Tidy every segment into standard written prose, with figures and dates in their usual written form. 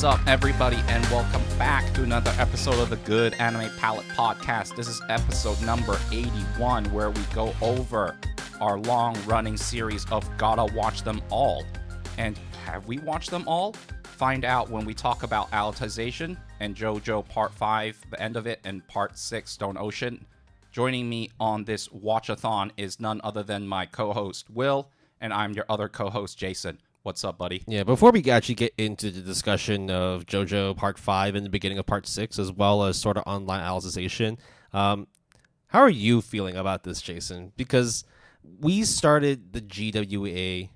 What's up, everybody, and welcome back to another episode of the Good Anime Palette Podcast. This is episode number 81, where we go over our long-running series of Gotta Watch Them All. And have we watched them all? Find out when we talk about Alicization and Jojo Part 5, the end of it, and Part 6, Stone Ocean. Joining me on this watch-a-thon is none other than my co-host, Will, and I'm your other co-host, Jason. What's up, buddy? Yeah, before we actually get into the discussion of JoJo Part 5 and the beginning of Part 6, as well as sort of online Alicization, how are you feeling about this, Jason? Because we started the GWEA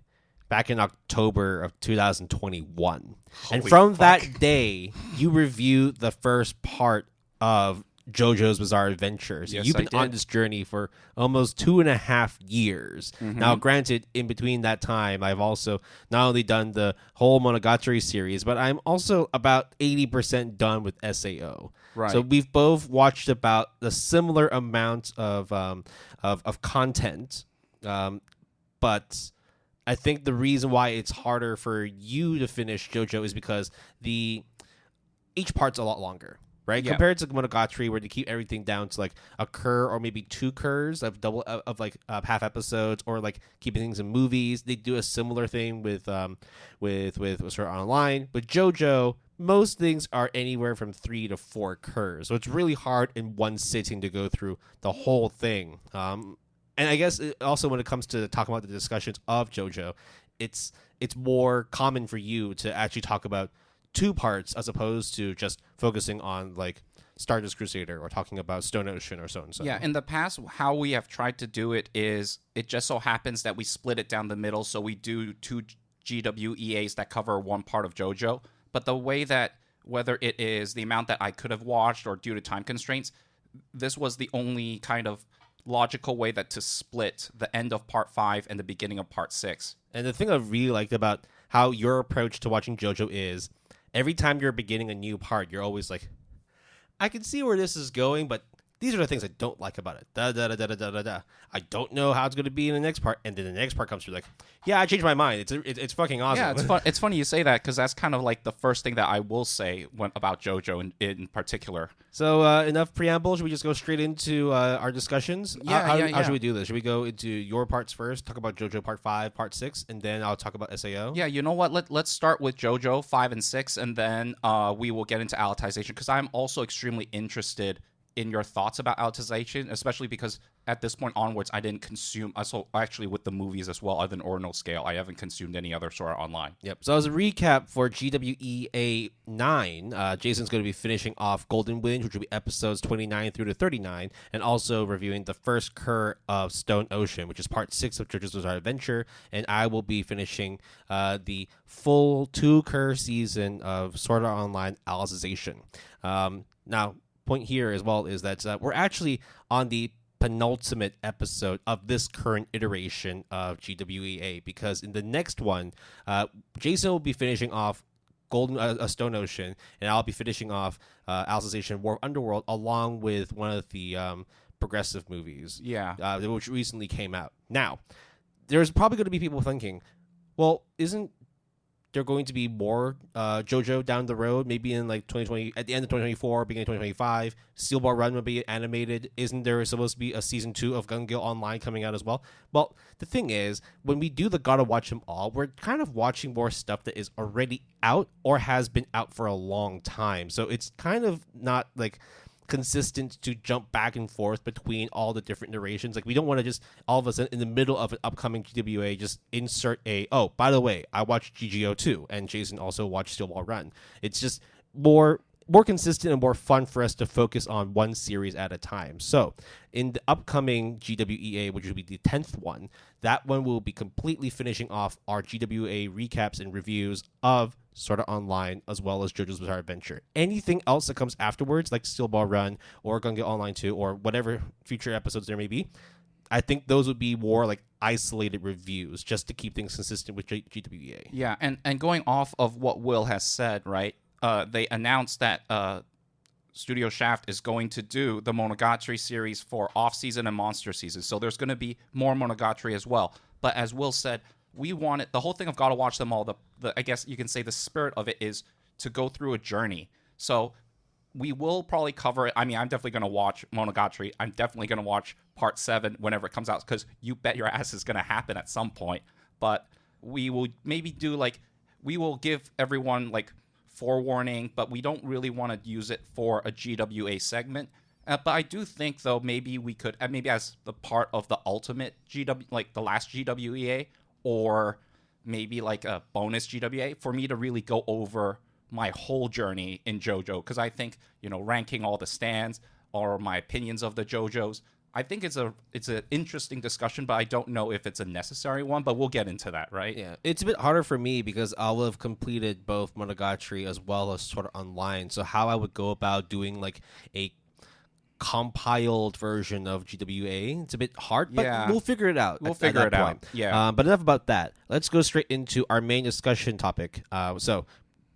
back in October of 2021. And from that day, you reviewed the first part of JoJo's Bizarre Adventures. Yes, You've been on this journey for almost 2.5 years. Mm-hmm. Now, granted, in between that time, I've also not only done the whole Monogatari series, but I'm also about 80% done with SAO. Right. So we've both watched about a similar amount of content, but I think the reason why it's harder for you to finish JoJo is because each part's a lot longer. Right, yeah. Compared to Monogatari, where they keep everything down to like a cur or maybe 2 curs of half episodes, or like keeping things in movies. They do a similar thing with Sword Art Online. With JoJo, most things are anywhere from 3 to 4 curs, so it's really hard in one sitting to go through the whole thing. And I guess also when it comes to talking about the discussions of JoJo, it's more common for you to actually talk about 2 parts as opposed to just focusing on like Stardust Crusader or talking about Stone Ocean or so and so. Yeah, in the past, how we have tried to do it is it just so happens that we split it down the middle, so we do 2 GWEAs that cover one part of JoJo. But the way that, whether it is the amount that I could have watched or due to time constraints, this was the only kind of logical way that to split the end of Part 5 and the beginning of Part 6. And the thing I really liked about how your approach to watching JoJo is, every time you're beginning a new part, you're always like, I can see where this is going, but these are the things I don't like about it. I don't know how it's going to be in the next part. And then the next part comes through like, yeah, I changed my mind. It's fucking awesome. Yeah, it's funny you say that, because that's kind of like the first thing that I will say about JoJo in particular. So enough preamble. Should we just go straight into our discussions? How should we do this? Should we go into your parts first, talk about JoJo Part 5, Part 6, and then I'll talk about SAO? Yeah, you know what? Let's start with JoJo 5 and 6, and then we will get into Alicization, because I'm also extremely interested in your thoughts about Alicization, especially because at this point onwards, I didn't consume, so actually with the movies as well, other than Ordinal Scale, I haven't consumed any other Sword Art Online. Yep. So as a recap for GWEA 9, Jason's going to be finishing off Golden Wind, which will be episodes 29 through to 39, and also reviewing the first cur of Stone Ocean, which is part 6 of JoJo's Bizarre Adventure, and I will be finishing the full 2 cur season of Sword Art Online Alicization. Now, point here as well is that we're actually on the penultimate episode of this current iteration of GWEA, because in the next one, Jason will be finishing off Stone Ocean, and I'll be finishing off Alicization War of Underworld, along with one of the progressive movies, which recently came out. Now, there's probably going to be people thinking, well, isn't there going to be more JoJo down the road, maybe in like 2020, at the end of 2024, beginning of 2025? Steel Ball Run will be animated. Isn't there supposed to be a season 2 of Gun Gale Online coming out as well? Well, the thing is, when we do the Gotta Watch Them All, we're kind of watching more stuff that is already out or has been out for a long time. So it's kind of not like consistent to jump back and forth between all the different narrations. Like, we don't want to just all of a sudden in the middle of an upcoming GWA just insert oh, by the way, I watched GGO 2 and Jason also watched Steel Ball Run. It's just more consistent and more fun for us to focus on one series at a time. So in the upcoming GWEA, which will be the 10th one, that one will be completely finishing off our GWA recaps and reviews of Sword Art Online as well as JoJo's Bizarre Adventure. Anything else that comes afterwards, like Steel Ball Run or Gun Gale Online 2 or whatever future episodes there may be, I think those would be more like isolated reviews just to keep things consistent with GWEA. Yeah, and going off of what Will has said, right? They announced that Studio Shaft is going to do the Monogatari series for off-season and monster season. So there's going to be more Monogatari as well. But as Will said, we wanted the whole thing of Gotta Watch Them All. The I guess you can say the spirit of it is to go through a journey. So we will probably cover it. I mean, I'm definitely going to watch Monogatari. I'm definitely going to watch part 7 whenever it comes out, because you bet your ass is going to happen at some point. But we will maybe do like, we will give everyone like forewarning, but we don't really want to use it for a GWA segment. But I do think, though, maybe we could, maybe as the part of the ultimate like the last GWEA, or maybe like a bonus GWA, for me to really go over my whole journey in JoJo. Because I think, ranking all the stands or my opinions of the JoJos, I think it's an interesting discussion, but I don't know if it's a necessary one. But we'll get into that, right? Yeah, it's a bit harder for me because I'll have completed both Monogatari as well as Sword Art Online. So how I would go about doing like a compiled version of GWA, it's a bit hard, but we'll figure it out. We'll figure it out. Yeah. But enough about that. Let's go straight into our main discussion topic. So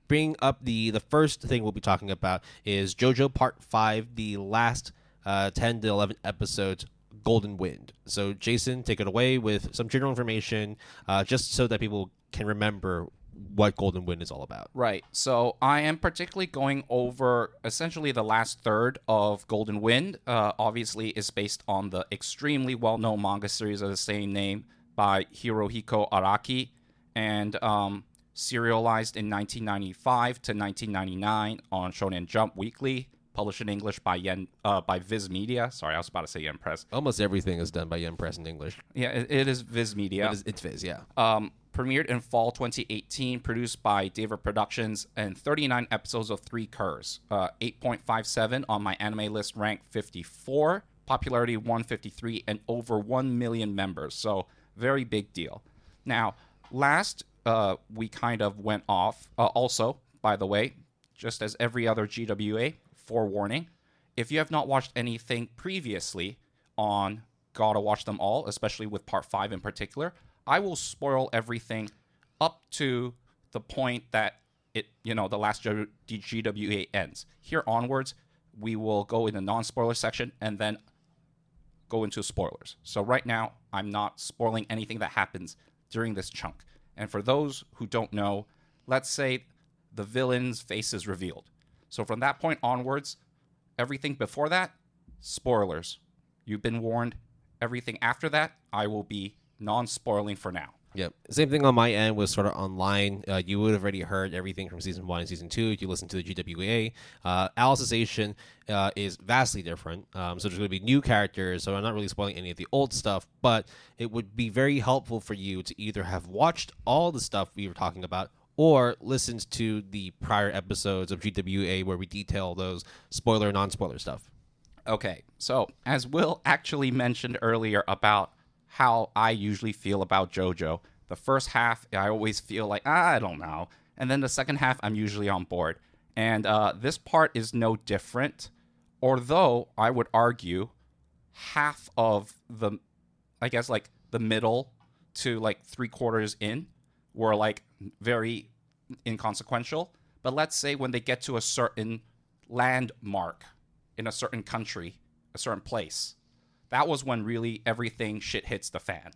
bringing up the first thing we'll be talking about is JoJo Part 5, the last 10 to 11 episodes, Golden Wind. So Jason, take it away with some general information, just so that people can remember what Golden Wind is all about. Right. So I am particularly going over essentially the last third of Golden Wind. Obviously, is based on the extremely well-known manga series of the same name by Hirohiko Araki, and serialized in 1995 to 1999 on Shonen Jump Weekly, published in English by Viz Media. Sorry, I was about to say Yen Press. Almost everything is done by Yen Press in English. Yeah, it is Viz Media. It's Viz, yeah. Premiered in fall 2018, produced by David Productions, and 39 episodes of 3 cours. 8.57 on my anime list, ranked 54, popularity 153, and over 1 million members. So very big deal. Now, last we kind of went off. Also, by the way, just as every other GWA, forewarning, if you have not watched anything previously on Gotta Watch Them All, especially with Part 5 in particular, I will spoil everything up to the point that the last GWA ends. Here onwards, we will go in the non-spoiler section and then go into spoilers. So right now, I'm not spoiling anything that happens during this chunk. And for those who don't know, let's say the villain's face is revealed. So from that point onwards, everything before that, spoilers. You've been warned. Everything after that, I will be non-spoiling for now. Yep. Same thing on my end with Sword Art Online. You would have already heard everything from Season 1 and Season 2 if you listen to the GWA. Alicization is vastly different. So there's going to be new characters, so I'm not really spoiling any of the old stuff, but it would be very helpful for you to either have watched all the stuff we were talking about or listened to the prior episodes of GWA where we detail those spoiler, non-spoiler stuff. Okay, so as Will actually mentioned earlier about how I usually feel about JoJo, the first half, I always feel like, I don't know. And then the second half, I'm usually on board. And this part is no different. Although, I would argue, half of the, I guess, like, the middle to, like, 3/4 in were, like, very inconsequential. But let's say when they get to a certain landmark in a certain country, a certain place, that was when really everything shit hits the fan.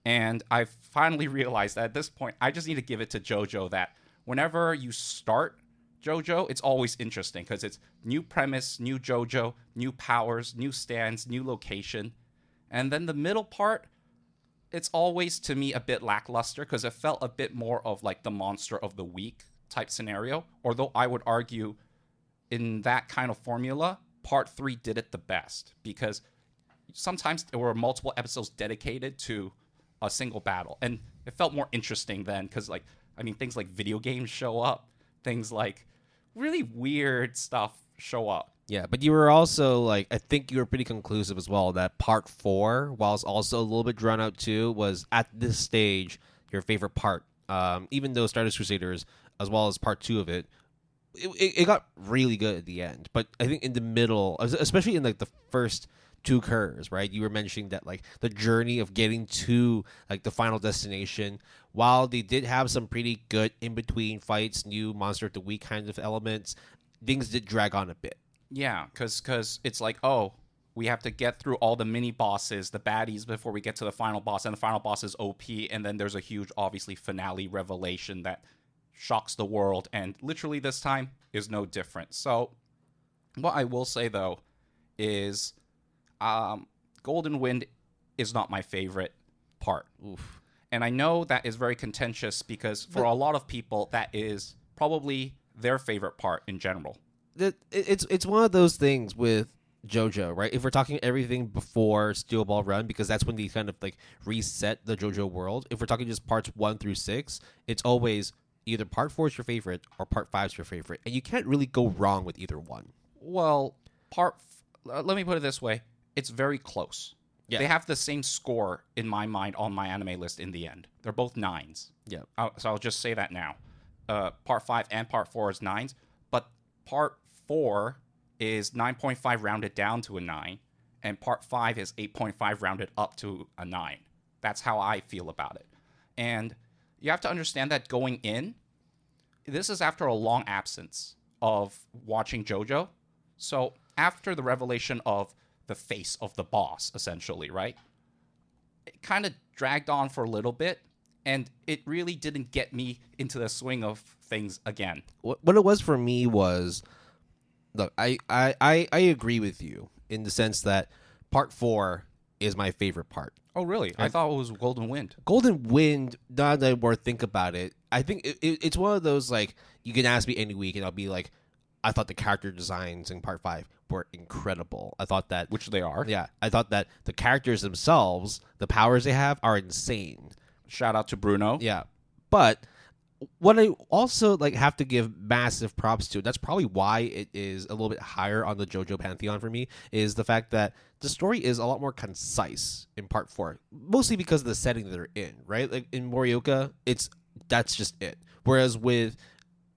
And I finally realized that at this point, I just need to give it to JoJo that whenever you start JoJo, it's always interesting because it's new premise, new JoJo, new powers, new stands, new location. And then the middle part, it's always, to me, a bit lackluster because it felt a bit more of like the monster of the week type scenario. Although I would argue in that kind of formula, Part 3 did it the best because sometimes there were multiple episodes dedicated to a single battle, and it felt more interesting then because, like, I mean, things like video games show up, things like really weird stuff show up. Yeah, but you were also, like, I think you were pretty conclusive as well that Part 4, whilst also a little bit drawn out too, was at this stage your favorite part. Even though Stardust Crusaders, as well as Part 2 of it got really good at the end. But I think in the middle, especially in like the first 2 cours, right? You were mentioning that like the journey of getting to like the final destination, while they did have some pretty good in between fights, new monster of the week kind of elements, things did drag on a bit. Yeah, because it's like, oh, we have to get through all the mini bosses, the baddies, before we get to the final boss, and the final boss is OP, and then there's a huge, obviously, finale revelation that shocks the world, and literally this time is no different. So what I will say though is Golden Wind is not my favorite part. Oof. And I know that is very contentious because for a lot of people that is probably their favorite part in general. It's one of those things with JoJo, right? If we're talking everything before Steel Ball Run, because that's when they kind of like reset the JoJo world. If we're talking just parts 1 through 6, it's always either part 4 is your favorite or part 5 is your favorite, and you can't really go wrong with either one. Well, let me put it this way: it's very close. Yeah. They have the same score in my mind on my anime list in the end. They're both 9s. Yeah. So I'll just say that now. Part 5 and part 4 is 9s, but part 4 is 9.5 rounded down to a 9, and part 5 is 8.5 rounded up to a 9. That's how I feel about it. And you have to understand that going in, this is after a long absence of watching JoJo. So after the revelation of the face of the boss, essentially, right? It kind of dragged on for a little bit, and it really didn't get me into the swing of things again. What it was for me was, look, I agree with you in the sense that part 4 is my favorite part. Oh, really? I thought it was Golden Wind. Golden Wind, now that I more think about it, I think it's one of those, like, you can ask me any week, and I'll be like, I thought the character designs in part 5 were incredible. I thought that... Which they are. Yeah. I thought that the characters themselves, the powers they have, are insane. Shout out to Bruno. Yeah. But what I also like have to give massive props to, that's probably why it is a little bit higher on the JoJo pantheon for me, is the fact that the story is a lot more concise in part 4. Mostly because of the setting that they're in, right? Like in Morioka, that's just it. Whereas with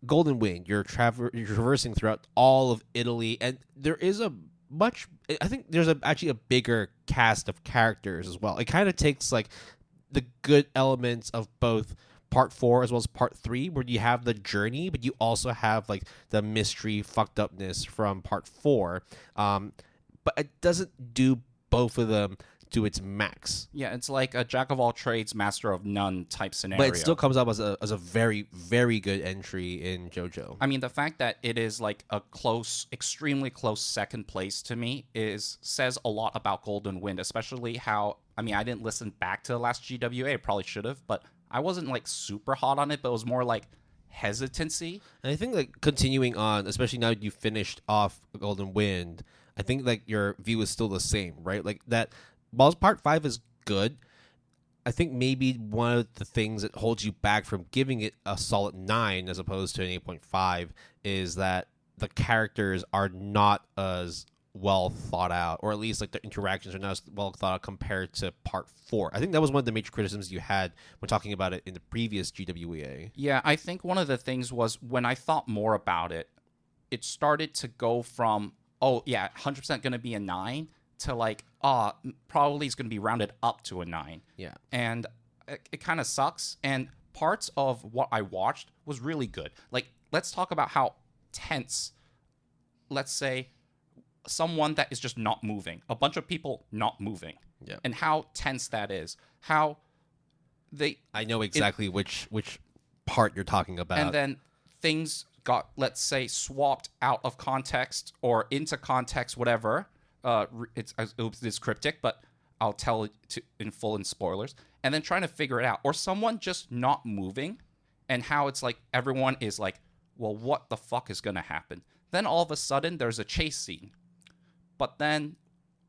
Golden Wind, you're traversing throughout all of Italy, and there is I think there's actually a bigger cast of characters as well. It kind of takes like the good elements of both part 4 as well as part 3, where you have the journey, but you also have like the mystery fucked upness from part 4. But it doesn't do both of them to its max. Yeah, it's like a jack of all trades, master of none type scenario. But it still comes up as a very, very good entry in JoJo. I mean, the fact that it is like a close, extremely close second place to me says a lot about Golden Wind, especially how, I mean, I didn't listen back to the last GWA, I probably should have, but I wasn't like super hot on it, but it was more like hesitancy. And I think like continuing on, especially now you finished off Golden Wind, I think like your view is still the same, right? Like that, while part 5 is good, I think maybe one of the things that holds you back from giving it a solid 9 as opposed to an 8.5 is that the characters are not as well thought out, or at least like the interactions are not as well thought out compared to part 4. I think that was one of the major criticisms you had when talking about it in the previous GWEA. Yeah, I think one of the things was when I thought more about it, it started to go from, oh yeah, 100% going to be a 9 to like, probably it's going to be rounded up to a 9. Yeah. And it kind of sucks. And parts of what I watched was really good. Like, let's talk about how tense, let's say, someone that is just not moving, a bunch of people not moving, yeah, and how tense that is. How I know exactly which part you're talking about. And then things got, let's say, swapped out of context or into context, whatever. It's cryptic, but I'll tell it in full in spoilers. And then trying to figure it out, or someone just not moving, and how it's like everyone is like, well, what the fuck is gonna happen? Then all of a sudden there's a chase scene. But then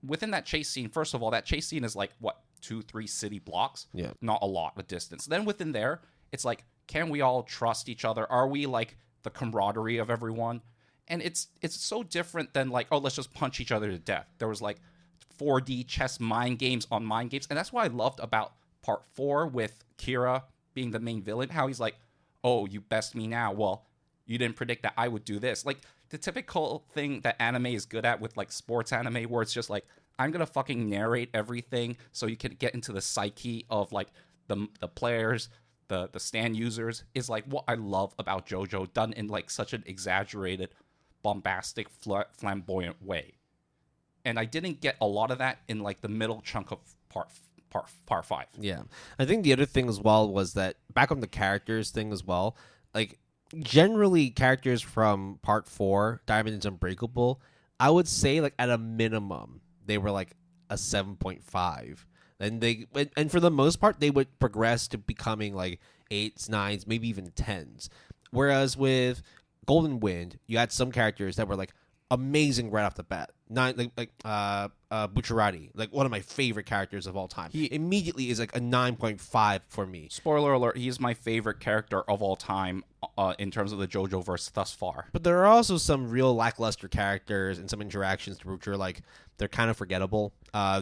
within that chase scene, first of all, that chase scene is like, what, 2-3 city blocks? Yeah. Not a lot of distance. Then within there, it's like, can we all trust each other? Are we like the camaraderie of everyone? And it's so different than like, oh, let's just punch each other to death. There was like 4D chess mind games on mind games. And that's what I loved about part 4 with Kira being the main villain. How he's like, oh, you best me now. Well, you didn't predict that I would do this. Like, the typical thing that anime is good at with like sports anime, where it's just like, I'm gonna fucking narrate everything so you can get into the psyche of like the players, the stand users, is like what I love about JoJo, done in like such an exaggerated, bombastic, flamboyant way. And I didn't get a lot of that in like the middle chunk of part 5. Yeah. I think the other thing as well was that back on the characters thing as well, like generally characters from part 4, Diamond is Unbreakable, I would say like at a minimum they were like a 7.5. And for the most part they would progress to becoming like 8s, 9s, maybe even 10s. Whereas with Golden Wind, you had some characters that were like amazing right off the bat. Bucciarati, like one of my favorite characters of all time. He immediately is like a 9.5 for me. Spoiler alert, he's my favorite character of all time in terms of the JoJo verse thus far. But there are also some real lackluster characters and some interactions which are like they're kind of forgettable.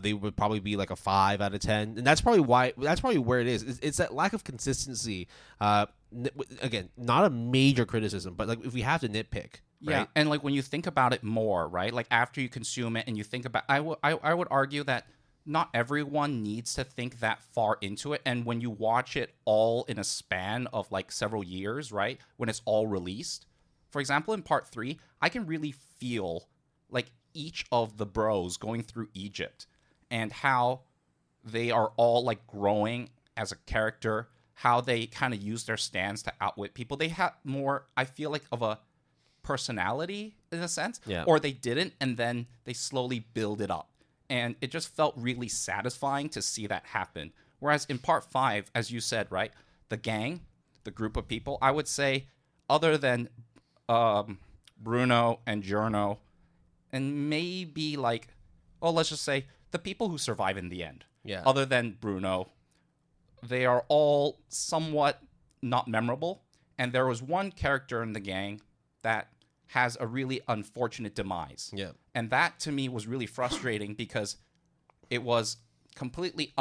They would probably be like a 5 out of 10, and that's probably where it is. It's that lack of consistency. Again, not a major criticism, but like if we have to nitpick. Right? Yeah, and like when you think about it more, right? Like after you consume it and you think about, I would argue that not everyone needs to think that far into it. And when you watch it all in a span of like several years, right? When it's all released, for example, in part 3, I can really feel like each of the bros going through Egypt and how they are all like growing as a character, how they kind of use their stands to outwit people. They have more, I feel like, of a personality in a sense, or they didn't, and then they slowly build it up, and it just felt really satisfying to see that happen. Whereas in part 5, as you said, right, the gang, the group of people, I would say other than Bruno and Giorno, and maybe like, let's just say the people who survive in the end, other than Bruno, they are all somewhat not memorable. And there was one character in the gang that has a really unfortunate demise. Yeah. And that to me was really frustrating because it was completely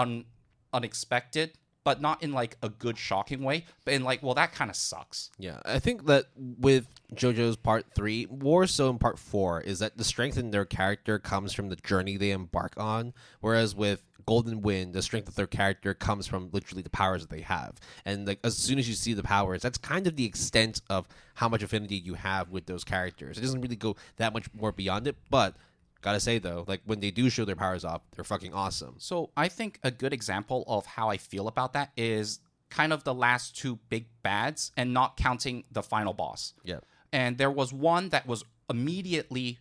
unexpected, but not in like a good shocking way, but in like, well, that kind of sucks. Yeah. I think that with JoJo's part 3, more so in part 4, is that the strength in their character comes from the journey they embark on, whereas with Golden Wind, the strength of their character comes from literally the powers that they have. And like as soon as you see the powers, that's kind of the extent of how much affinity you have with those characters. It doesn't really go that much more beyond it, but gotta say though, like when they do show their powers off, they're fucking awesome. So I think a good example of how I feel about that is kind of the last 2 big bads, and not counting the final boss. Yeah. And there was one that was immediately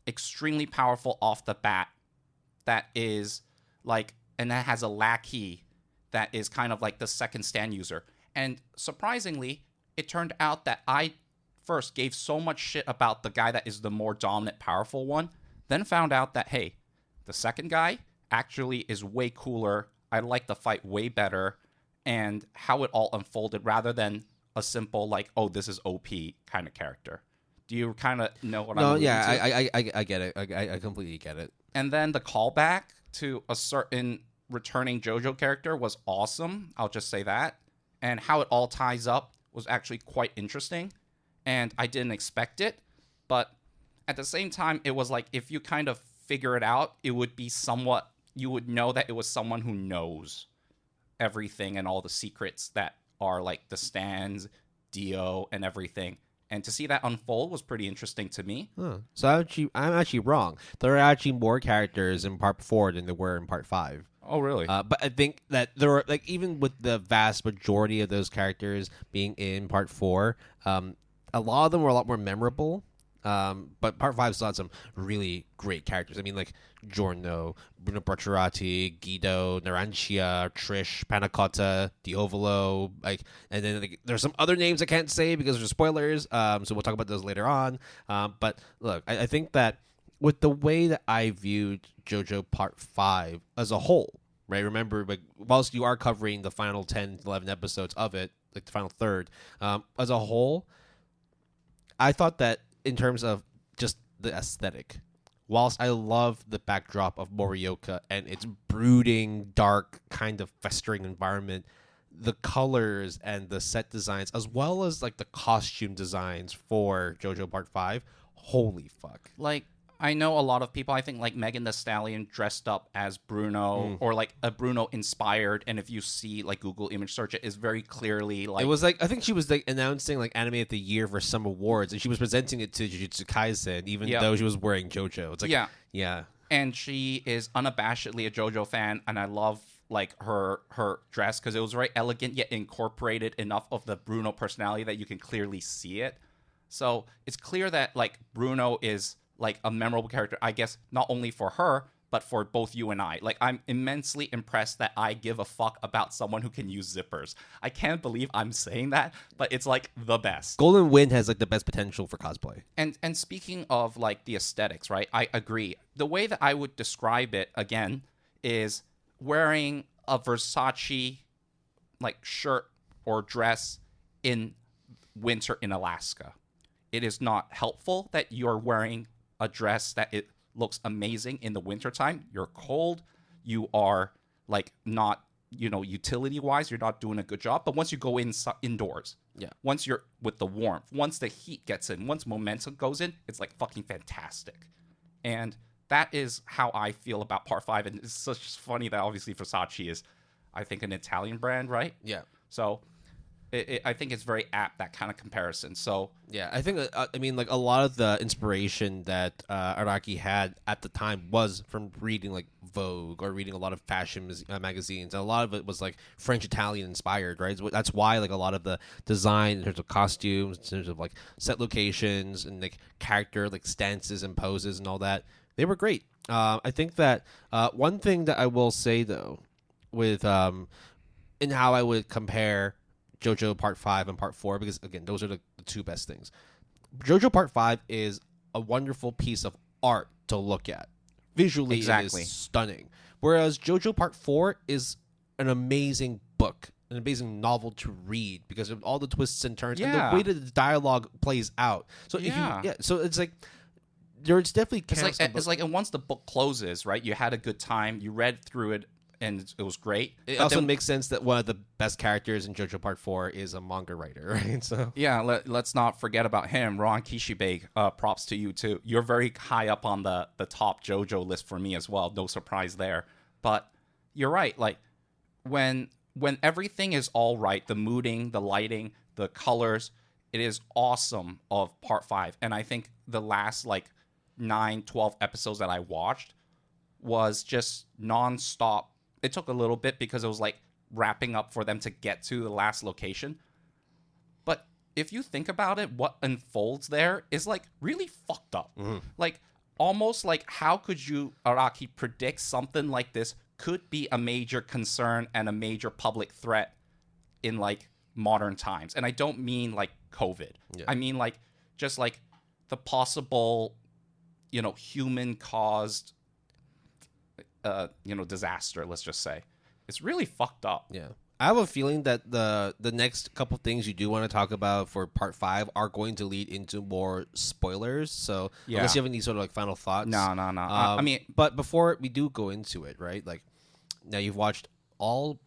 extremely powerful off the bat, that is like, and that has a lackey that is kind of like the second stand user. And surprisingly, it turned out that I first gave so much shit about the guy that is the more dominant, powerful one, then found out that, hey, the second guy actually is way cooler. I like the fight way better, and how it all unfolded rather than a simple like, oh, this is OP kind of character. Do you kind of know what I'm alluding to? I get it. I completely get it. And then the callback to a certain returning JoJo character was awesome. I'll just say that. And how it all ties up was actually quite interesting. And I didn't expect it. But at the same time, it was like, if you kind of figure it out, it would be somewhat, you would know that it was someone who knows everything and all the secrets that are like the stands, Dio, and everything. And to see that unfold was pretty interesting to me. So I'm actually wrong. There are actually more characters in part 4 than there were in part 5. Oh, really? But I think that there are, like, even with the vast majority of those characters being in part 4, a lot of them were a lot more memorable. But part 5 still had some really great characters. I mean, like Giorno, Bruno Bucciarati, Guido, Narancia, Trish, Panacotta, Diovolo, like, and then like, there's some other names I can't say because there's spoilers. So we'll talk about those later on. But look, I think that with the way that I viewed JoJo Part 5 as a whole, right? Remember, like, whilst you are covering the final 10, 11 episodes of it, like the final third, as a whole, I thought that in terms of just the aesthetic, whilst I love the backdrop of Morioka and its brooding, dark, kind of festering environment, the colors and the set designs, as well as like the costume designs for JoJo Part 5, holy fuck. Like, I know a lot of people, I think like Megan Thee Stallion dressed up as Bruno, or like a Bruno inspired, and if you see like Google image search, it is very clearly like, it was like, I think she was like announcing like Anime of the Year for some awards, and she was presenting it to Jujutsu Kaisen even though she was wearing JoJo. It's like, yeah. And she is unabashedly a JoJo fan, and I love like her dress because it was very elegant yet incorporated enough of the Bruno personality that you can clearly see it. So it's clear that like Bruno is like a memorable character, I guess, not only for her but for both you and I. Like, I'm immensely impressed that I give a fuck about someone who can use zippers. I can't believe I'm saying that, but it's like the best. Golden Wind has like the best potential for cosplay. And speaking of like the aesthetics, right? I agree. The way that I would describe it again is wearing a Versace like shirt or dress in winter in Alaska. It is not helpful that you're wearing a dress that it looks amazing in the wintertime. You're cold. You are like not, utility wise, you're not doing a good job. But once you go indoors, once you're with the warmth, once the heat gets in, once momentum goes in, it's like fucking fantastic. And that is how I feel about Part 5. And it's such funny that obviously Versace is, I think, an Italian brand, right? Yeah. So I think it's very apt, that kind of comparison. So yeah, I think like a lot of the inspiration that Araki had at the time was from reading like Vogue or reading a lot of fashion magazines, and a lot of it was like French Italian inspired, right? So that's why like a lot of the design in terms of costumes, in terms of like set locations and like character like stances and poses and all that, they were great. I think that one thing that I will say though, with in how I would compare JoJo Part 5 and Part 4, because again, those are the two best things. JoJo Part 5 is a wonderful piece of art to look at. Visually, exactly. It is stunning. Whereas JoJo Part 4 is an amazing book, an amazing novel to read because of all the twists and turns and the way that the dialogue plays out. So so it's like there's definitely it's like and once the book closes, right? You had a good time, you read through it, and it was great. It also makes sense that one of the best characters in JoJo Part 4 is a manga writer, right? So yeah, let's not forget about him. Ron Kishibe, props to you too. You're very high up on the top JoJo list for me as well. No surprise there. But you're right. Like when everything is all right, the mooding, the lighting, the colors, it is awesome of Part 5. And I think the last like 9-12 episodes that I watched was just nonstop. It took a little bit because it was like wrapping up for them to get to the last location. But if you think about it, what unfolds there is like really fucked up. Mm-hmm. Like almost like how could you, Araki, predict something like this could be a major concern and a major public threat in like modern times? And I don't mean like COVID. Yeah. I mean like just like the possible, human caused disaster, let's just say. It's really fucked up. Yeah. I have a feeling that the next couple things you do want to talk about for Part 5 are going to lead into more spoilers. So unless you have any sort of like final thoughts. No. I mean, but before we do go into it, right? Like now you've watched all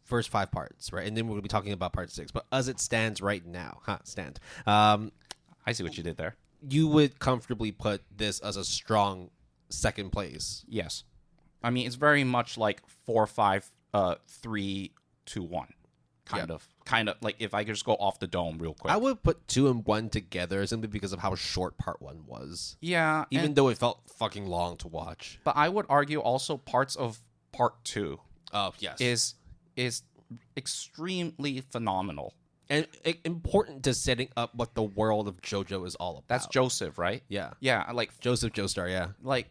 first 5 parts, right? And then we're going to be talking about Part 6. But as it stands right now, I see what you did there. You would comfortably put this as a strong second place. Yes. I mean, it's very much like 4, 5, 3, 2, 1. Kind of like if I could just go off the dome real quick. I would put 2 and 1 together simply because of how short Part 1 was. Yeah. Even though it felt fucking long to watch. But I would argue also parts of Part 2 is extremely phenomenal. And important to setting up what the world of JoJo is all about. That's Joseph, right? Yeah. Yeah, like Joseph Joestar, yeah. Like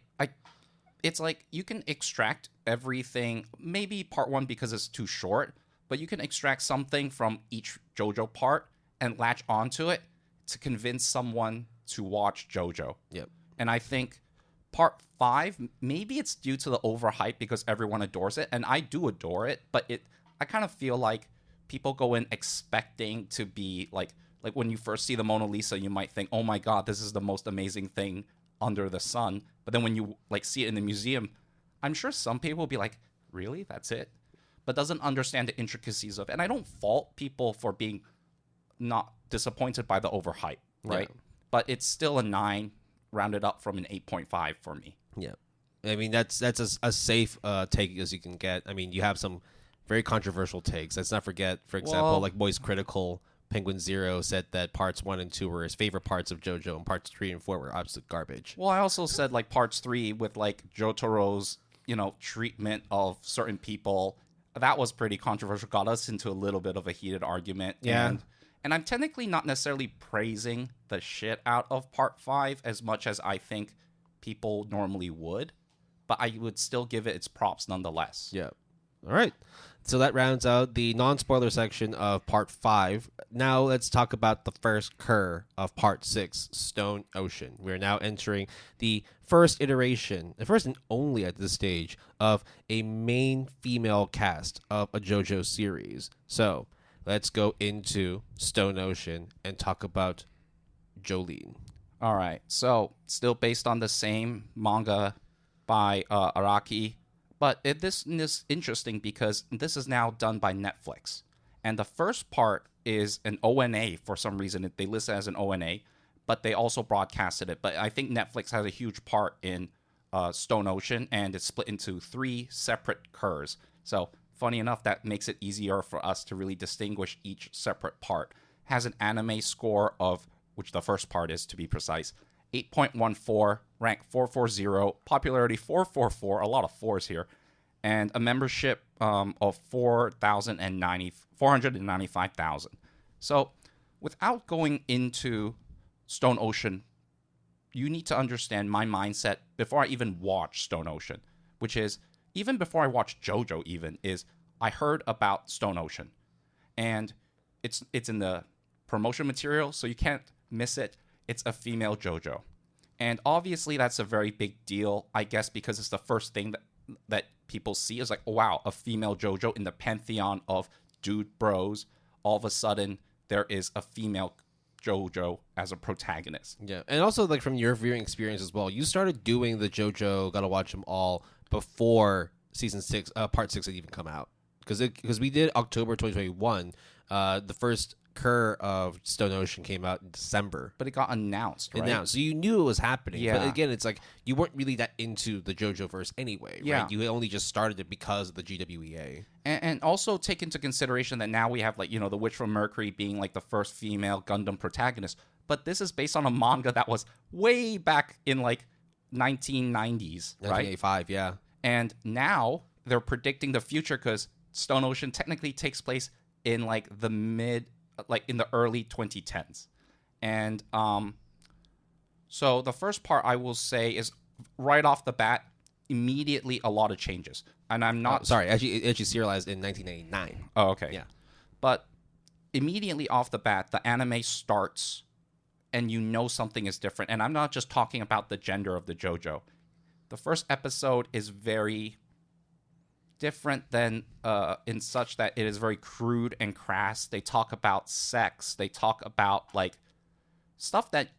it's like you can extract everything, maybe Part 1 because it's too short, but you can extract something from each JoJo part and latch onto it to convince someone to watch JoJo. Yep. And I think Part 5, maybe it's due to the overhype because everyone adores it, and I do adore it, but I kind of feel like people go in expecting to be like when you first see the Mona Lisa, you might think, oh my God, this is the most amazing thing under the sun. But then when you like see it in the museum, I'm sure some people will be like, really? That's it? But doesn't understand the intricacies of it. And I don't fault people for being not disappointed by the overhype, right? Yeah. But it's still a 9, rounded up from an 8.5 for me. Yeah. I mean, that's a safe take as you can get. I mean, you have some very controversial takes. Let's not forget, for example, like Moist Critical Penguin Zero said that parts 1 and 2 were his favorite parts of JoJo, and parts 3 and 4 were absolute garbage. Well, I also said like parts 3 with like Jotaro's, treatment of certain people that was pretty controversial. Got us into a little bit of a heated argument. Yeah. And I'm technically not necessarily praising the shit out of Part 5 as much as I think people normally would, but I would still give it its props nonetheless. Yeah. All right. So that rounds out the non-spoiler section of Part 5. Now let's talk about the first cur of Part 6, Stone Ocean. We're now entering the first iteration, the first and only at this stage, of a main female cast of a JoJo series. So let's go into Stone Ocean and talk about Jolene. All right. So still based on the same manga by Araki. But this is interesting because this is now done by Netflix. And the first part is an ONA for some reason. They list it as an ONA, but they also broadcasted it. But I think Netflix has a huge part in Stone Ocean, and it's split into 3 separate curs. So funny enough, that makes it easier for us to really distinguish each separate part. Has an anime score of, which the first part is to be precise, 8.14, rank 440, popularity 444, a lot of 4s here, and a membership of 495,000. So without going into Stone Ocean, you need to understand my mindset before I even watch Stone Ocean, which is, even before I watch Jojo even, is I heard about Stone Ocean. And it's in the promotion material, so you can't miss it. It's a female JoJo. And obviously that's a very big deal, I guess, because it's the first thing that people see is like, oh, wow, a female JoJo in the pantheon of dude bros. All of a sudden, there is a female JoJo as a protagonist. Yeah, and also like from your viewing experience as well, you started doing the JoJo Gotta Watch Them All before season 6, part 6 had even come out. Because we did October 2021, the first cur of Stone Ocean came out in December. But it got announced, right? So you knew it was happening. Yeah. But again, it's like you weren't really that into the JoJo verse anyway, Yeah. right? You only just started it because of the GWEA. And also take into consideration that now we have, like, the Witch from Mercury being like the first female Gundam protagonist. But this is based on a manga that was way back in like 1990s, right? 1985, yeah. And now they're predicting the future because Stone Ocean technically takes place in like in the early 2010s. And so the first part I will say is right off the bat, immediately a lot of changes. And I'm not... actually serialized in 1999. Oh, okay. Yeah. But immediately off the bat, the anime starts and you know something is different. And I'm not just talking about the gender of the JoJo. The first episode is very different than in such that it is very crude and crass. They talk about sex. They talk about like stuff that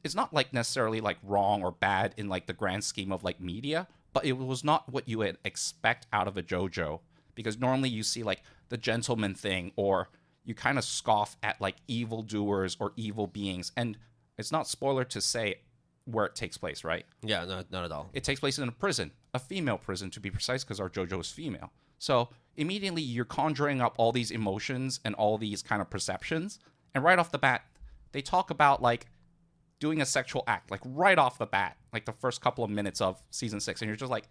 is not like necessarily like wrong or bad in like the grand scheme of like media, but it was not what you would expect out of a JoJo, because normally you see like the gentleman thing, or you kind of scoff at like evildoers or evil beings. And it's not spoiler to say where it takes place, right? Yeah, not at all. It takes place in a prison, a female prison to be precise, because our JoJo is female. So immediately you're conjuring up all these emotions and all these kind of perceptions. And right off the bat, they talk about like doing a sexual act, like right off the bat, like the first couple of minutes of season 6. And you're just like,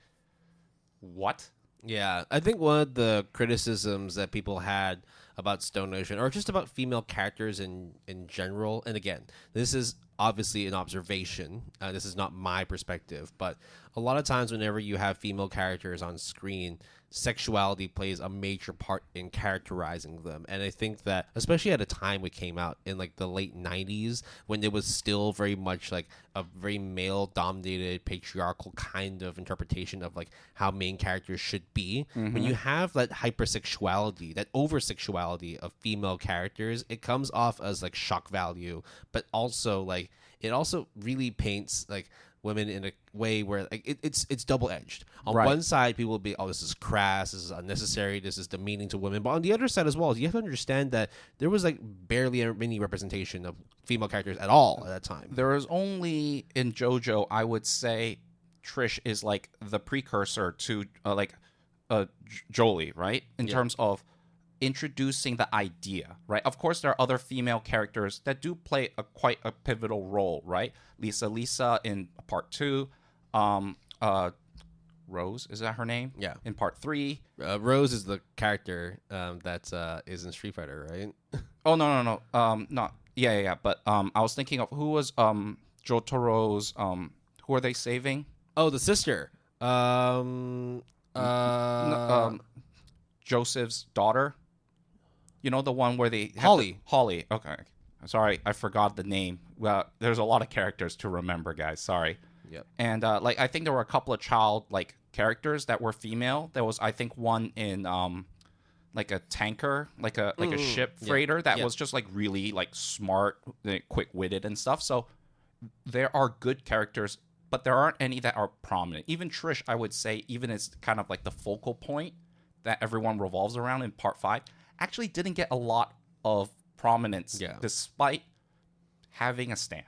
what? Yeah, I think one of the criticisms that people had about Stone Ocean, or just about female characters in general, and again, this is obviously an observation. This is not my perspective, but a lot of times whenever you have female characters on screen, sexuality plays a major part in characterizing them. And I think that, especially at a time it came out in like the late 90s, when it was still very much like a very male-dominated, patriarchal kind of interpretation of like how main characters should be, when you have that hypersexuality, that over-sexuality of female characters, it comes off as like shock value, but also like it also really paints like women in a way where like it's double-edged. On Right. one side, people will be, oh, this is crass, this is unnecessary, this is demeaning to women. But on the other side as well, you have to understand that there was like barely any representation of female characters at all at that time. There is only in JoJo, I would say, Trish is like the precursor to Jolie, right? In terms of introducing the idea, right? Of course, there are other female characters that do play quite a pivotal role, right? Lisa in part 2, Rose, is that her name? Yeah. In part 3. Rose is the character that is in Street Fighter, right? Oh no. Not yeah. But I was thinking of who was Jotaro's who are they saving? Oh, the sister. Joseph's daughter. You know, the one where they Holly. Holly. Okay. Sorry, I forgot the name. Well, there's a lot of characters to remember, guys. Sorry. Yep. And like I think there were a couple of child like characters that were female. There was I think one in like a tanker, like a ship freighter that was just like really like smart, quick-witted and stuff. So there are good characters, but there aren't any that are prominent. Even Trish, I would say, even as kind of like the focal point that everyone revolves around in part 5, actually didn't get a lot of prominence despite having a stand.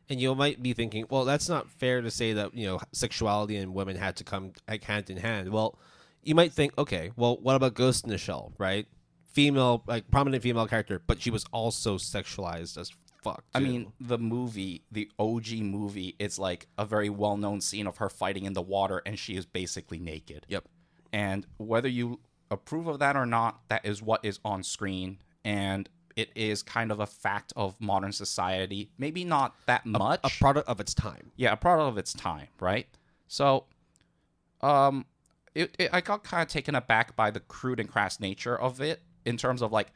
And you might be thinking, well, that's not fair to say that, sexuality and women had to come like hand in hand. Well, you might think, okay, well, what about Ghost in the Shell, right? Female, like prominent female character, but she was also sexualized as fuck, too. I mean, the movie, the OG movie, it's like a very well-known scene of her fighting in the water, and she is basically naked. Yep. And whether you approve of that or not, that is what is on screen, and it is kind of a fact of modern society. Maybe not that much. A product of its time. Yeah, a product of its time, right? So, I got kind of taken aback by the crude and crass nature of it in terms of, like,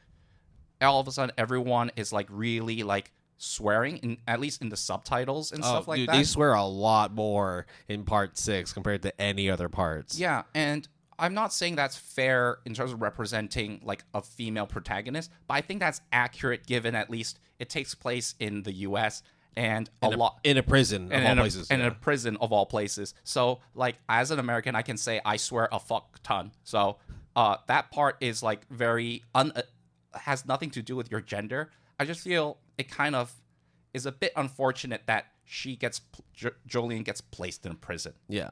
all of a sudden everyone is, like, really, like, swearing, at least in the subtitles and stuff like that. They swear a lot more in part 6 compared to any other parts. Yeah, and I'm not saying that's fair in terms of representing like a female protagonist, but I think that's accurate given at least it takes place in the U.S. and in a prison of all places. In a prison of all places. So like as an American, I can say I swear a fuck ton. So that part is like very has nothing to do with your gender. I just feel it kind of is a bit unfortunate that Jolene gets placed in prison. Yeah,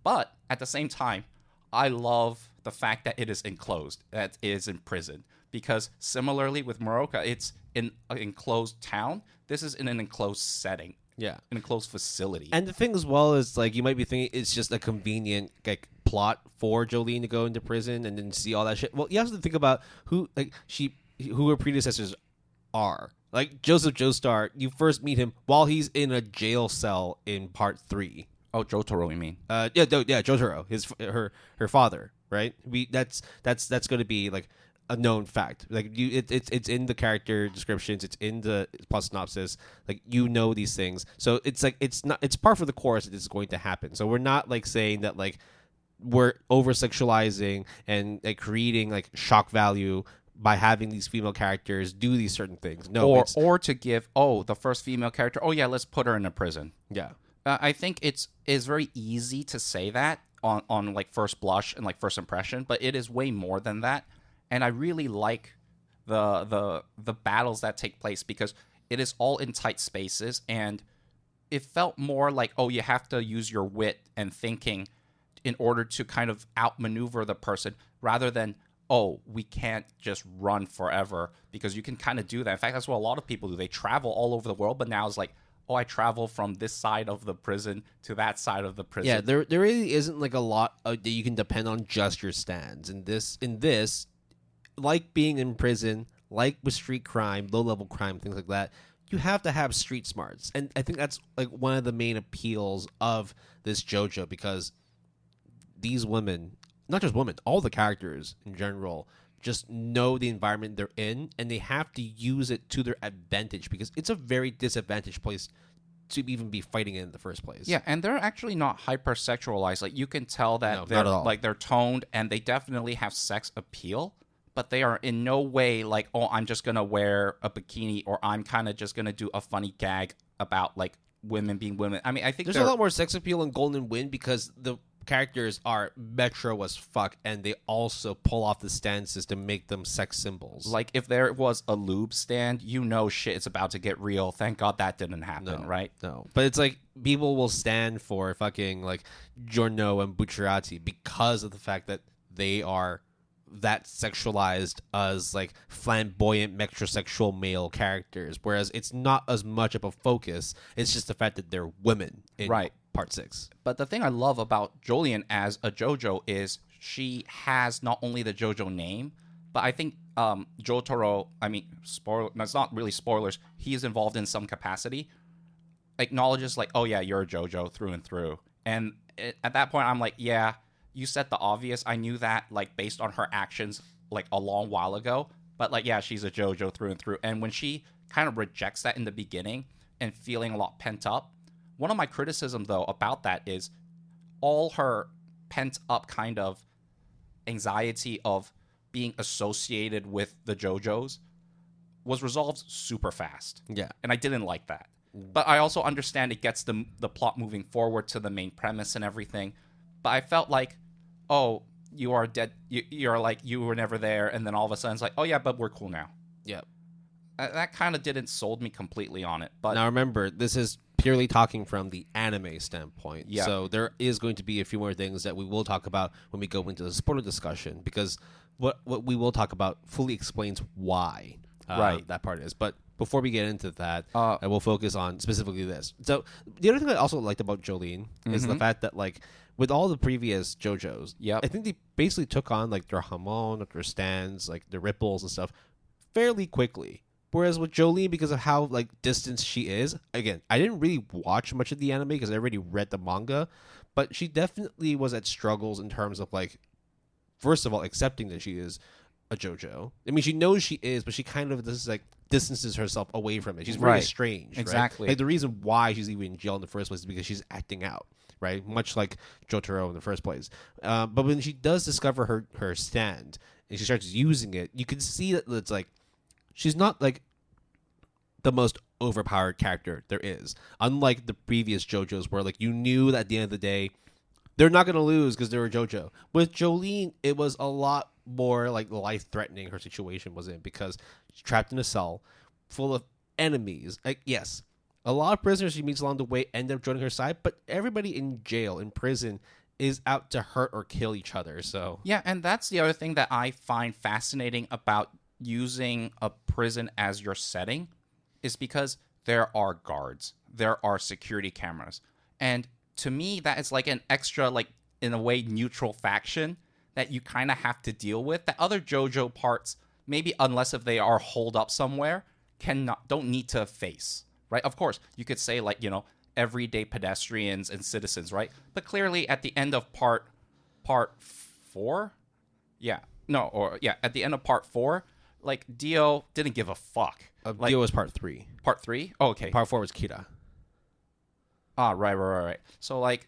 but at the same time, I love the fact that it is enclosed, that it is in prison. Because similarly with Moroka, it's in an enclosed town. This is in an enclosed setting. Yeah. An enclosed facility. And the thing as well is, like, you might be thinking it's just a convenient, like, plot for Jolene to go into prison and then see all that shit. Well, you have to think about who her predecessors are. Like, Joseph Joestar, you first meet him while he's in a jail cell in part 3. Oh, Jotaro, you mean? Jotaro, her father, right? That's going to be like a known fact. Like it's in the character descriptions, it's in the plot synopsis. Like these things, so it's like it's par for the course that this is going to happen. So we're not like saying that like we're over sexualizing and like creating like shock value by having these female characters do these certain things. No, or to give the first female character. Oh yeah, let's put her in a prison. Yeah. I think it's very easy to say that on like first blush and like first impression, but it is way more than that. And I really like the battles that take place because it is all in tight spaces, and it felt more like you have to use your wit and thinking in order to kind of outmaneuver the person rather than we can't just run forever, because you can kind of do that. In fact, that's what a lot of people do. They travel all over the world, but now it's like, I travel from this side of the prison to that side of the prison. Yeah, there really isn't like a lot that you can depend on just your stands. In this, like being in prison, like with street crime, low-level crime, things like that, you have to have street smarts. And I think that's like one of the main appeals of this JoJo, because these women, not just women, all the characters in general, just know the environment they're in, and they have to use it to their advantage, because it's a very disadvantaged place to even be fighting in the first place. Yeah, and they're actually not hypersexualized. Like you can tell that they're toned, and they definitely have sex appeal, but they are in no way like, I'm just gonna wear a bikini, or I'm kind of just gonna do a funny gag about like women being women. I mean, I think there's a lot more sex appeal in Golden Wind because the characters are metro as fuck, and they also pull off the stances to make them sex symbols. Like if there was a lube stand, shit is about to get real. Thank God that didn't happen, right? No. But it's like people will stand for fucking like Giorno and Bucciarati because of the fact that they are that sexualized as like flamboyant metrosexual male characters, whereas it's not as much of a focus. It's just the fact that they're women in part 6. But the thing I love about Jolien as a JoJo is she has not only the JoJo name, but I think Jotaro, I mean, that's not really spoilers, he is involved in some capacity, acknowledges like, oh yeah, you're a JoJo through and through. And at that point, I'm like, yeah, you said the obvious. I knew that like based on her actions like a long while ago. But like, yeah, she's a JoJo through and through. And when she kind of rejects that in the beginning and feeling a lot pent up, one of my criticisms though about that is all her pent up kind of anxiety of being associated with the JoJos was resolved super fast. Yeah. And I didn't like that. But I also understand it gets the plot moving forward to the main premise and everything. But I felt like, oh, you are dead. You're like, you were never there. And then all of a sudden it's like, oh yeah, but we're cool now. Yeah. That kind of didn't sold me completely on it. But now remember, this is purely talking from the anime standpoint. Yeah. So there is going to be a few more things that we will talk about when we go into the spoiler discussion, because what we will talk about fully explains why that part is. But before we get into that, I will focus on specifically this. So the other thing I also liked about Jolene is the fact that like with all the previous JoJos, I think they basically took on like their Hamon, their stands, like their ripples and stuff fairly quickly. Whereas with Jolene, because of how like distanced she is, again, I didn't really watch much of the anime because I already read the manga, but she definitely was at struggles in terms of like, first of all, accepting that she is a JoJo. I mean, she knows she is, but she kind of distances herself away from it. She's very strange. Exactly. Right? Like the reason why she's even in jail in the first place is because she's acting out, right? Much like Jotaro in the first place. But when she does discover her stand and she starts using it, you can see that it's like she's not like the most overpowered character there is. Unlike the previous JoJos where like you knew that at the end of the day they're not going to lose because they're a JoJo. With Jolene, it was a lot more like life-threatening her situation was in, because she's trapped in a cell full of enemies. Like, yes, a lot of prisoners she meets along the way end up joining her side, but everybody in jail, in prison, is out to hurt or kill each other. So yeah, and that's the other thing that I find fascinating about using a prison as your setting is because there are guards, there are security cameras, and to me that is like an extra, like in a way, neutral faction that you kind of have to deal with that other JoJo parts, maybe unless if they are holed up somewhere, don't need to face, right? Of course, you could say like, you know, everyday pedestrians and citizens, right? But clearly at the end of part 4, at the end of part 4, like Dio didn't give a fuck. Like, Dio was part 3. Part 3? Oh, okay. Part 4 was Kira. Ah, right. So like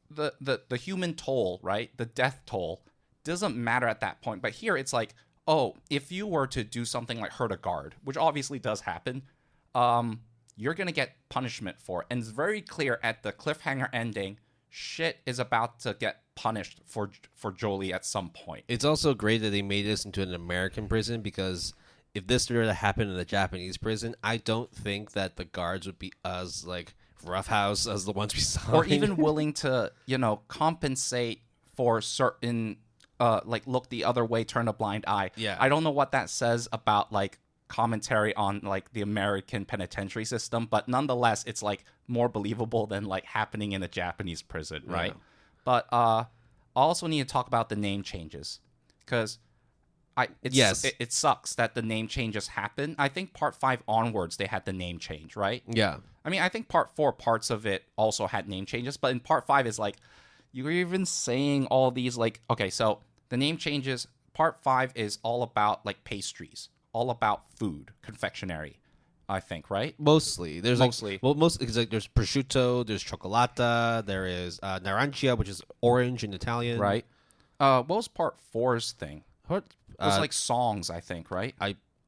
the human toll, right? The death toll doesn't matter at that point. But here it's like, oh, if you were to do something like hurt a guard, which obviously does happen, you're going to get punishment for it. And it's very clear at the cliffhanger ending, shit is about to get punished for Jolie at some point. It's also great that they made this into an American prison, because if this were to happen in a Japanese prison, I don't think that the guards would be as like roughhouse as the ones we saw, or even willing to, you know, compensate for certain like look the other way, turn a blind eye. Yeah, I don't know what that says about like commentary on like the American penitentiary system, but nonetheless it's like more believable than like happening in a Japanese prison, right? Yeah. But I also need to talk about the name changes, because it sucks that the name changes happen. I think part 5 onwards they had the name change, right? Yeah. I mean, I think part 4 parts of it also had name changes, but in part 5 is like, you're even saying all these like, okay, so the name changes. Part 5 is all about like pastries, all about food, confectionery, I think, right? Mostly. There's mostly. Like, well, mostly because like there's prosciutto, there's cioccolata, there is narancia, which is orange in Italian. Right. What was part 4's thing? What? It was like songs, I think, right?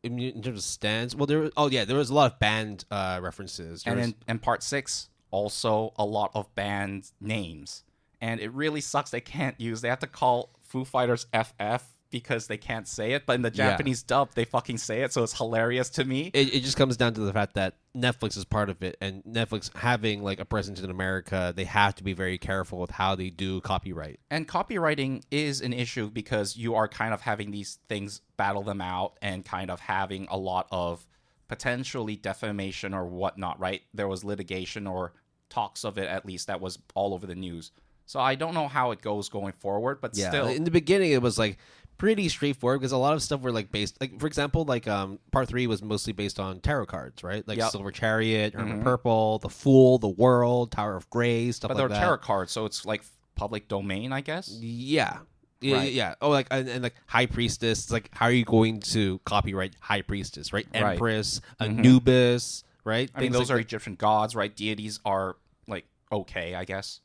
In terms of stands, well, there was a lot of band references. And part 6, also a lot of band names. And it really sucks they have to call Foo Fighters FF because they can't say it. But in the Japanese dub, they fucking say it, so it's hilarious to me. It just comes down to the fact that Netflix is part of it, and Netflix having like a presence in America, they have to be very careful with how they do copyright. And copywriting is an issue because you are kind of having these things battle them out and kind of having a lot of potentially defamation or whatnot, right? There was litigation or talks of it, at least, that was all over the news. So I don't know how it goes going forward, but still. In the beginning, it was like pretty straightforward because a lot of stuff were like based, like for example, like part 3 was mostly based on tarot cards, right? Like Silver Chariot, Hermit Purple, the Fool, the World, Tower of Grace, stuff like that. But they're tarot cards, so it's like public domain, I guess. Yeah. Right. Yeah. Oh, like and like High Priestess. It's like, how are you going to copyright High Priestess, right? Empress, Anubis, right? I mean, those are Egyptian gods, right? Deities are like okay, I guess.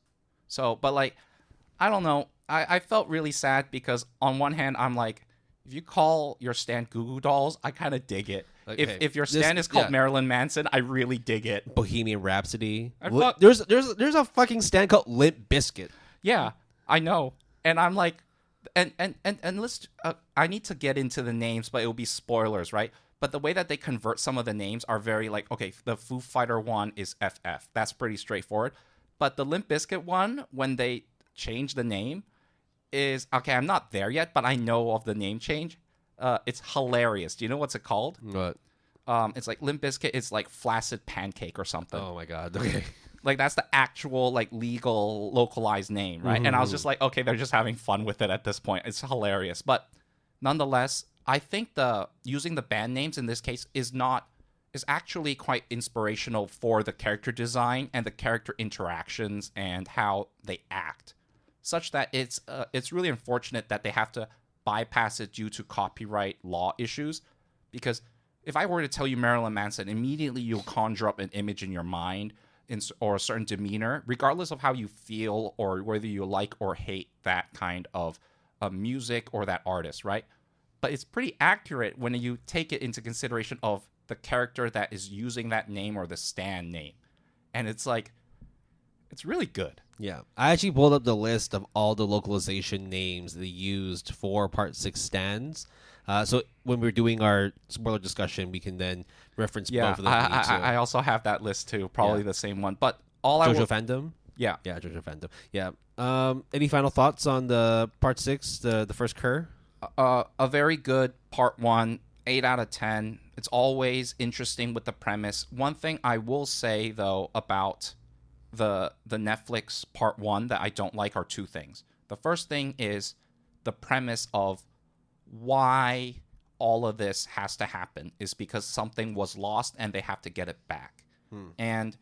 So, but like, I don't know. I felt really sad because on one hand, I'm like, if you call your stand Goo Goo Dolls, I kind of dig it. Okay. If your stand is called Marilyn Manson, I really dig it. Bohemian Rhapsody. There's a fucking stand called Limp Bizkit. Yeah, I know, and I'm like, and let's. I need to get into the names, but it will be spoilers, right? But the way that they convert some of the names are very like, okay, the Foo Fighter one is FF. That's pretty straightforward. But the Limp Bizkit one, when they change the name, is okay. I'm not there yet, but I know of the name change. It's hilarious. Do you know what's it called? What? It's like Limp Bizkit is like Flaccid Pancake or something. Oh my god. Okay. Like that's the actual like legal localized name, right? And I was just like, okay, they're just having fun with it at this point. It's hilarious, but nonetheless, I think the using the band names in this case is actually quite inspirational for the character design and the character interactions and how they act, such that it's really unfortunate that they have to bypass it due to copyright law issues. Because if I were to tell you Marilyn Manson, immediately you'll conjure up an image in your mind or a certain demeanor, regardless of how you feel or whether you like or hate that kind of music or that artist, right? But it's pretty accurate when you take it into consideration of the character that is using that name or the stand name. And it's like, it's really good. Yeah. I actually pulled up the list of all the localization names they used for Part 6 stands. So when we're doing our spoiler discussion, we can then reference both of them. I also have that list too, probably the same one. But Jojo fandom? Yeah. Yeah, Jojo fandom. Yeah. Any final thoughts on the Part 6, the first Cur? A very good Part 1, 8 out of 10. It's always interesting with the premise. One thing I will say, though, about the Netflix Part 1 that I don't like are two things. The first thing is the premise of why all of this has to happen is because something was lost and they have to get it back. And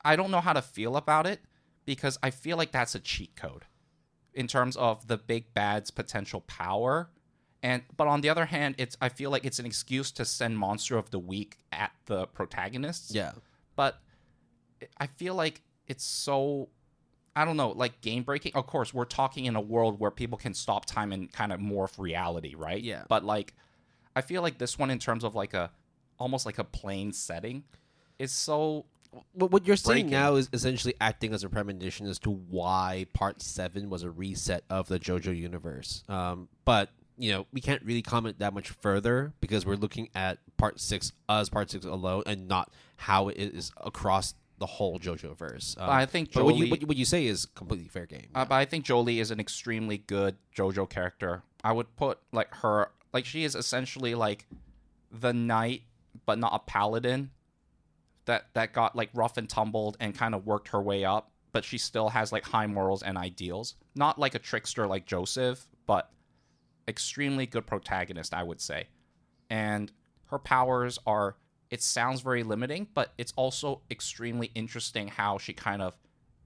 I don't know how to feel about it because I feel like that's a cheat code in terms of the big bad's potential power. But on the other hand, I feel like it's an excuse to send Monster of the Week at the protagonists. Yeah. But I feel like it's so, I don't know, like game breaking. Of course, we're talking in a world where people can stop time and kind of morph reality, right? Yeah. But like, I feel like this one, in terms of like almost like a plain setting, is so. What you're seeing now is essentially acting as a premonition as to why Part 7 was a reset of the JoJo universe. But we can't really comment that much further because we're looking at Part 6 as Part 6 alone and not how it is across the whole JoJo verse. I think Jolie, what you say is completely fair game. But I think Jolie is an extremely good JoJo character. I would put like her, like she is essentially like the knight, but not a paladin that got like rough and tumbled and kind of worked her way up, but she still has like high morals and ideals. Not like a trickster like Joseph, but extremely good protagonist, I would say. And her powers are, it sounds very limiting, but it's also extremely interesting how she kind of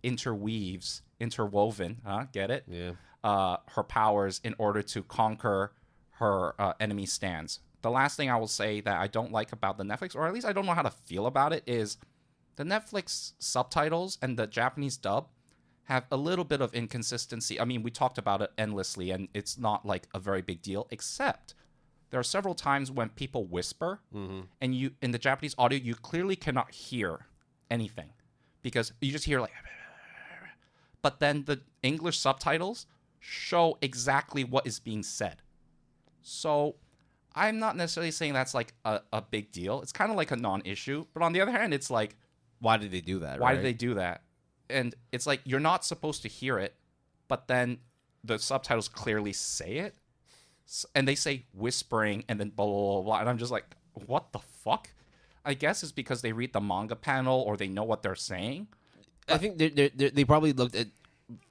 interwoven, get it? Yeah. Her powers in order to conquer her enemy stands. The last thing I will say that I don't like about the Netflix, or at least I don't know how to feel about it, is the Netflix subtitles and the Japanese dub have a little bit of inconsistency. I mean, we talked about it endlessly, and it's not like a very big deal, except there are several times when people whisper, and you in the Japanese audio, you clearly cannot hear anything because you just hear like, but then the English subtitles show exactly what is being said. So I'm not necessarily saying that's like a big deal. It's kind of like a non-issue. But on the other hand, it's like, why did they do that? Why did they do that? And it's like, you're not supposed to hear it, but then the subtitles clearly say it. And they say whispering and then blah, blah, blah, blah. And I'm just like, what the fuck? I guess it's because they read the manga panel or they know what they're saying. I think they probably looked at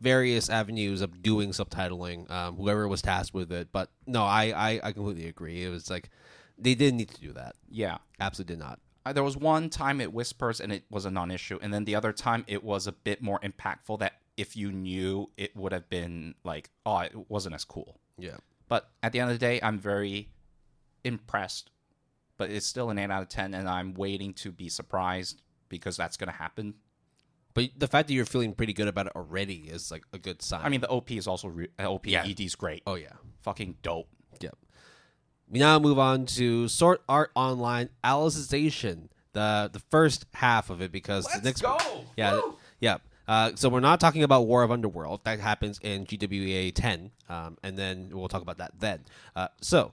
various avenues of doing subtitling, whoever was tasked with it. But no, I completely agree. It was like they didn't need to do that. Yeah. Absolutely did not. There was one time it whispers and it was a non-issue. And then the other time it was a bit more impactful that if you knew, it would have been like, oh, it wasn't as cool. Yeah. But at the end of the day, I'm very impressed. But it's still an 8 out of 10, and I'm waiting to be surprised because that's going to happen. But the fact that you're feeling pretty good about it already is like a good sign. I mean, the OP is also OP. Yeah. ED is great. Oh yeah, Fucking dope. yep. We now move on to Sword Art Online Alicization, the first half of it, because the next go. Yeah, yeah. So we're not talking about War of Underworld. That happens in GWEA 10, and then we'll talk about that then. So,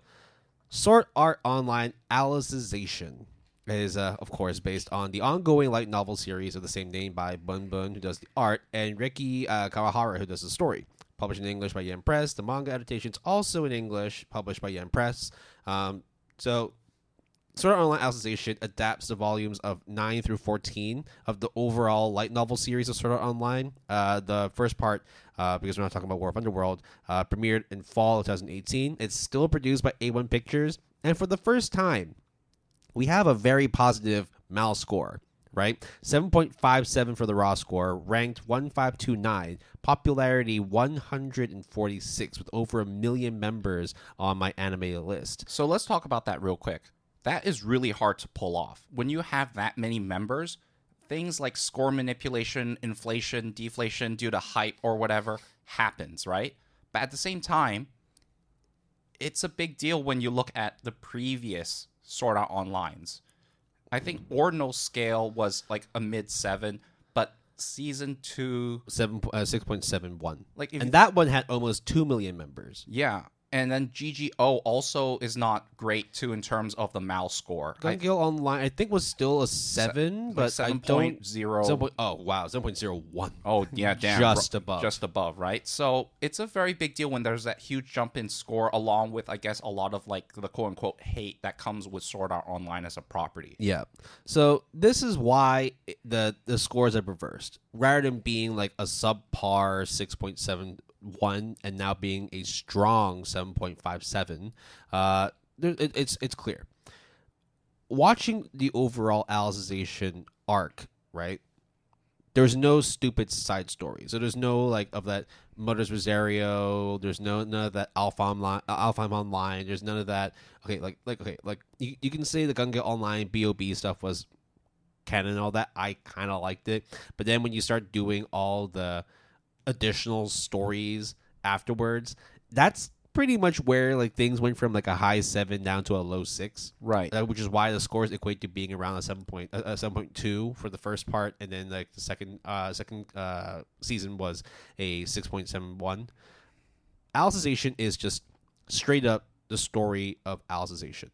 Sword Art Online Alicization is, of course, based on the ongoing light novel series of the same name by Bun Bun, who does the art, and Reki Kawahara, who does the story. Published in English by Yen Press. The manga adaptation's also in English, published by Yen Press. So, Sword Art Online Alicization adapts the volumes of 9 through 14 of the overall light novel series of Sword Art Online. The first part, because we're not talking about War of Underworld, premiered in fall of 2018. It's still produced by A1 Pictures. And for the first time, we have a very positive MAL score, right? 7.57 for the raw score, ranked 1529, popularity 146, with over 1 million members on my anime list. So let's talk about that real quick. That is really hard to pull off. When you have that many members, things like score manipulation, inflation, deflation due to hype or whatever happens, right? But at the same time, it's a big deal when you look at the previous Sword Art Onlines. I think Ordinal scale was like a mid-7, but season 2... 6.71. Like and that one had almost 2 million members. Yeah. And then GGO also is not great, too, in terms of the MAL score. Gun Gale Online, I think, was still a 7, but 7.0. Oh, wow, 7.01. Oh, yeah, damn. Just above. Just above, right? So it's a very big deal when there's that huge jump in score, along with, I guess, a lot of, like, the quote-unquote hate that comes with Sword Art Online as a property. Yeah. So this is why the scores are reversed. Rather than being, like, a subpar 6.71 and now being a strong 7.57, it's clear. Watching the overall Alicization arc, right? There's no stupid side stories. So there's no like of that Mother's Rosario. There's none of that Alpha Online. There's none of that. Okay, like you can say the Gun Gale Online BOB stuff was canon and all that. I kind of liked it, but then when you start doing all the additional stories afterwards, that's pretty much where like things went from like a high 7 down to a low 6, right? Which is why the scores equate to being around a 7.2 for the first part, and then like the second season was a 6.71. Alicization is just straight up the story of Alicization,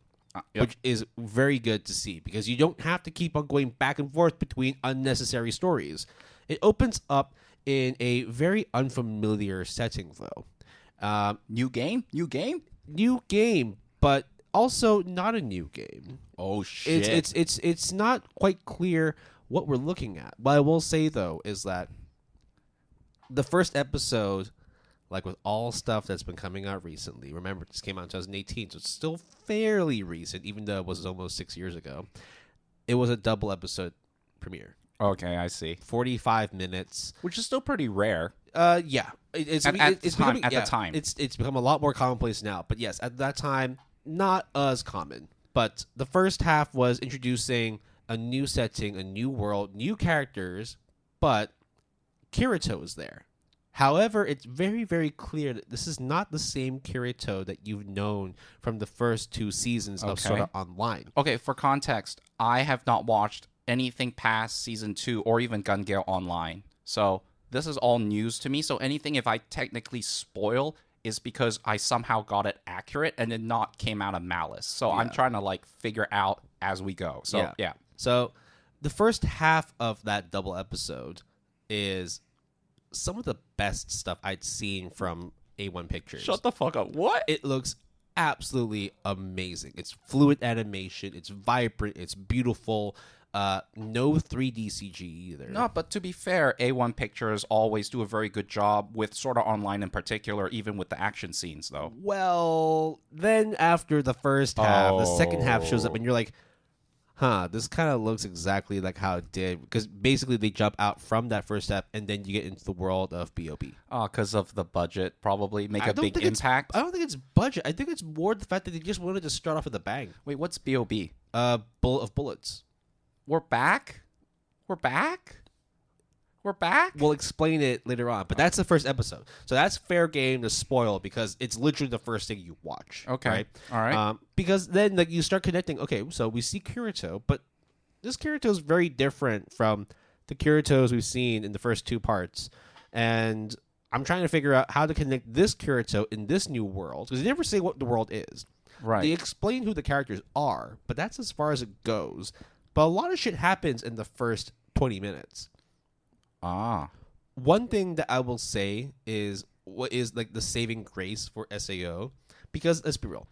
which is very good to see because you don't have to keep on going back and forth between unnecessary stories. It opens up in a very unfamiliar setting, though. New game, but also not a new game. Oh shit! It's not quite clear what we're looking at. What I will say though is that the first episode, like with all stuff that's been coming out recently, remember this came out in 2018, so it's still fairly recent, even though it was almost 6 years ago. It was a double episode premiere. Okay, I see. 45 minutes, which is still pretty rare. Yeah, it's the time. It's become a lot more commonplace now. But yes, at that time, not as common. But the first half was introducing a new setting, a new world, new characters, but Kirito is there. However, it's very, very clear that this is not the same Kirito that you've known from the first 2 seasons of Sword Art Online. Okay, for context, I have not watched anything past season 2 or even Gun Gale Online. So this is all news to me. So anything if I technically spoil is because I somehow got it accurate and it not came out of malice. So I'm trying to like figure out as we go. So yeah. So the first half of that double episode is some of the best stuff I'd seen from A1 Pictures. Shut the fuck up. What? It looks absolutely amazing. It's fluid animation. It's vibrant. It's beautiful. No 3D CG either. No, but to be fair, A1 Pictures always do a very good job with Sword Art Online in particular, even with the action scenes, though. Well, then after the first half, the second half shows up, and you're like, huh, this kind of looks exactly like how it did. Because basically they jump out from that first step, and then you get into the world of BOB. Oh, because of the budget, probably make a big impact. I don't think it's budget. I think it's more the fact that they just wanted to start off with a bang. Wait, what's BOB? Bullet of Bullets. We're back? We're back? We're back? We'll explain it later on, but that's the first episode. So that's fair game to spoil because it's literally the first thing you watch. Okay. Right? All right. Because then you start connecting, okay, so we see Kirito, but this Kirito is very different from the Kiritos we've seen in the first two parts. And I'm trying to figure out how to connect this Kirito in this new world, because they never say what the world is. Right. They explain who the characters are, but that's as far as it goes. But a lot of shit happens in the first 20 minutes. Ah. One thing that I will say is what is like the saving grace for SAO, because let's be real,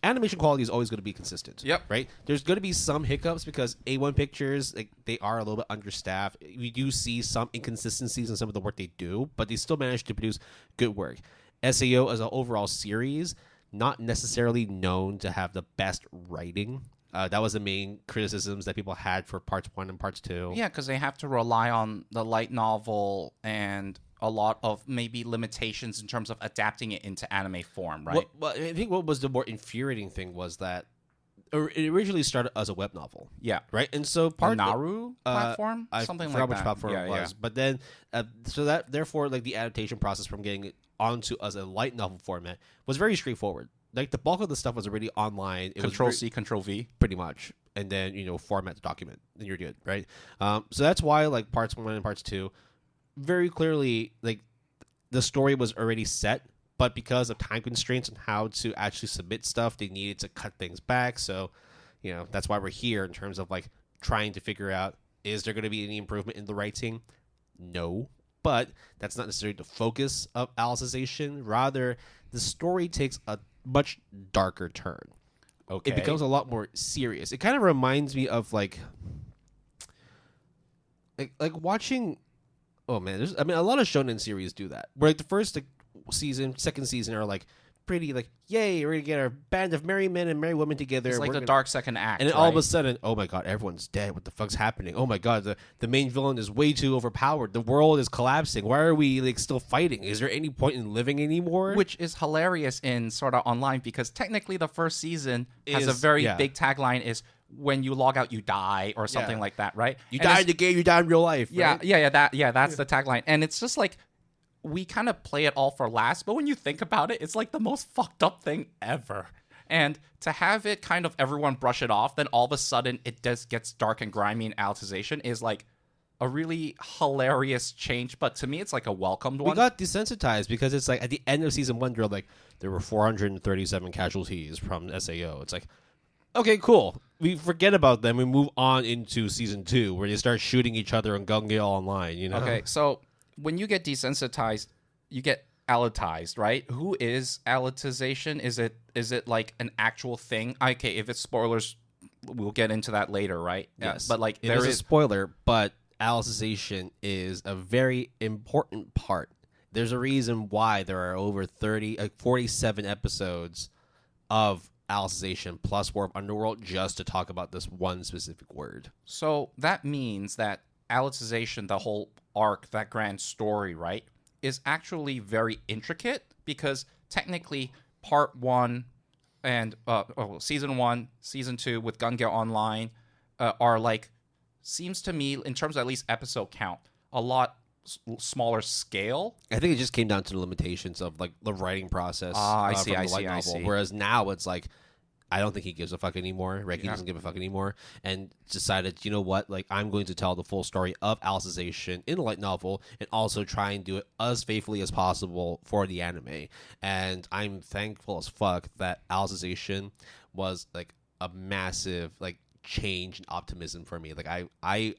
animation quality is always going to be consistent. Yep. Right? There's going to be some hiccups because A1 Pictures, like, they are a little bit understaffed. We do see some inconsistencies in some of the work they do, but they still manage to produce good work. SAO as an overall series, not necessarily known to have the best writing. That was the main criticisms that people had for parts 1 and parts 2. Yeah, because they have to rely on the light novel and a lot of maybe limitations in terms of adapting it into anime form, right? Well, I think what was the more infuriating thing was that it originally started as a web novel. Yeah. Right? And so part Naru platform? Something like that. Which platform it was. Yeah. But then, so that, therefore, like, the adaptation process from getting it onto as a light novel format was very straightforward. Like, the bulk of the stuff was already online. It Control-C, Control-V. Pretty much. And then, format the document. And you're good, right? So that's why, like, parts 1 and parts 2, very clearly, like, the story was already set, but because of time constraints and how to actually submit stuff, they needed to cut things back. So, that's why we're here in terms of, like, trying to figure out, is there going to be any improvement in the writing? No. But that's not necessarily the focus of Alicization. Rather, the story takes a much darker turn. Okay. It becomes a lot more serious. It kind of reminds me of like watching. Oh man, a lot of shonen series do that. Where like the first season, second season are like pretty like, yay, we're gonna get our band of merry men and merry women together. It's like the dark second act, and then right? all of a sudden, oh my god, everyone's dead. What the fuck's happening? Oh my god, the main villain is way too overpowered. The world is collapsing. Why are we like still fighting? Is there any point in living anymore? Which is hilarious in Sword Art Online because technically the first season has a very big tagline is when you log out you die or something like that, right? You die in the game, you die in real life. Right? That's the tagline. And it's just like we kind of play it all for last, but when you think about it, it's like the most fucked up thing ever. And to have it kind of everyone brush it off, then all of a sudden it just gets dark and grimy in Alicization is like a really hilarious change. But to me, it's like a welcomed one. We got desensitized because it's like at the end of season 1, they're like, there were 437 casualties from SAO. It's like, okay, cool. We forget about them. We move on into season 2 where they start shooting each other on Gung Online, Okay, so when you get desensitized, you get alitized, right? Who is alitization? Is it like an actual thing? Okay, if it's spoilers, we'll get into that later, right? Yes. But like it is a spoiler, but alicization is a very important part. There's a reason why there are over 47 episodes of alicization plus War of Underworld just to talk about this one specific word. So that means that alicization, the whole arc, that grand story, right, is actually very intricate because technically part 1 and season 1, season 2 with Gun Gale Online are like, seems to me in terms of at least episode count, a lot smaller scale. I think it just came down to the limitations of like the writing process. I see. Whereas now it's like, I don't think he gives a fuck anymore. Reiki doesn't give a fuck anymore, and decided, you know what? Like, I'm going to tell the full story of Alicization in a light novel, and also try and do it as faithfully as possible for the anime. And I'm thankful as fuck that Alicization was like a massive like change and optimism for me. Like, I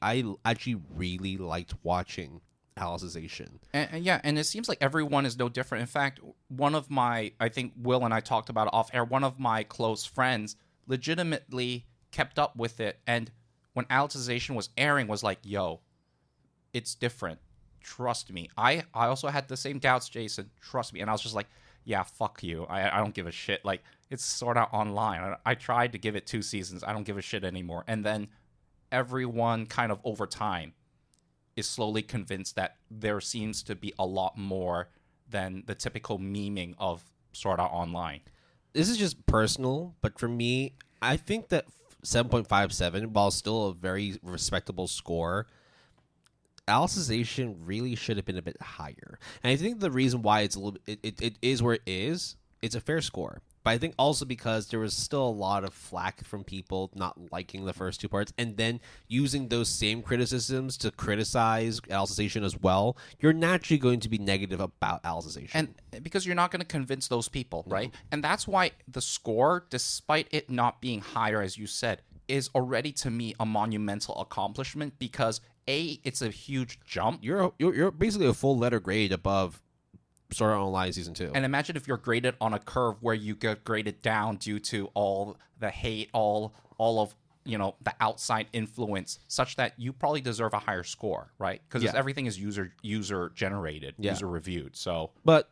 actually really liked watching Alicization. And it seems like everyone is no different. In fact, one of my, I think Will and I talked about it off air, one of my close friends legitimately kept up with it, and when Alicization was airing was like, yo, it's different. Trust me. I also had the same doubts, Jason. Trust me. And I was just like, yeah, fuck you. I don't give a shit. Like, it's Sword Art Online. I tried to give it 2 seasons. I don't give a shit anymore. And then everyone kind of over time is slowly convinced that there seems to be a lot more than the typical memeing of Sword Art Online. This is just personal, but for me, I think that 7.57, while still a very respectable score, Alicization really should have been a bit higher. And I think the reason why it's a little it is where it is, it's a fair score. But I think also because there was still a lot of flack from people not liking the first 2 parts, and then using those same criticisms to criticize Alicization as well, you're naturally going to be negative about Alicization. And because you're not going to convince those people, right? And that's why the score, despite it not being higher, as you said, is already to me a monumental accomplishment because it's a huge jump. You're basically a full letter grade above Sword Art Online Season 2. And imagine if you're graded on a curve where you get graded down due to all the hate, all of, the outside influence, such that you probably deserve a higher score, right? Because everything is user generated, user reviewed. So, but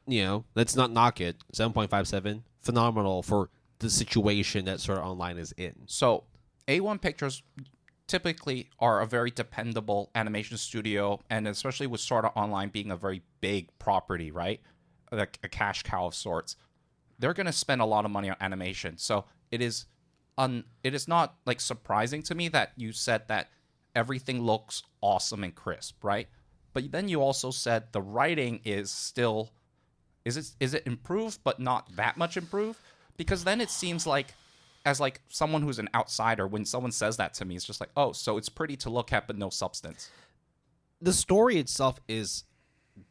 let's not knock it. 7.57, phenomenal for the situation that Sword Art Online is in. So, A1 Pictures typically are a very dependable animation studio, and especially with Sword Art Online being a very big property, right? Like a cash cow of sorts. They're going to spend a lot of money on animation. So it is not like surprising to me that you said that everything looks awesome and crisp, right? But then you also said the writing is still is it improved but not that much improved? Because then it seems like, as like someone who's an outsider, when someone says that to me, it's just like, oh, so it's pretty to look at but no substance. The story itself is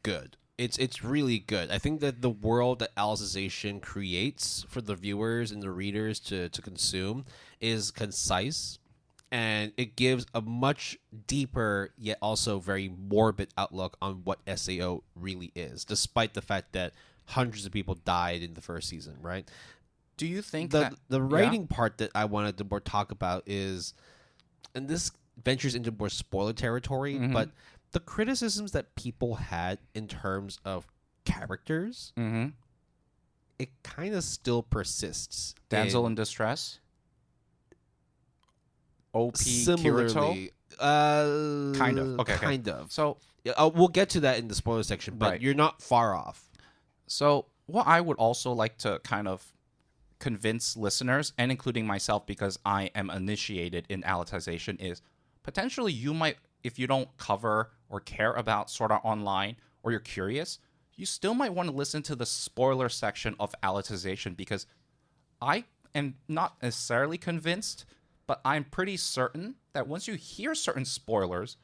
good. It's really good. I think that the world that Alicization creates for the viewers and the readers to consume is concise, and it gives a much deeper yet also very morbid outlook on what SAO really is, despite the fact that hundreds of people died in the first season, right? Do you think the writing part that I wanted to more talk about is, and this ventures into more spoiler territory, but the criticisms that people had in terms of characters, it kind of still persists. Damsel in distress? OP Similarly, Kirito? Kind of. Okay. Kind of. So we'll get to that in the spoiler section, but you're not far off. So what I would also like to kind of convince listeners, and including myself because I am initiated in Alicization, is potentially you might, if you don't cover or care about Sword Art Online, or you're curious, you still might want to listen to the spoiler section of Alicization, because I am not necessarily convinced, but I'm pretty certain that once you hear certain spoilers,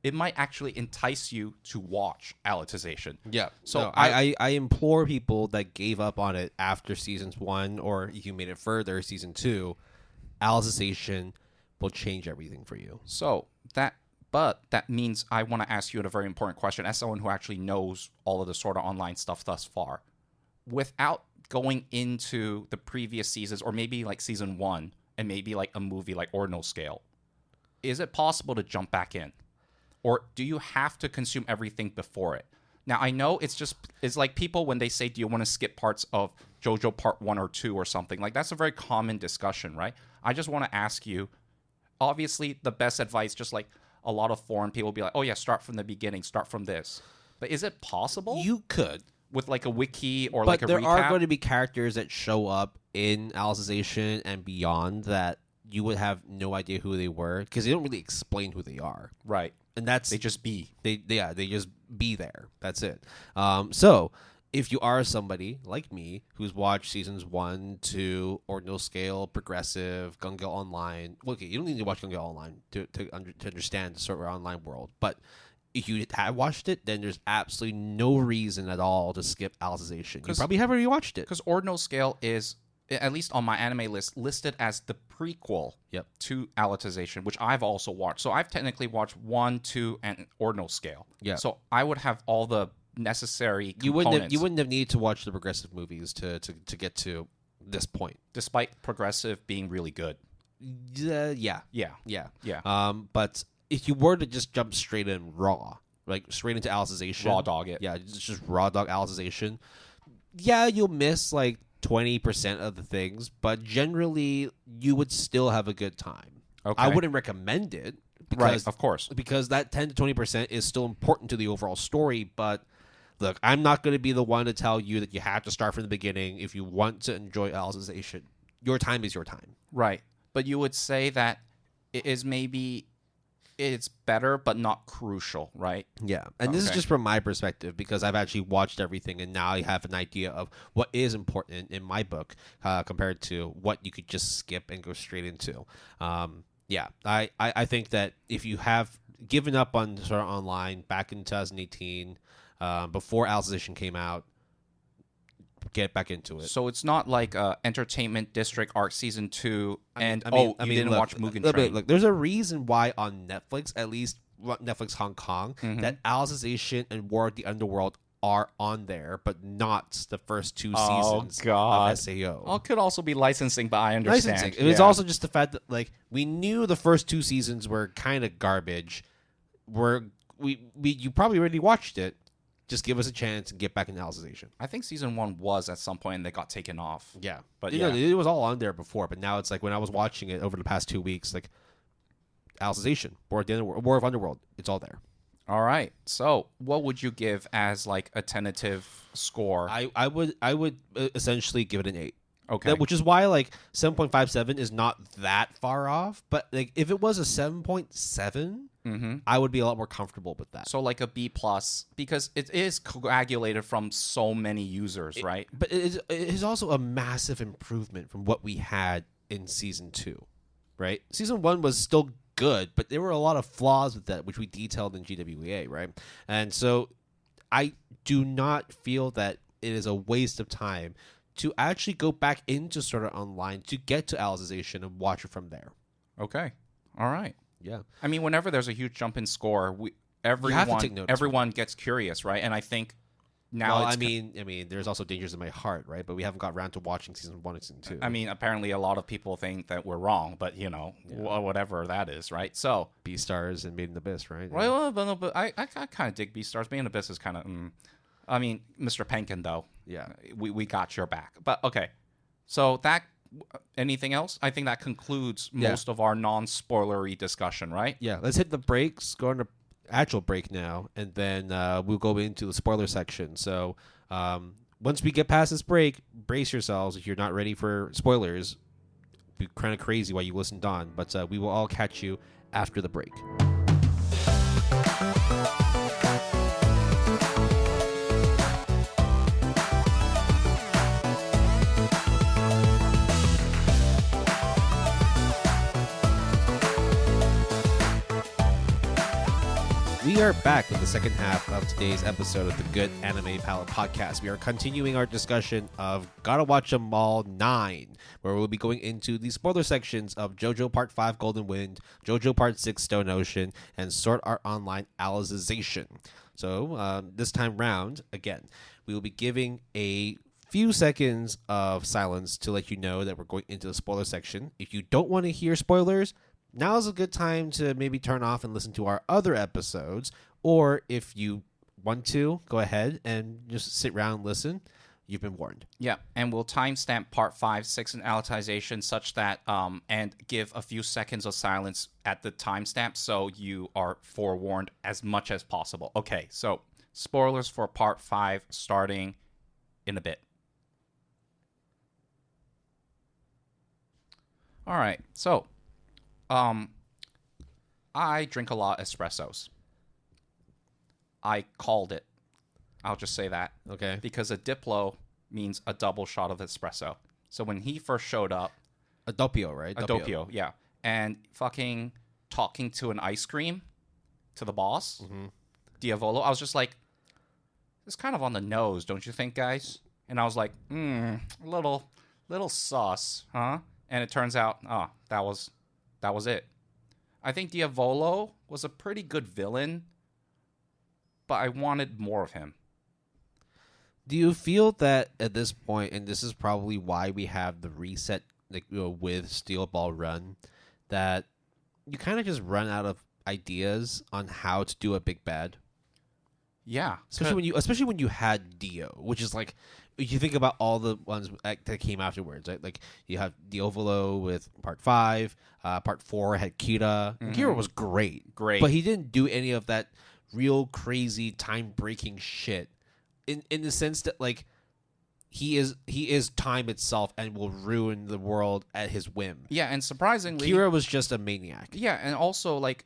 it might actually entice you to watch Alicization. Yeah. So I implore people that gave up on it after seasons 1, or if you made it further, season 2, Alicization will change everything for you. So that means I want to ask you a very important question as someone who actually knows all of the Sword Art Online stuff thus far. Without going into the previous seasons, or maybe like season 1, and maybe like a movie like Ordinal Scale, is it possible to jump back in? Or do you have to consume everything before it? Now, I know it's like people when they say, do you want to skip parts of JoJo Part 1 or 2 or something? Like, that's a very common discussion, right? I just want to ask you, obviously, the best advice, just like a lot of foreign people be like, oh yeah, start from the beginning, start from this. But is it possible? You could. With like a wiki or but like a recap? But there are going to be characters that show up in Alicization and beyond that you would have no idea who they were, because they don't really explain who they are. Right. And that's they just be. They just be there. That's it. So if you are somebody like me who's watched seasons 1, 2, Ordinal Scale, Progressive, Gun Gale Online. Okay, you don't need to watch Gun Gale Online to understand the Sword Art Online world. But if you have watched it, then there's absolutely no reason at all to skip Alicization. You probably have already watched it. Because Ordinal Scale at least on my anime list, listed as the prequel to Alicization, which I've also watched. So I've technically watched 1, 2, and ordinal scale. Yeah. So I would have all the necessary components. You wouldn't have needed to watch the progressive movies to get to this point, despite progressive being really good. Yeah. But if you were to just jump straight in raw, like straight into Alicization, Raw dog it. Yeah, just raw dog Alicization. Yeah, you'll miss like 20% of the things, but generally you would still have a good time. Okay. I wouldn't recommend it. Because, right, of course. Because that 10 to 20% is still important to the overall story, but look, I'm not going to be the one to tell you that you have to start from the beginning if you want to enjoy Alicization. Your time is your time. Right. But you would say that it is maybe it's better but not crucial, right? Yeah. And this is just from my perspective because I've actually watched everything and now I have an idea of what is important in my book compared to what you could just skip and go straight into. Yeah, I think that if you have given up on sort of online back in 2018, before Alicization came out, get back into it. So it's not like Entertainment District Arc Season 2 and you didn't watch Mugen Train. Look, there's a reason why on Netflix, at least Netflix Hong Kong, that Alicization and War of the Underworld are on there, but not the first 2 seasons of SAO. Oh, it could also be licensing, but I understand. It was also just the fact that like we knew the first 2 seasons were kind of garbage. You probably already watched it. Just give us a chance and get back in Alicization. I think season 1 was at some point and they got taken off. Yeah, but know, it was all on there before. But now it's like when I was watching it over the past 2 weeks, like Alicization, War of Underworld, it's all there. All right. So, what would you give as like a tentative score? I would essentially give it an 8. Okay. Which is why like 7.57 is not that far off, but like if it was a 7.7, I would be a lot more comfortable with that. So like a B+ because it is coagulated from so many users, right? But it is also a massive improvement from what we had in season 2, right? Season 1 was still good, but there were a lot of flaws with that, which we detailed in GWEA, right? And so I do not feel that it is a waste of time to actually go back into Sword Art Online to get to Alicization and watch it from there. Okay. All right. Yeah. I mean, whenever there's a huge jump in score, everyone gets curious, right? And I think now I mean, there's also dangers in my heart, right? But we haven't got around to watching season 1 and season 2. I mean, apparently a lot of people think that we're wrong, but whatever that is, right? So B-Stars and Made in Abyss, right? Well, but I kind of dig B-Stars. Made in Abyss is kind of I mean, Mr. Penkin, though. Yeah. We got your back. But, okay. So, anything else? I think that concludes most of our non-spoilery discussion, right? Yeah. Let's hit the breaks, go on an actual break now, and then we'll go into the spoiler section. So, once we get past this break, brace yourselves. If you're not ready for spoilers, it'll be kind of crazy while you listened on. But we will all catch you after the break. We are back with the second half of today's episode of the Good Anime Palette Podcast. We are continuing our discussion of Gotta Watch 'Em All 9, where we'll be going into the spoiler sections of JoJo Part 5 Golden Wind, JoJo Part 6 Stone Ocean, and Sword Art Online Alicization. So this time round, again, we will be giving a few seconds of silence to let you know that we're going into the spoiler section. If you don't want to hear spoilers, now is a good time to maybe turn off and listen to our other episodes. Or if you want to, go ahead and just sit around and listen. You've been warned. Yeah, and we'll timestamp Part 5, 6, and Alicization such that, and give a few seconds of silence at the timestamp so you are forewarned as much as possible. Okay, so spoilers for Part 5 starting in a bit. All right, so I drink a lot of espressos. I called it. I'll just say that. Okay. Because a Diplo means a double shot of espresso. So when he first showed up... A doppio, right? A doppio, yeah. And fucking talking to an ice cream, to the boss, Diavolo, I was just like, it's kind of on the nose, don't you think, guys? And I was like, a little little sus, huh? And it turns out, that was it. I think Diavolo was a pretty good villain, but I wanted more of him. Do you feel that at this point, and this is probably why we have the reset with Steel Ball Run, that you kind of just run out of ideas on how to do a big bad? Yeah, especially when you had Dio, which is like, if you think about all the ones that came afterwards, right? Like you have Diavolo with Part 5, Part 4 had Kira. Mm-hmm. Kira was great, but he didn't do any of that real crazy time breaking shit. In the sense that like he is time itself and will ruin the world at his whim. Yeah, and surprisingly, Kira was just a maniac. Yeah, and also like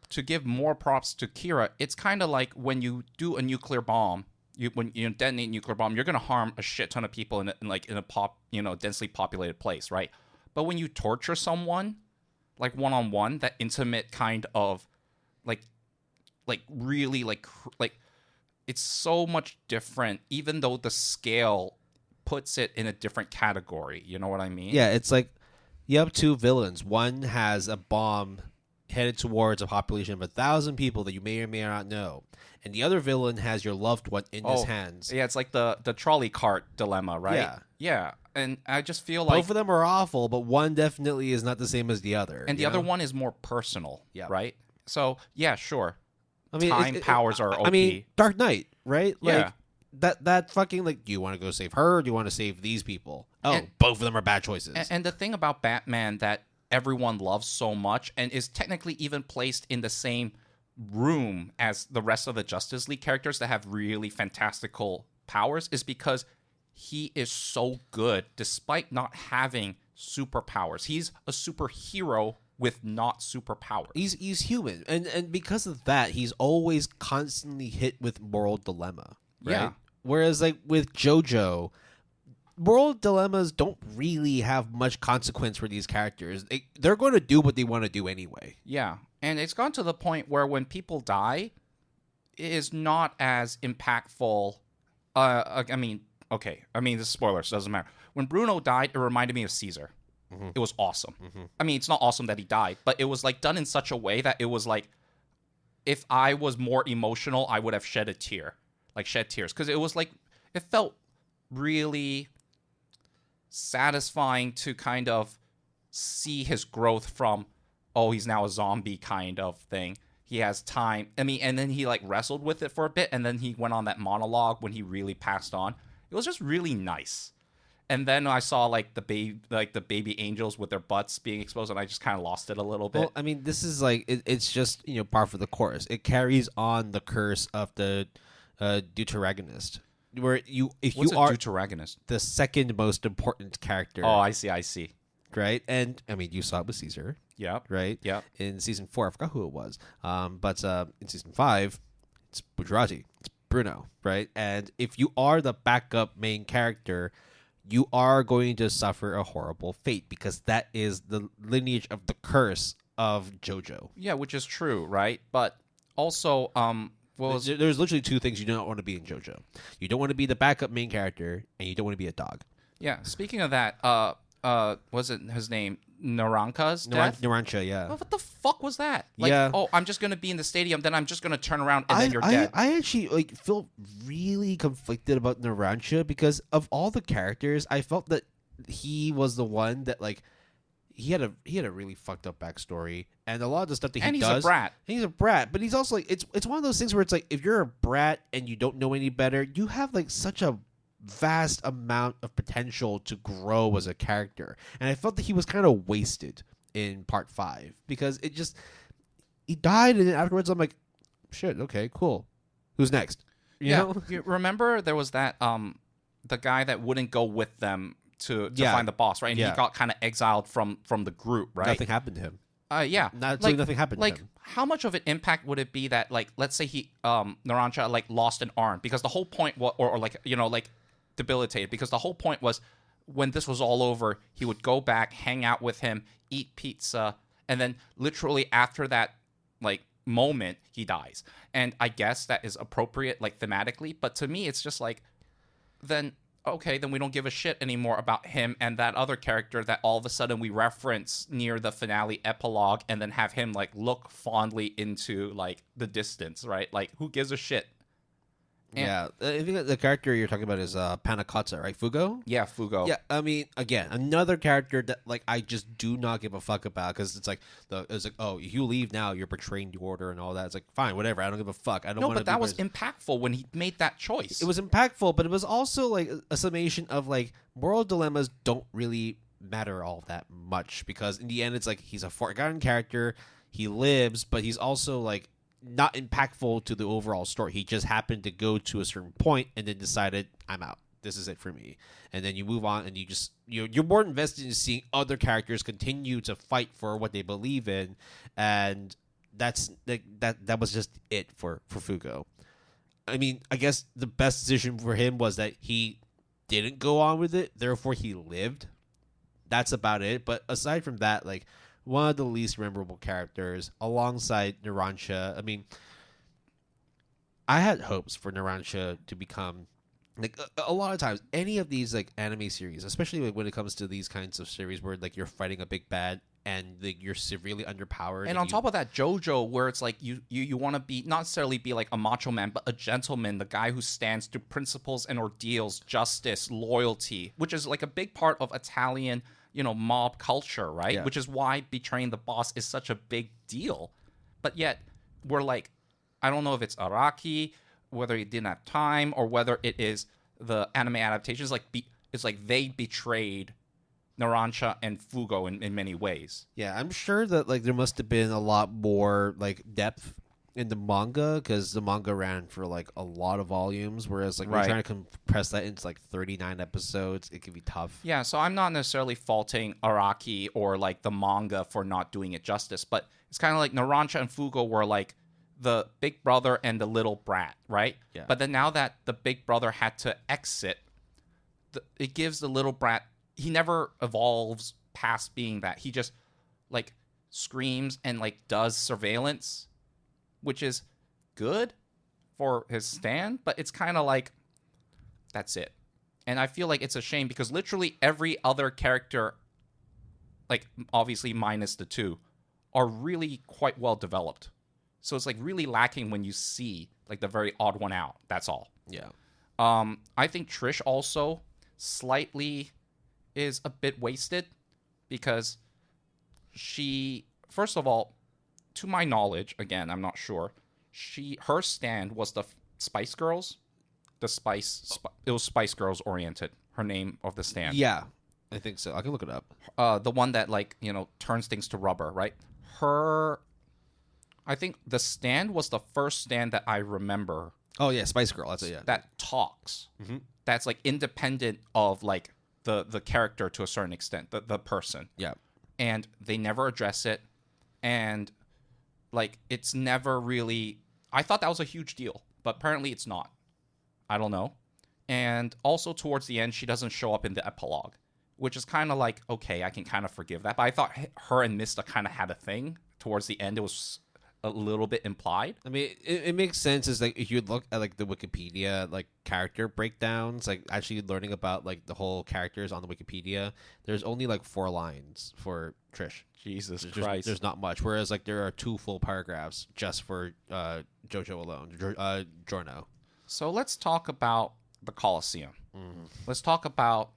to give more props to Kira, it's kind of like when you do a nuclear bomb, when you detonate a nuclear bomb, you're gonna harm a shit ton of people in a densely populated place, right? But when you torture someone, like one-on-one, that intimate kind of like really like it's so much different, even though the scale puts it in a different category. You know what I mean? Yeah, it's like you have two villains. One has a bomb headed towards a population of 1,000 people that you may or may not know, and the other villain has your loved one in his hands. Yeah, it's like the trolley cart dilemma, right? Yeah. And I just feel like both of them are awful, but one definitely is not the same as the other. And the other one is more personal, right? So, yeah, sure. I mean, time powers are OP. I mean, Dark Knight, right? Yeah. Like, that fucking, like, do you want to go save her or do you want to save these people? Both of them are bad choices. And the thing about Batman that everyone loves so much and is technically even placed in the same room as the rest of the Justice League characters that have really fantastical powers is because he is so good despite not having superpowers. He's a superhero with not superpowers. He's human, and because of that, he's always constantly hit with moral dilemma. Right? Yeah. Whereas, like with Jojo, moral dilemmas don't really have much consequence for these characters. They're going to do what they want to do anyway. Yeah, and it's gone to the point where when people die, it is not as impactful. I mean, this is spoilers, so it doesn't matter. When Bruno died, it reminded me of Caesar. Mm-hmm. It was awesome. Mm-hmm. I mean, it's not awesome that he died, but it was like done in such a way that it was like, if I was more emotional, I would have shed tears, because it was like, it felt really satisfying to kind of see his growth from, he's now a zombie kind of thing. He has time. I mean, and then he like wrestled with it for a bit, and then he went on that monologue when he really passed on. It was just really nice. And then I saw like the baby angels with their butts being exposed, and I just kind of lost it a little bit. Well, I mean, this is like it's just par for the course. It carries on the curse of the deuteragonist, where What's you are deuteragonist? The second most important character. Oh, I see. Right, and I mean, you saw it with Caesar. Yeah. Right. Yeah. In season 4, I forgot who it was. But in season 5, it's Bujarati. It's Bruno. Right, and if you are the backup main character, you are going to suffer a horrible fate because that is the lineage of the curse of Jojo. Yeah, which is true, right? But also, there's literally two things you don't want to be in Jojo. You don't want to be the backup main character, and you don't want to be a dog. Yeah. Speaking of that, was it his name? Naranka's death? Narancha, yeah. What the fuck was that? Like, I'm just going to be in the stadium, then I'm just going to turn around, and then you're dead. I actually feel really conflicted about Narancha because of all the characters, I felt that he was the one that, like, he had a really fucked up backstory, and a lot of the stuff that he does. And he's a brat. And he's a brat, but he's also, like, it's one of those things where it's like, if you're a brat and you don't know any better, you have, like, such a vast amount of potential to grow as a character, and I felt that he was kind of wasted in part 5 because he died, and then afterwards I'm like, shit, okay, cool, who's next? You know? You remember there was that the guy that wouldn't go with them to find the boss, right? And he got kind of exiled from the group, right? Nothing happened to him. Nothing happened to him. How much of an impact would it be that, like, let's say he Narancha like lost an arm, because the whole point or like, like, debilitated, because the whole point was when this was all over, he would go back, hang out with him, eat pizza, and then literally after that, like, moment, he dies. And I guess that is appropriate, like, thematically, but to me it's just like, then okay, then we don't give a shit anymore about him and that other character that all of a sudden we reference near the finale epilogue and then have him like look fondly into like the distance, right? Like, who gives a shit? And, yeah, I think the character you're talking about is Panakatsu, right? Fugo? yeah, Fugo. Yeah, I mean, again, another character that like I just do not give a fuck about because it's like oh, if you leave now, you're betraying the order and all that. It's like fine, whatever. I don't give a fuck. I don't. No, wanna but that was impactful when he made that choice. It was impactful, but it was also like a summation of like moral dilemmas don't really matter all that much because in the end, it's like he's a forgotten character. He lives, but he's also like not impactful to the overall story. He just happened to go to a certain point and then decided, I'm out. This is it for me. And then you move on and you're more invested in seeing other characters continue to fight for what they believe in. And that was just it for Fugo. I mean, I guess the best decision for him was that he didn't go on with it. Therefore, he lived. That's about it. But aside from that, like, one of the least memorable characters alongside Narancia. I mean, I had hopes for Narancia to become like a lot of times any of these like anime series, especially like, when it comes to these kinds of series where like you're fighting a big bad and like, you're severely underpowered. And on top of that, Jojo, where it's like you want to be not necessarily be like a macho man, but a gentleman, the guy who stands to principles and ordeals, justice, loyalty, which is like a big part of Italian, mob culture, right? Yeah. Which is why betraying the boss is such a big deal. But yet, we're like, I don't know if it's Araki, whether he didn't have time, or whether it is the anime adaptations. It's like they betrayed Narancia and Fugo in many ways. Yeah, I'm sure that like there must have been a lot more like depth in the manga because the manga ran for like a lot of volumes, whereas like we're trying to compress that into like 39 episodes. It can be tough. Yeah, so I'm not necessarily faulting Araki or like the manga for not doing it justice, but it's kind of like Narancia and Fugo were like the big brother and the little brat, right? Yeah. But then now that the big brother had to exit, it gives the little brat, he never evolves past being that. He just like screams and like does surveillance, which is good for his stand, but it's kind of like, that's it. And I feel like it's a shame because literally every other character, like obviously minus the two, are really quite well developed. So it's like really lacking when you see like the very odd one out. That's all. Yeah. I think Trish also slightly is a bit wasted because she, first of all, to my knowledge, again, I'm not sure, her stand was the Spice Girls. It was Spice Girls oriented. Her name of the stand. Yeah, I think so. I can look it up. The one that like, turns things to rubber, right? I think the stand was the first stand that I remember. Oh yeah, Spice Girl. That's it. Yeah. That talks. Mm-hmm. That's like independent of like the character to a certain extent, the person. Yeah. And they never address it, and like it's never really. I thought that was a huge deal, but apparently it's not. I don't know. And also towards the end, she doesn't show up in the epilogue, which is kind of like, okay, I can kind of forgive that. But I thought her and Mista kind of had a thing towards the end. It was a little bit implied. I mean, it makes sense. Is like if you look at like the Wikipedia like character breakdowns, like actually learning about like the whole characters on the Wikipedia. There's only like 4 lines for Trish. Jesus Christ. There's not much. Whereas like there are 2 full paragraphs just for Jojo alone, Giorno. So let's talk about the Colosseum. Mm-hmm. Let's talk about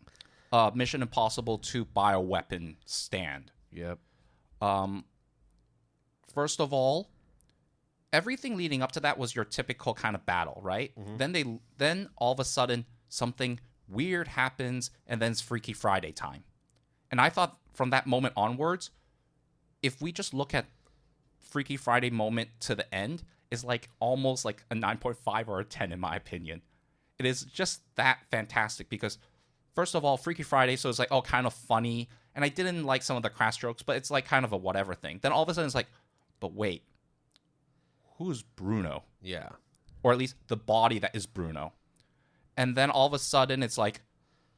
Mission Impossible 2 bioweapon stand. Yep. First of all, everything leading up to that was your typical kind of battle, right? Mm-hmm. Then all of a sudden something weird happens, and then it's Freaky Friday time. And I thought from that moment onwards, if we just look at Freaky Friday moment to the end, is like almost like a 9.5 or a 10 in my opinion. It is just that fantastic because first of all, Freaky Friday, so it's like, oh, kind of funny. And I didn't like some of the crass jokes, but it's like kind of a whatever thing. Then all of a sudden it's like, but wait, who's Bruno? Yeah. Or at least the body that is Bruno. And then all of a sudden it's like,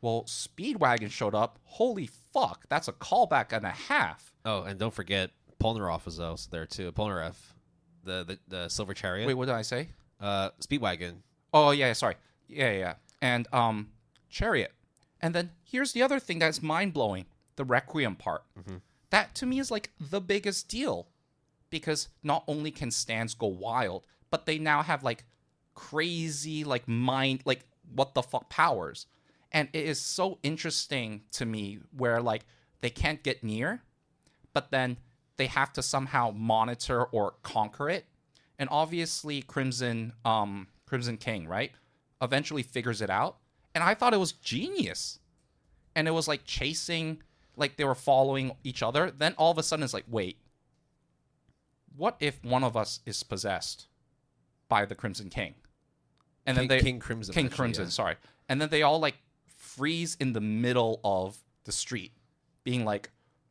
well, Speedwagon showed up. Holy fuck, that's a callback and a half. Oh, and don't forget, Polnareff was also there too. Polnareff, the Silver Chariot. Wait, what did I say? Speedwagon. Oh, yeah, sorry. Yeah. And chariot. And then here's the other thing that's mind-blowing, the Requiem part. That to me is like the biggest deal, because not only can stands go wild, but they now have like crazy like mind, like what the fuck powers. And it is so interesting to me where like they can't get near, but then they have to somehow monitor or conquer it. And obviously Crimson King, right, eventually figures it out. And I thought it was genius. And it was like chasing, like they were following each other. Then all of a sudden it's like, wait, what if one of us is possessed by the Crimson King? And then King Crimson, sorry. And then they all like freeze in the middle of the street, being like,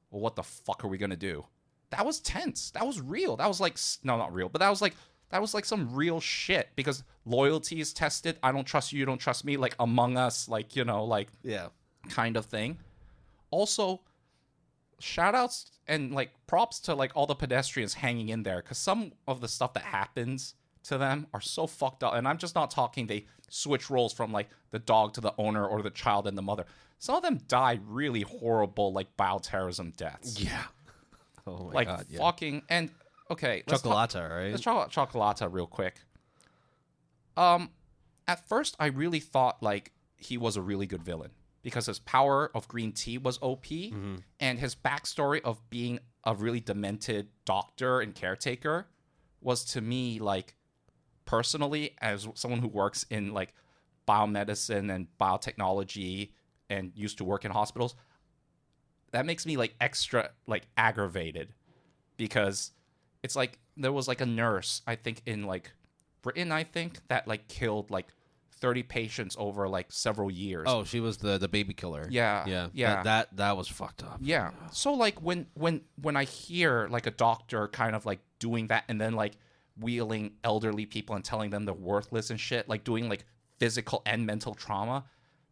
well, what the fuck are we gonna do? That was tense. That was real. That was like, no, not real, but that was like some real shit, because loyalty is tested. I don't trust you, you don't trust me, like Among Us, like, you know, like, yeah, kind of thing. Also, shout outs and like props to like all the pedestrians hanging in there, because some of the stuff that happens to them are so fucked up. And I'm just not talking they switch roles from like the dog to the owner or the child and the mother. Some of them die really horrible, like bioterrorism deaths. Yeah. Oh my like god. Yeah. Fucking and okay. Chocolata, right? Let's talk about Chocolata real quick. At first I really thought like he was a really good villain, because his power of green tea was OP, and his backstory of being a really demented doctor and caretaker was, to me, like, personally, as someone who works in like biomedicine and biotechnology and used to work in hospitals, that makes me like extra like aggravated, because it's like there was like a nurse, I think in like Britain, I think, that like killed like 30 patients over like several years. Oh, she was the baby killer. Yeah. That was fucked up. Yeah. So like when I hear like a doctor kind of like doing that, and then like wheeling elderly people and telling them they're worthless and shit, like doing like physical and mental trauma,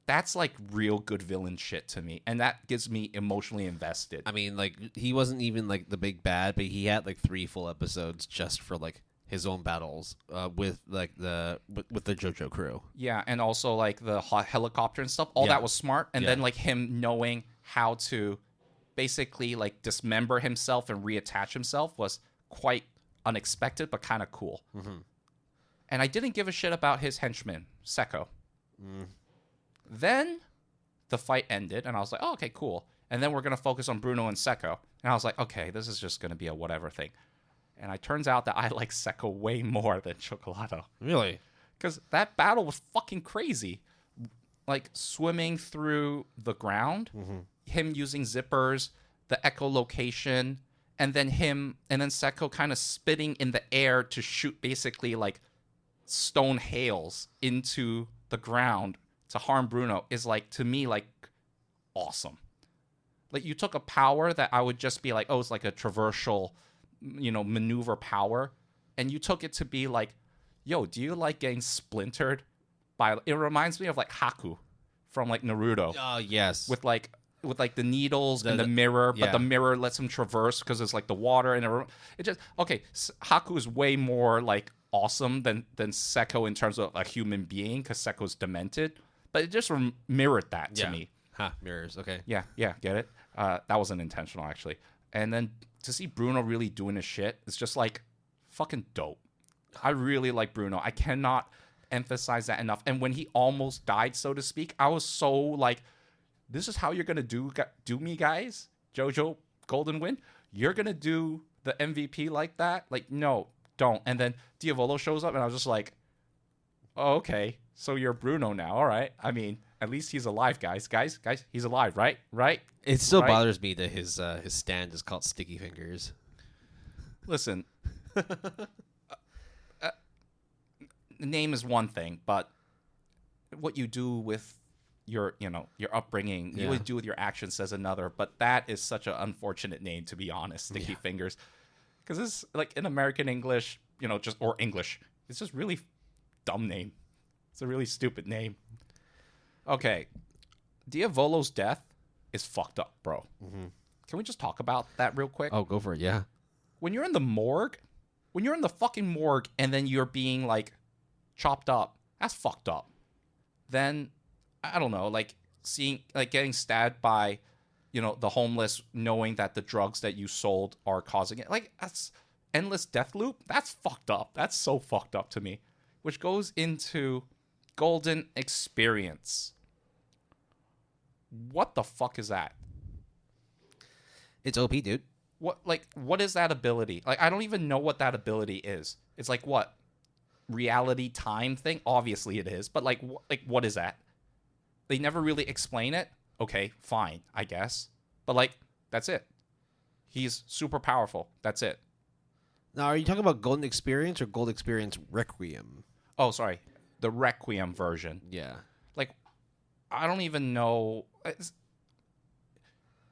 that's like real good villain shit to me, and that gets me emotionally invested. I mean, like, he wasn't even like the big bad, but he had like 3 full episodes just for like his own battles with like with the Jojo crew. Yeah, and also like the helicopter and stuff. All that was smart, and then like him knowing how to basically like dismember himself and reattach himself was quite unexpected, but kind of cool. And I didn't give a shit about his henchman, Seko. Then the fight ended, and I was like, oh, okay, cool. And then we're going to focus on Bruno and Seko. And I was like, okay, this is just going to be a whatever thing. And it turns out that I like Seko way more than Chocolato. Really? Because that battle was fucking crazy. Like, swimming through the ground, him using zippers, the echolocation, and then Seko kind of spitting in the air to shoot basically like stone hails into the ground to harm Bruno is like, to me, like awesome. Like, you took a power that I would just be like, oh, it's like a traversal, you know, maneuver power, and you took it to be like, yo, do you like getting splintered by, it reminds me of like Haku from like Naruto. Yes. With the needles and the mirror, but the mirror lets him traverse because it's like the water, and it just, okay, Haku is way more like awesome than Seko in terms of a human being, because Seko's demented, but it just mirrored that to me. Mirrors, okay. Yeah, get it? That wasn't intentional, actually. And then to see Bruno really doing his shit, it's just like fucking dope. I really like Bruno. I cannot emphasize that enough. And when he almost died, so to speak, I was so like, this is how you're going to do me, guys? Jojo Golden Wind? You're going to do the MVP like that? Like, no, don't. And then Diavolo shows up, and I was just like, oh, okay, so you're Bruno now. All right. I mean, at least he's alive, guys. Guys, he's alive, right? It still bothers me that his stand is called Sticky Fingers. Listen, the name is one thing, but what you do with your upbringing, you would do with your actions says another. But that is such an unfortunate name, to be honest, Sticky Fingers, because it's like in American English, or English, it's just really dumb name. It's a really stupid name. Okay, Diavolo's death is fucked up, bro. Can we just talk about that real quick? Oh, go for it. Yeah. When you're in the morgue, when you're in the fucking morgue, and then you're being like chopped up, that's fucked up. Then I don't know, like seeing, like getting stabbed by, the homeless, knowing that the drugs that you sold are causing it. Like, that's endless death loop. That's fucked up. That's so fucked up to me. Which goes into Golden Experience. What the fuck is that? It's OP, dude. What is that ability? Like, I don't even know what that ability is. It's like, what? Reality time thing? Obviously it is, but what is that? They never really explain it. Okay, fine, I guess. But that's it. He's super powerful. That's it. Now, are you talking about Golden Experience or Gold Experience Requiem? Oh, sorry. The Requiem version. Yeah. I don't even know.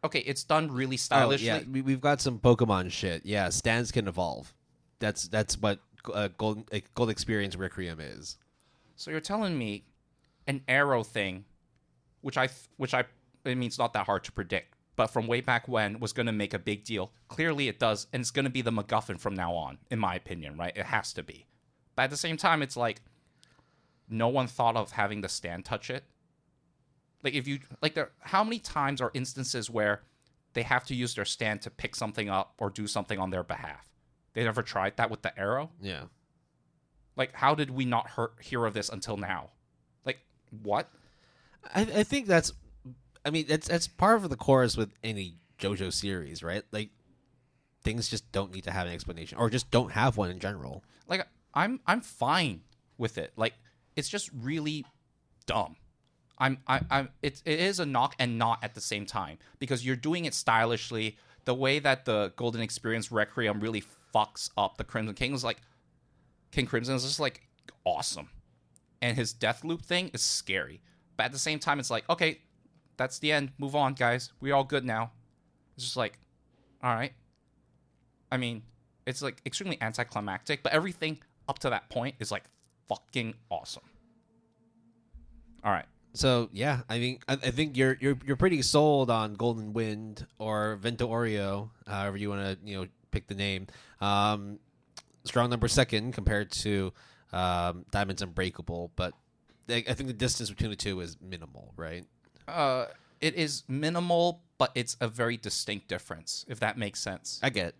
Okay, it's done really stylishly. Oh, yeah, we've got some Pokemon shit. Yeah, stands can evolve. That's what Gold Experience Requiem is. So you're telling me an arrow thing, which I mean, it's not that hard to predict, but from way back when was going to make a big deal. Clearly it does, and it's going to be the MacGuffin from now on, in my opinion, right? It has to be. But at the same time, it's like no one thought of having the stand touch it. Like, if you how many times are instances where they have to use their stand to pick something up or do something on their behalf? They never tried that with the arrow? Yeah. Like, how did we not hear of this until now? Like, what? I think that's part of the chorus with any JoJo series, right? Like, things just don't need to have an explanation, or just don't have one in general. Like, I'm fine with it. Like, it's just really dumb. It is a knock and not at the same time, because you're doing it stylishly. The way that the Golden Experience Requiem really fucks up the Crimson King is like, King Crimson is just like awesome, and his death loop thing is scary. But at the same time, it's like, okay, that's the end. Move on, guys. We're all good now. It's just like, all right. I mean, it's like extremely anticlimactic, but everything up to that point is like fucking awesome. All right. So yeah, I mean, I think you're pretty sold on Golden Wind or Vento Oreo, however you want to pick the name. Strong number second compared to Diamond's Unbreakable, but I think the distance between the two is minimal, right? It is minimal, but it's a very distinct difference, if that makes sense. I get it.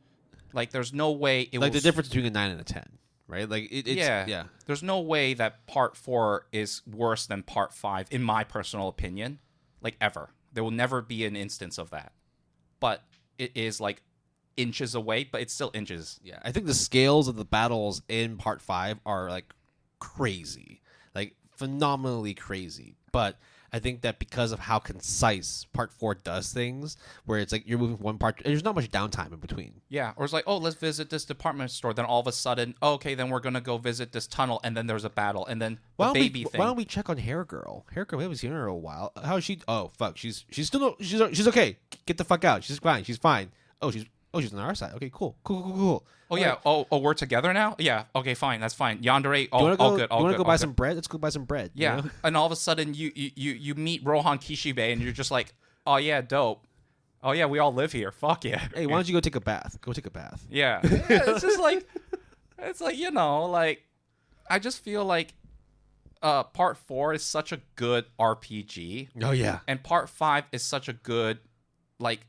Like, there's no way it the difference between a 9 and a 10, right? Like, it's yeah. There's no way that Part 4 is worse than Part 5, in my personal opinion. Like, ever. There will never be an instance of that. But it is, like, inches away, but it's still inches. Yeah, I think the scales of the battles in Part 5 are, like, crazy. Like, phenomenally crazy. But I think that because of how concise Part 4 does things, where it's like you're moving from one part, there's not much downtime in between. Yeah, or it's like, oh, let's visit this department store. Then all of a sudden, okay, then we're going to go visit this tunnel, and then there's a battle, and then the baby thing. Why don't we check on Hair Girl? Hair Girl, we haven't seen her in a while. How is she? Oh, fuck, she's she's okay. Get the fuck out. She's fine. She's fine. She's on our side. Okay, cool. Oh, yeah. Right. Oh, we're together now? Yeah. Okay, fine. That's fine. Yandere, all good. You want to go buy some bread? Let's go buy some bread. Yeah. And all of a sudden, you meet Rohan Kishibe, and you're just like, oh, yeah, dope. Oh, yeah, we all live here. Fuck yeah. Hey, why don't you go take a bath? Go take a bath. Yeah. It's just like, like, I just feel like Part 4 is such a good RPG. Oh, yeah. And Part 5 is such a good, like,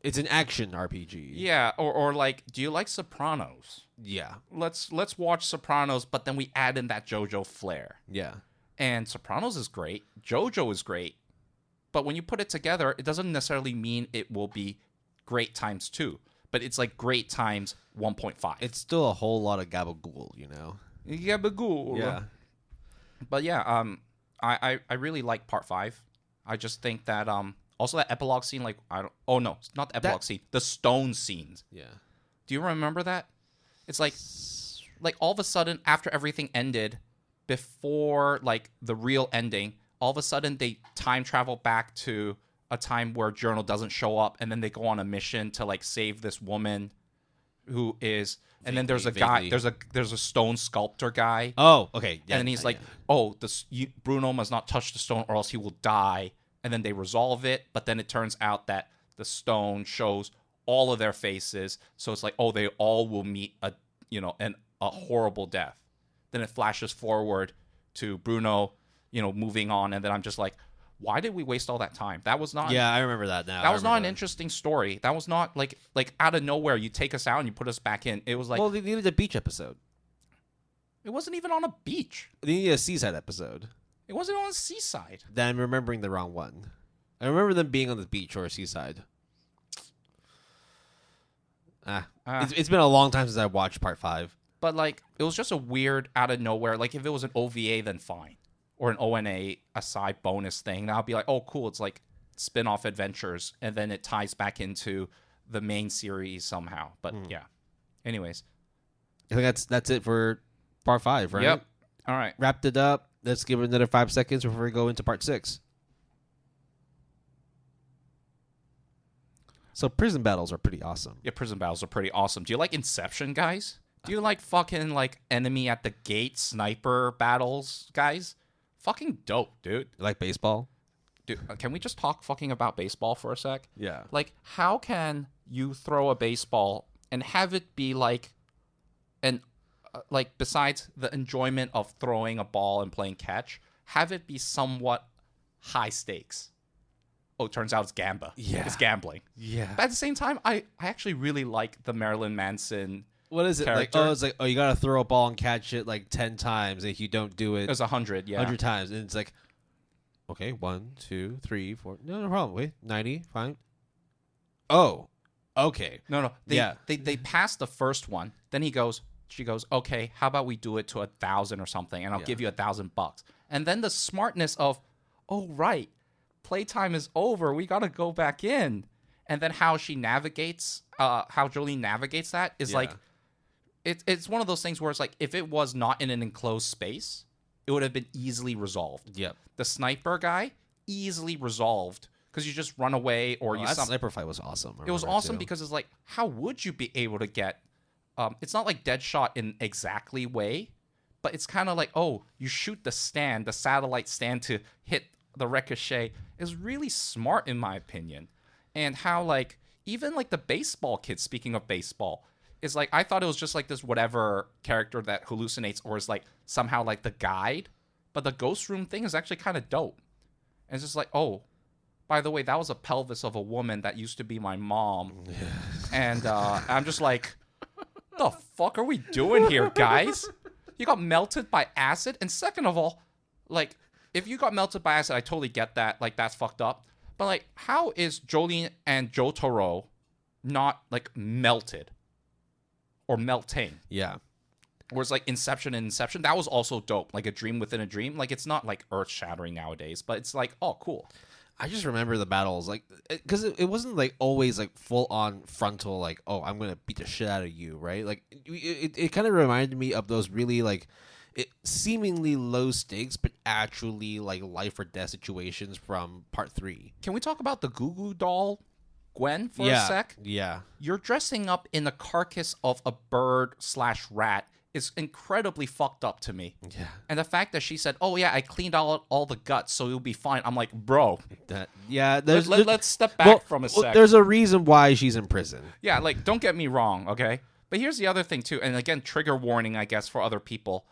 it's an action RPG. Yeah, or like, do you like Sopranos? Yeah. Let's watch Sopranos, but then we add in that JoJo flair. Yeah. And Sopranos is great. JoJo is great. But when you put it together, it doesn't necessarily mean it will be great times 2. But it's like great times 1.5. It's still a whole lot of gabagool, Gabagool. Yeah. But yeah, I really like Part 5. I just think that also that epilogue scene, like, no, it's not the epilogue scene, the stone scenes. Yeah. Do you remember that? It's like all of a sudden, after everything ended, before like the real ending, all of a sudden they time travel back to a time where Journal doesn't show up, and then they go on a mission to like save this woman who is, and then there's a guy, there's a stone sculptor guy. Oh, okay. Yeah, and then he's like, oh, Bruno must not touch the stone or else he will die. And then they resolve it, but then it turns out that the stone shows all of their faces, so it's like, oh, they all will meet a horrible death. Then it flashes forward to Bruno moving on, and then I'm just like, why did we waste all that time? That was not. Yeah, I remember that now. That was not an interesting story. That was not like out of nowhere. You take us out and you put us back in. It was like, well, they needed a beach episode. It wasn't even on a beach. They needed a seaside episode. It wasn't on a seaside. Then I'm remembering the wrong one. I remember them being on the beach or a seaside. It's been a long time since I watched part 5. But like, it was just a weird out of nowhere. Like, if it was an OVA, then fine. Or an ONA, a side bonus thing. Then I'll be like, oh, cool. It's like spin-off adventures. And then it ties back into the main series somehow. But yeah. Anyways. I think that's it for part 5, right? Yep. All right. Wrapped it up. Let's give it another 5 seconds before we go into part 6. So prison battles are pretty awesome. Yeah, prison battles are pretty awesome. Do you like Inception, guys? Do you like fucking like enemy at the gate sniper battles, guys? Fucking dope, dude. You like baseball? Dude, can we just talk fucking about baseball for a sec? Yeah. Like, how can you throw a baseball and have it be like like besides the enjoyment of throwing a ball and playing catch, have it be somewhat high stakes? Oh, it turns out it's gamba. Yeah. It's gambling. Yeah. But at the same time, I actually really like the Marilyn Manson. What is it? Character. Like, it's like, you got to throw a ball and catch it like 10 times. If you don't do it. It was 100, yeah. 100 times. And it's like, okay, 1, 2, 3, 4. No problem. Wait, 90, fine. Oh, okay. No. They passed the first one. Then she goes, okay, how about we do it to 1,000 or something, and I'll give you $1,000. And then the smartness of, oh, right. Playtime is over. We got to go back in. And then how she navigates, how Jolene navigates that is like, it's one of those things where it's like, if it was not in an enclosed space, it would have been easily resolved. Yep. The sniper guy, easily resolved because you just run away or that sniper fight was awesome. It was awesome because it's like, how would you be able to get, it's not like Deadshot in exactly way, but it's kind of like, oh, you shoot the satellite stand to hit the ricochet is really smart in my opinion. And how like even like the baseball kid, speaking of baseball, is like, I thought it was just like this whatever character that hallucinates or is like somehow like the guide, but the ghost room thing is actually kind of dope. And it's just like, oh, by the way, that was a pelvis of a woman that used to be my mom. And I'm just like, the fuck are we doing here, guys? You got melted by acid? And second of all, like, if you got melted by acid, I totally get that. Like, that's fucked up. But, like, how is Jolene and Jotaro not, like, melted? Or melting? Yeah. Whereas, like, Inception and Inception, that was also dope. Like, a dream within a dream. Like, it's not, like, earth-shattering nowadays. But it's like, oh, cool. I just remember the battles, like, because it wasn't, like, always, like, full-on frontal, like, oh, I'm going to beat the shit out of you, right? Like, it kind of reminded me of those really, like, seemingly low stakes, but actually, like, life or death situations from part 3. Can we talk about the Goo Goo doll, Gwen, for a sec? Yeah. You're dressing up in the carcass of a bird/rat is incredibly fucked up to me. Yeah. And the fact that she said, oh, yeah, I cleaned out all the guts, so you'll be fine. I'm like, bro. Let's step back from a sec. There's a reason why she's in prison. Yeah, like, don't get me wrong, okay? But here's the other thing, too. And again, trigger warning, I guess, for other people.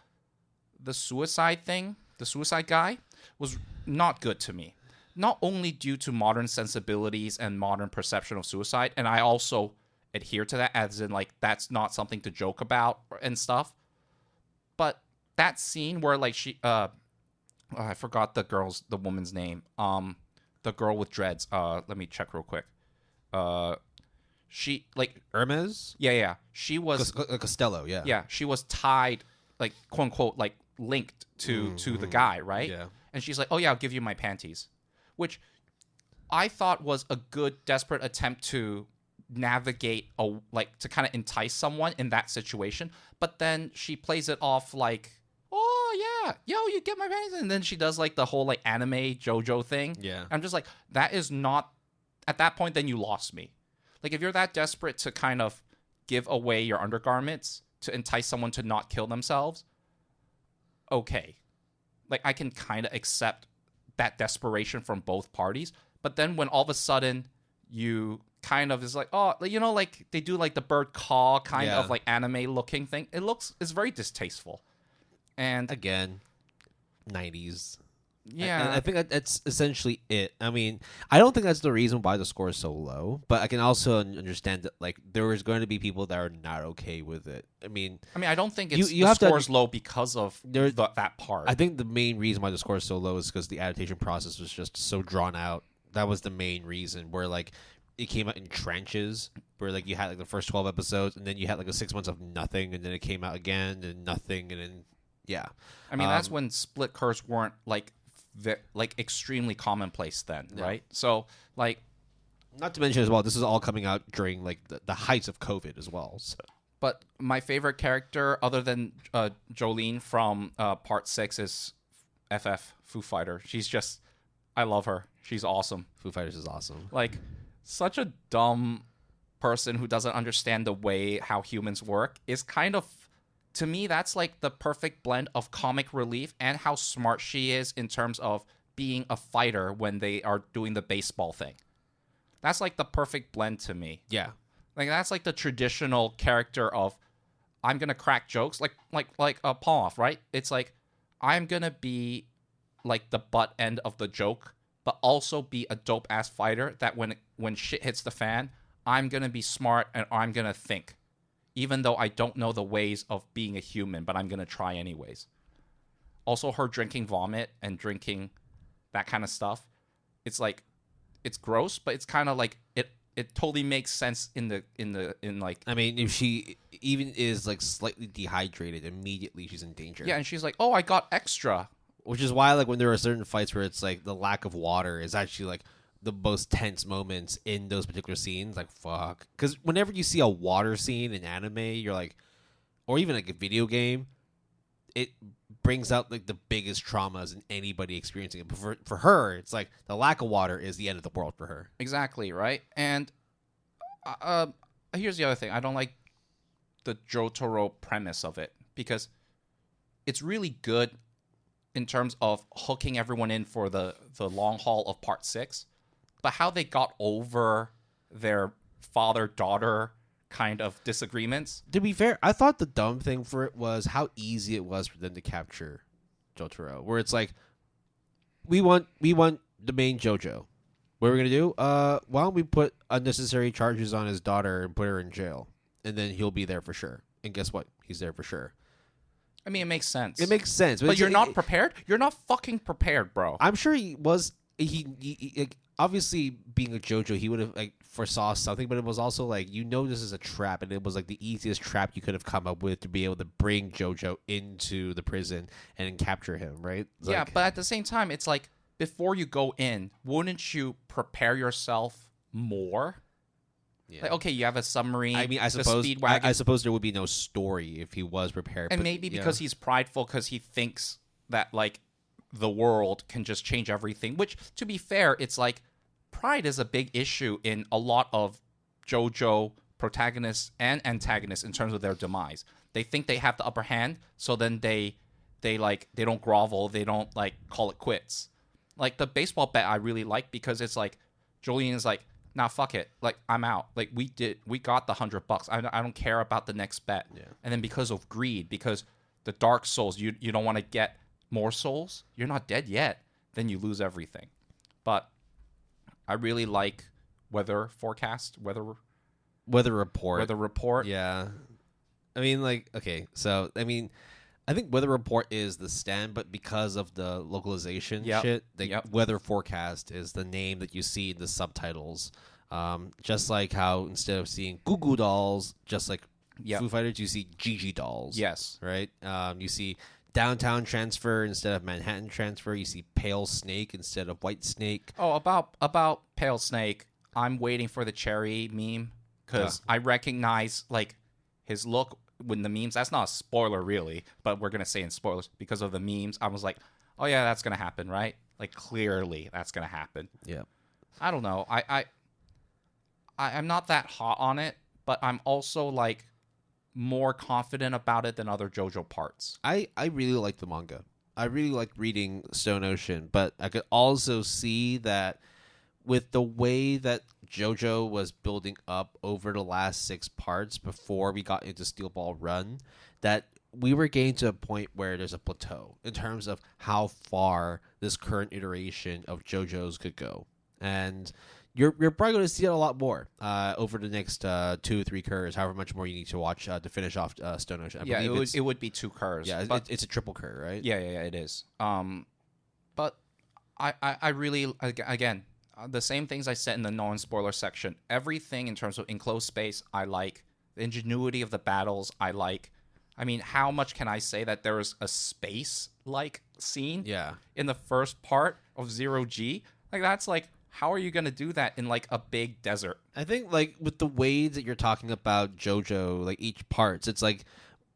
The suicide thing, the suicide guy, was not good to me. Not only due to modern sensibilities and modern perception of suicide, and I also adhere to that, as in, like, that's not something to joke about and stuff. But that scene where, like, she, I forgot the woman's name. The girl with dreads. Let me check real quick. She, like, Hermes? Yeah. She was Costello, yeah. Yeah, she was tied, like, quote unquote, like, linked to the guy, right? Yeah. And she's like, oh yeah, I'll give you my panties. Which I thought was a good, desperate attempt to navigate, to kind of entice someone in that situation. But then she plays it off like, oh yeah, yo, you get my panties. And then she does, like, the whole, like, anime Jojo thing. Yeah. I'm just like, that is not, at that point, then you lost me. Like, if you're that desperate to kind of give away your undergarments to entice someone to not kill themselves, okay. Like, I can kind of accept that desperation from both parties. But then when all of a sudden you kind of is like, oh, you know, like, they do, like, the bird caw kind of, like, anime looking thing. It's very distasteful. And again, 90s. Yeah. And I think that's essentially it. I mean, I don't think that's the reason why the score is so low, but I can also understand that like there is going to be people that are not okay with it. I mean, I don't think you it's you the have to score's low because of that part. I think the main reason why the score is so low is because the adaptation process was just so drawn out. That was the main reason where like it came out in tranches where like you had like the first 12 episodes and then you had like a 6 months of nothing and then it came out again and nothing and then yeah. That's when split curves weren't like extremely commonplace then, right? So like, not to mention as well, this is all coming out during like the heights of COVID as well. So. But my favorite character, other than Jolene from Part 6, is FF Foo Fighter. She's just, I love her. She's awesome. Foo Fighters is awesome. Like, such a dumb person who doesn't understand the way how humans work is kind of, to me, that's like the perfect blend of comic relief and how smart she is in terms of being a fighter when they are doing the baseball thing. That's like the perfect blend to me. Yeah. Like, that's like the traditional character of, I'm going to crack jokes, like Paul, right? It's like, I'm going to be like the butt end of the joke, but also be a dope-ass fighter that when shit hits the fan, I'm going to be smart and I'm going to think. Even though I don't know the ways of being a human, but I'm going to try anyways. Also, her drinking vomit and drinking that kind of stuff, it's like, it's gross, but it's kind of like, it totally makes sense in like. I mean, if she even is like slightly dehydrated, immediately she's in danger. Yeah, and she's like, "Oh, I got extra," which is why like when there are certain fights where it's like the lack of water is actually like the most tense moments in those particular scenes. Like fuck, because whenever you see a water scene in anime, you're like, or even like a video game, it brings out like the biggest traumas in anybody experiencing it. But for her, it's like the lack of water is the end of the world for her. Exactly, right? And here's the other thing. I don't like the Jotaro premise of it because it's really good in terms of hooking everyone in for the long haul of Part 6, but how they got over their father-daughter kind of disagreements. To be fair, I thought the dumb thing for it was how easy it was for them to capture Jotaro. Where it's like, we want the main Jojo. What are we gonna do? Why don't we put unnecessary charges on his daughter and put her in jail, and then he'll be there for sure. And guess what? He's there for sure. I mean, it makes sense. It makes sense, but you're not prepared. You're not fucking prepared, bro. I'm sure he was. He like, obviously being a JoJo, he would have like foresaw something, but it was also like this is a trap, and it was like the easiest trap you could have come up with to be able to bring JoJo into the prison and capture him, right? Yeah, but at the same time, it's like before you go in, wouldn't you prepare yourself more? Yeah. Like, okay, you have a submarine. I mean, I suppose there would be no story if he was prepared. And maybe because he's prideful, because he thinks that like the world can just change everything. Which, to be fair, it's like pride is a big issue in a lot of JoJo protagonists and antagonists in terms of their demise. They think they have the upper hand, so then they don't grovel, they don't like call it quits. Like the baseball bet I really like because it's like Jolene is like, nah, fuck it. Like, I'm out. Like, we got the $100. I don't care about the next bet. Yeah. And then because of greed, because the Dark Souls, you don't want to get more souls. You're not dead yet. Then you lose everything. But I really like weather report. Yeah. I mean, like, okay. So, I mean, I think weather report is the stand, but because of the localization shit, the weather forecast is the name that you see in the subtitles. Just like how instead of seeing Goo Goo dolls, just like Foo Fighters, you see Gigi dolls. Yes. Right? You see downtown transfer instead of Manhattan transfer. You see pale snake instead of white snake. Oh, about pale snake, I'm waiting for the cherry meme because I recognize like his look. When the memes, that's not a spoiler really, but we're gonna say in spoilers because of the memes. I was like, oh yeah, that's gonna happen, right? Like clearly that's gonna happen. Yeah. I don't know. I'm not that hot on it, but I'm also like more confident about it than other JoJo parts. I really like the manga. I really like reading Stone Ocean, but I could also see that with the way that JoJo was building up over the last 6 parts before we got into Steel Ball Run, that we were getting to a point where there's a plateau in terms of how far this current iteration of JoJo's could go, and you're probably going to see it a lot more over the next 2-3 curves, however much more you need to watch to finish off Stone Ocean. Yeah, it would be 2 curves. Yeah, but it's a triple cur, right? Yeah, it is. But I really, again, the same things I said in the non-spoiler section. Everything in terms of enclosed space, I like. The ingenuity of the battles, I like. I mean, how much can I say that there is a space-like scene in the first part of 0G? Like, that's like, how are you going to do that in, like, a big desert? I think, like, with the ways that you're talking about JoJo, like, each parts, it's like,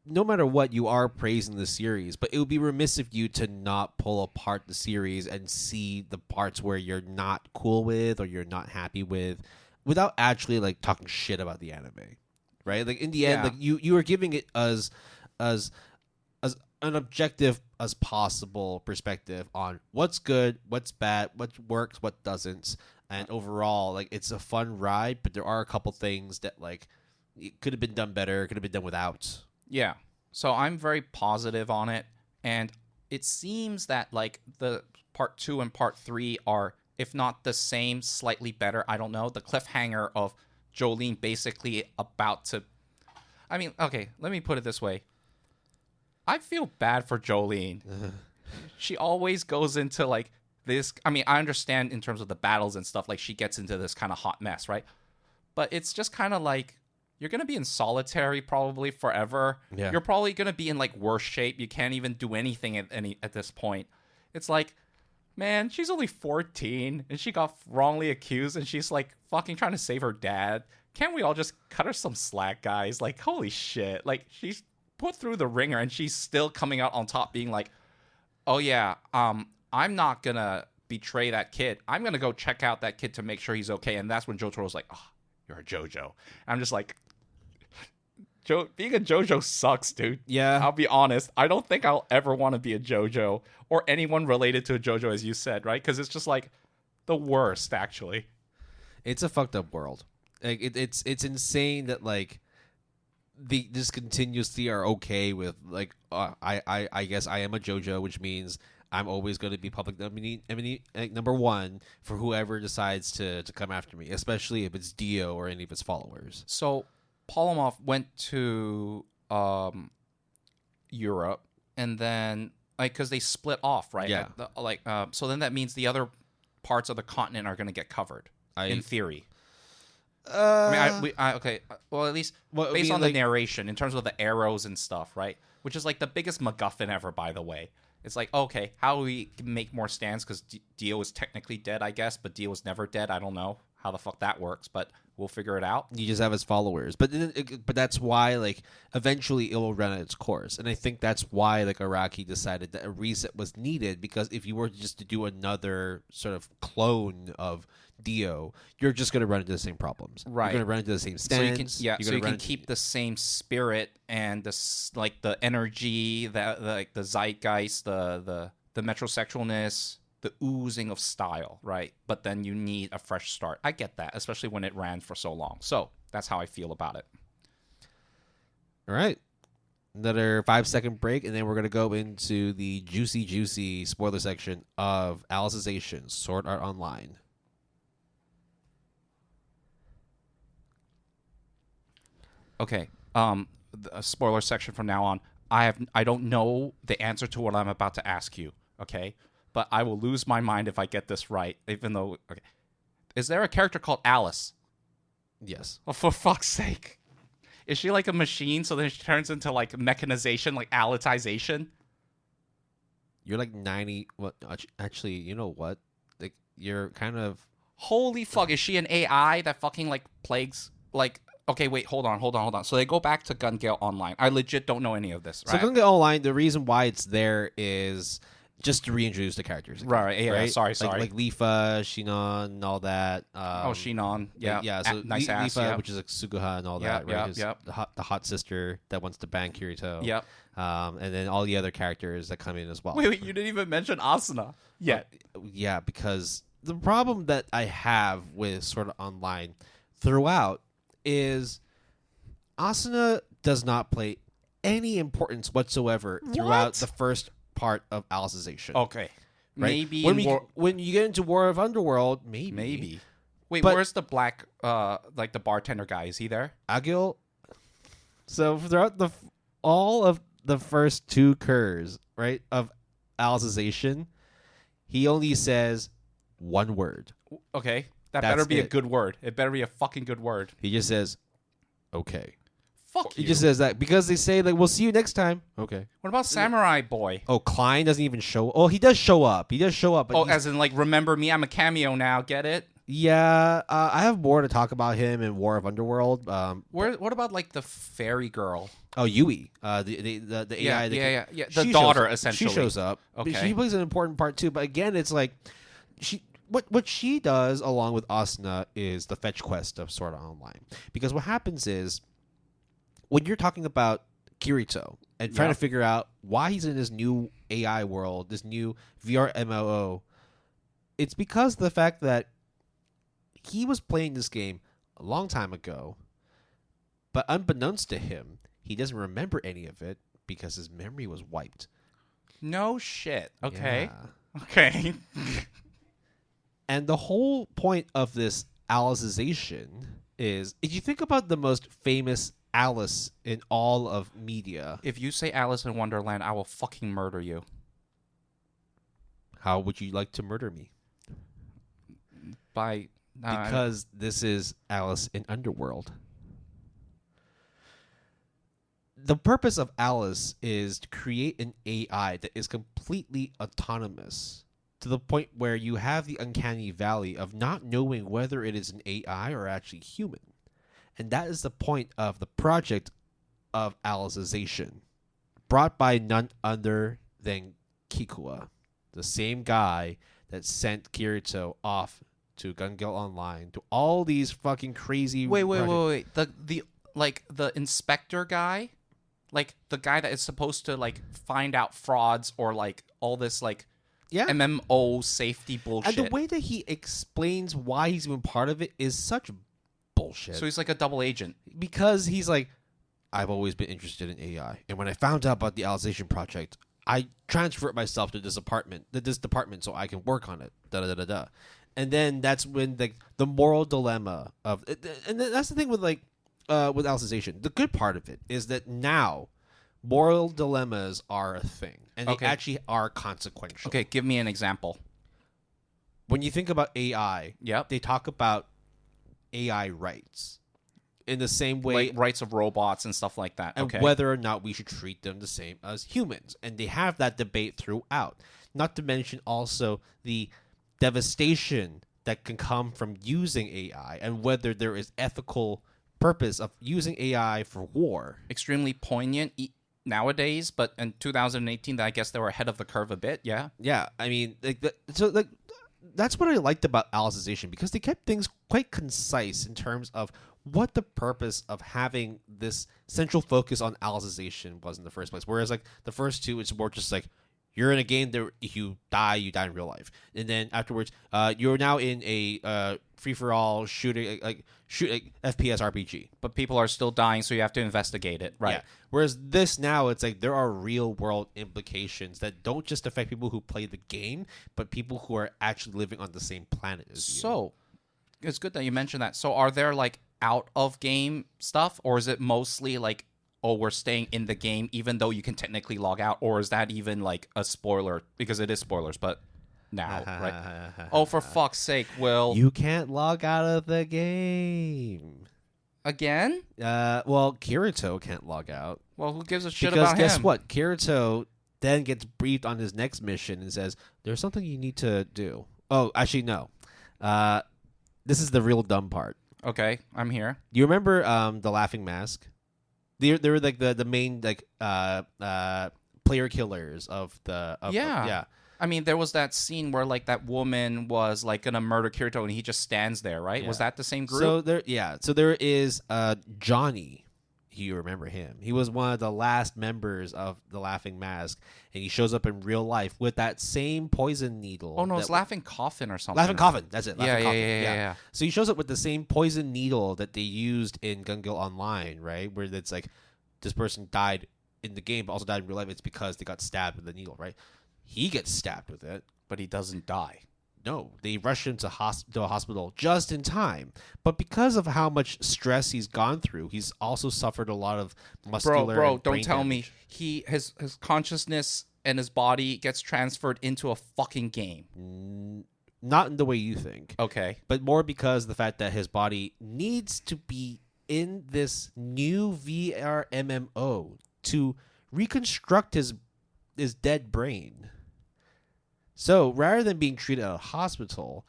no matter what, you are praising the series, but it would be remiss of you to not pull apart the series and see the parts where you're not cool with or you're not happy with without actually, like, talking shit about the anime. Right, like in the end, like you are giving it as an objective as possible perspective on what's good, what's bad, what works, what doesn't, and overall, like it's a fun ride. But there are a couple things that like it could have been done better, could have been done without. Yeah, so I'm very positive on it, and it seems that like the part 2 and part 3 are, if not the same, slightly better. I don't know. The cliffhanger of Jolene basically about to... I mean, okay, let me put it this way. I feel bad for Jolene. She always goes into, like, this... I mean, I understand in terms of the battles and stuff, like, she gets into this kind of hot mess, right? But it's just kind of like, you're going to be in solitary probably forever. Yeah. You're probably going to be in, like, worse shape. You can't even do anything at this point. It's like... Man, she's only 14, and she got wrongly accused, and she's, like, fucking trying to save her dad. Can't we all just cut her some slack, guys? Like, holy shit. Like, she's put through the ringer, and she's still coming out on top being like, oh, yeah, I'm not gonna betray that kid. I'm gonna go check out that kid to make sure he's okay. And that's when Jotaro's like, oh, you're a JoJo. And I'm just like... being a JoJo sucks, dude. Yeah. I'll be honest. I don't think I'll ever want to be a JoJo or anyone related to a JoJo, as you said, right? Because it's just like the worst, actually. It's a fucked up world. Like it's insane that like the just continuously are okay with like I guess I am a JoJo, which means I'm always going to be public number one for whoever decides to come after me, especially if it's Dio or any of his followers. So Polymorph went to Europe, and then like because they split off, right? Yeah. So then that means the other parts of the continent are going to get covered in theory. Okay. Well, at least based on the narration, in terms of the arrows and stuff, right? Which is like the biggest MacGuffin ever, by the way. It's like, okay, how do we make more stands? Because Dio is technically dead, I guess, but Dio was never dead. I don't know how the fuck that works, but we'll figure it out. You just have his followers, but that's why like eventually it will run its course, and I think that's why like Araki decided that a reset was needed, because if you were just to do another sort of clone of Dio, you're just going to run into the same problems. Right. You're going to run into the same stands. So you can keep the same spirit and the energy, the zeitgeist, the metrosexualness, the oozing of style, right? But then you need a fresh start. I get that, especially when it ran for so long. So that's how I feel about it. All right. Another 5-second break, and then we're going to go into the juicy spoiler section of Alicization, Sword Art Online. Okay. The spoiler section from now on. I don't know the answer to what I'm about to ask you, okay? But I will lose my mind if I get this right, even though... Okay. Is there a character called Alice? Yes. Oh, for fuck's sake. Is she like a machine, so then she turns into like mechanization, like Alicization? You're like 90... Well, actually, you know what? Like, you're kind of... Holy fuck, is she an AI that fucking like plagues... Like... Okay, wait, hold on. So they go back to Gun Gale Online. I legit don't know any of this, right? So Gun Gale Online, the reason why it's there is... just to reintroduce the characters again, right? Yeah, right? Sorry. Like Lifa, Shinon, and all that. Shinon, yeah, yeah. So nice ass, Lifa, yeah. which is like Suguha and all that, right? Yep. The hot sister that wants to bang Kirito. Yep. And then all the other characters that come in as well. Wait, you didn't even mention Asuna yet. Yeah, because the problem that I have with Sword Art Online throughout is Asuna does not play any importance whatsoever throughout the first part of Alicization. Okay. Right? Maybe when you get into War of Underworld, maybe. Wait, But- where's the black, like the bartender guy? Is he there? Agil. So throughout all of the first 2 curs, right, of Alicization, he only says one word. Okay. That That's better be a it. good word. It better be a fucking good word. He just says, okay. Fuck He you. just says that because they say, like, we'll see you next time. Okay. What about Samurai Boy? Oh, Klein doesn't even show. Oh, he does show up. But Oh, he's- as in, like, remember me? I'm a cameo now. Get it? yeah, I have more to talk about him in War of Underworld. What about, like, the fairy girl? Oh, Yui, the AI. Yeah. The she daughter, shows, essentially. She shows up. Okay. She plays an important part too. But again, it's like what she does along with Asuna is the fetch quest of Sword Art Online. Because what happens is when you're talking about Kirito and trying to figure out why he's in this new AI world, this new VR MMO, it's because of the fact that he was playing this game a long time ago, but unbeknownst to him, he doesn't remember any of it because his memory was wiped. No shit. Okay. Yeah. Okay. And the whole point of this Alicization is, if you think about the most famous Alice in all of media, If you say Alice in Wonderland, I will fucking murder you. how would you like to murder me? By Because this is Alice in Underworld. The purpose of Alice is to create an AI that is completely autonomous to the point where you have the uncanny valley of not knowing whether it is an AI or actually human. And that is the point of the project of Alicization, brought by none other than Kikuya, the same guy that sent Kirito off to Gun Guild Online, to all these fucking crazy wait. projects. The inspector guy, like the guy that is supposed to like find out frauds or like all this like Yeah. MMO safety bullshit. And the way that he explains why he's even part of it is such bullshit. So he's like a double agent. Because he's like, I've always been interested in AI, and when I found out about the Alicization project, I transferred myself to this department, so I can work on it. Da da da da. And then that's when the moral dilemma of, and that's the thing with with Alicization. The good part of it is that now moral dilemmas are a thing, and they actually are consequential. Okay, give me an example. When you think about AI, Yep. they talk about AI rights in the same way, Like rights of robots and stuff like that. and Okay. whether or not we should treat them the same as humans. And they have that debate throughout. Not to mention also the devastation that can come from using AI and whether there is ethical purpose of using AI for war. Extremely poignant nowadays, but in 2018, I guess they were ahead of the curve a bit. Yeah. Yeah, I mean, that's what I liked about Alicization, because they kept things quite concise in terms of what the purpose of having this central focus on Alicization was in the first place. Whereas like the first two, it's more just like you're in a game that if you die in real life, and then afterwards, you're now in a free for all shooting FPS RPG. But people are still dying, so you have to investigate it. Right. Yeah. Whereas this now, it's like there are real world implications that don't just affect people who play the game, but people who are actually living on the same planet as you. So it's good that you mentioned that. So are there like out of game stuff, or is it mostly like, oh, we're staying in the game even though you can technically log out, or is that even like a spoiler? Because it is spoilers, but now, right? Oh, for fuck's sake, Will. You can't log out of the game. Again? Well, Kirito can't log out. Well, who gives a shit Because about guess him? what? Kirito then gets briefed on his next mission and says, there's something you need to do. Oh, actually, no. This is the real dumb part. Okay, I'm here. You remember the Laughing Mask? They were like the main player killers of the Yeah. I mean, there was that scene where like that woman was like gonna murder Kirito, and he just stands there, right? Yeah. Was that the same group? So there is Johnny. You remember him? He was one of the last members of the Laughing Mask, and he shows up in real life with that same poison needle. oh no, it's Laughing Coffin or something. Laughing Coffin. That's it. Laughing Coffin. Yeah. So he shows up with the same poison needle that they used in Gun Guild Online, right? Where it's like this person died in the game, but also died in real life, it's because they got stabbed with the needle, right? He gets stabbed with it. But he doesn't die. No, they rush him to a hospital just in time. But because of how much stress he's gone through, he's also suffered a lot of muscular Bro, and don't brain tell damage. me his consciousness and his body gets transferred into a fucking game. Not in the way you think. Okay. But more because of the fact that his body needs to be in this new VR MMO to reconstruct his dead brain. So rather than being treated at a hospital,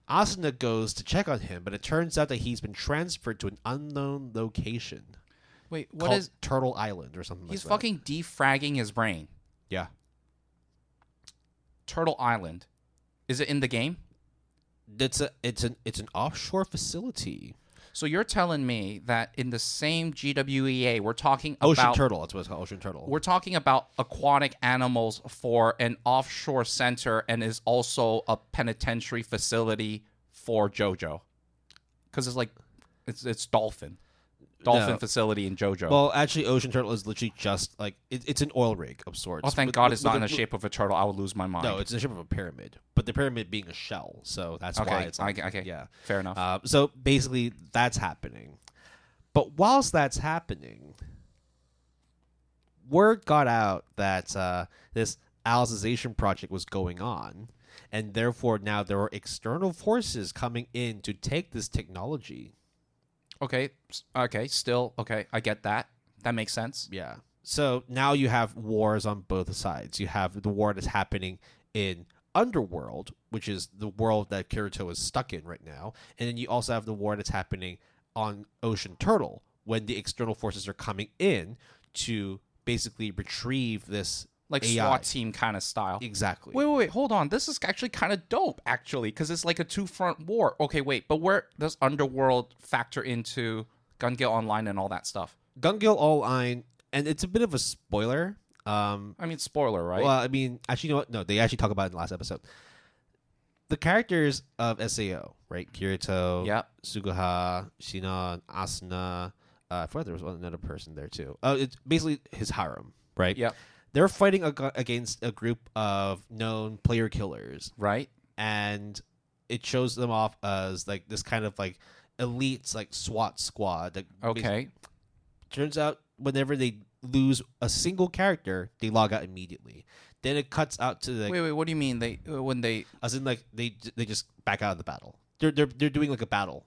Asuna goes to check on him, but it turns out that he's been transferred to an unknown location. Wait, what called is... Turtle Island or something like that. He's fucking defragging his brain. Yeah. Turtle Island. Is it in the game? It's an offshore facility. So you're telling me that in the same GWEA, we're talking Ocean about... Turtle, that's what it's called, Ocean Turtle. We're talking about aquatic animals for an offshore center and is also a penitentiary facility for Jojo. Because it's like... It's dolphin. Dolphin facility in Jojo. Well, actually, Ocean Turtle is literally just like it's an oil rig of sorts. Oh, thank God it's not in the shape of a turtle. I would lose my mind. No, it's in the shape of a pyramid, but the pyramid being a shell, so that's why it's like, okay. Yeah, Fair enough. So basically, that's happening. But whilst that's happening, word got out that this Alicization project was going on, and therefore now there were external forces coming in to take this technology. Okay, still, okay, I get that. That makes sense. Yeah. So now you have wars on both sides. You have the war that's happening in Underworld, which is the world that Kirito is stuck in right now. And then you also have the war that's happening on Ocean Turtle, when the external forces are coming in to basically retrieve this Like AI. SWAT team kind of style. Exactly. Wait, hold on. This is actually kind of dope, actually, because it's like a two-front war. Okay, wait, but where does Underworld factor into Gun Gale Online and all that stuff? Gun Gale Online, and it's a bit of a spoiler. I mean, spoiler, right? Well, I mean, actually, you know what? No, they actually talk about it in the last episode. The characters of SAO, right? Kirito, Yep. Suguha, Shinon, Asuna. I thought there was another person there too. It's basically his harem, right? Yep. They're fighting against a group of known player killers, Right? and it shows them off as like this kind of like elites, like SWAT squad. That Okay. turns out whenever they lose a single character, they log out immediately. Then it cuts out to the Wait, what do you mean? When they... as in like they just back out of the battle. They're doing like a battle.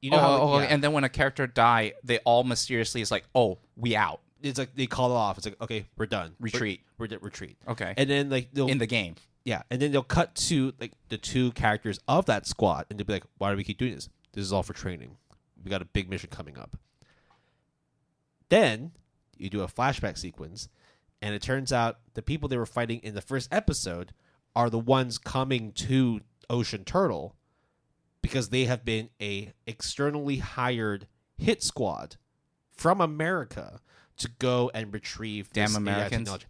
You know how and then when a character die, they all mysteriously is like, oh, we out. it's like they call it off. It's like, okay, we're done. Retreat. We're retreat. Okay. And then like they'll In the game. yeah, and then they'll cut to like the two characters of that squad, and they'll be like, why do we keep doing this? This is all for training. We got a big mission coming up. Then you do a flashback sequence, and it turns out the people they were fighting in the first episode are the ones coming to Ocean Turtle because they have been a externally hired hit squad from America to go and retrieve Damn this AI Americans. technology.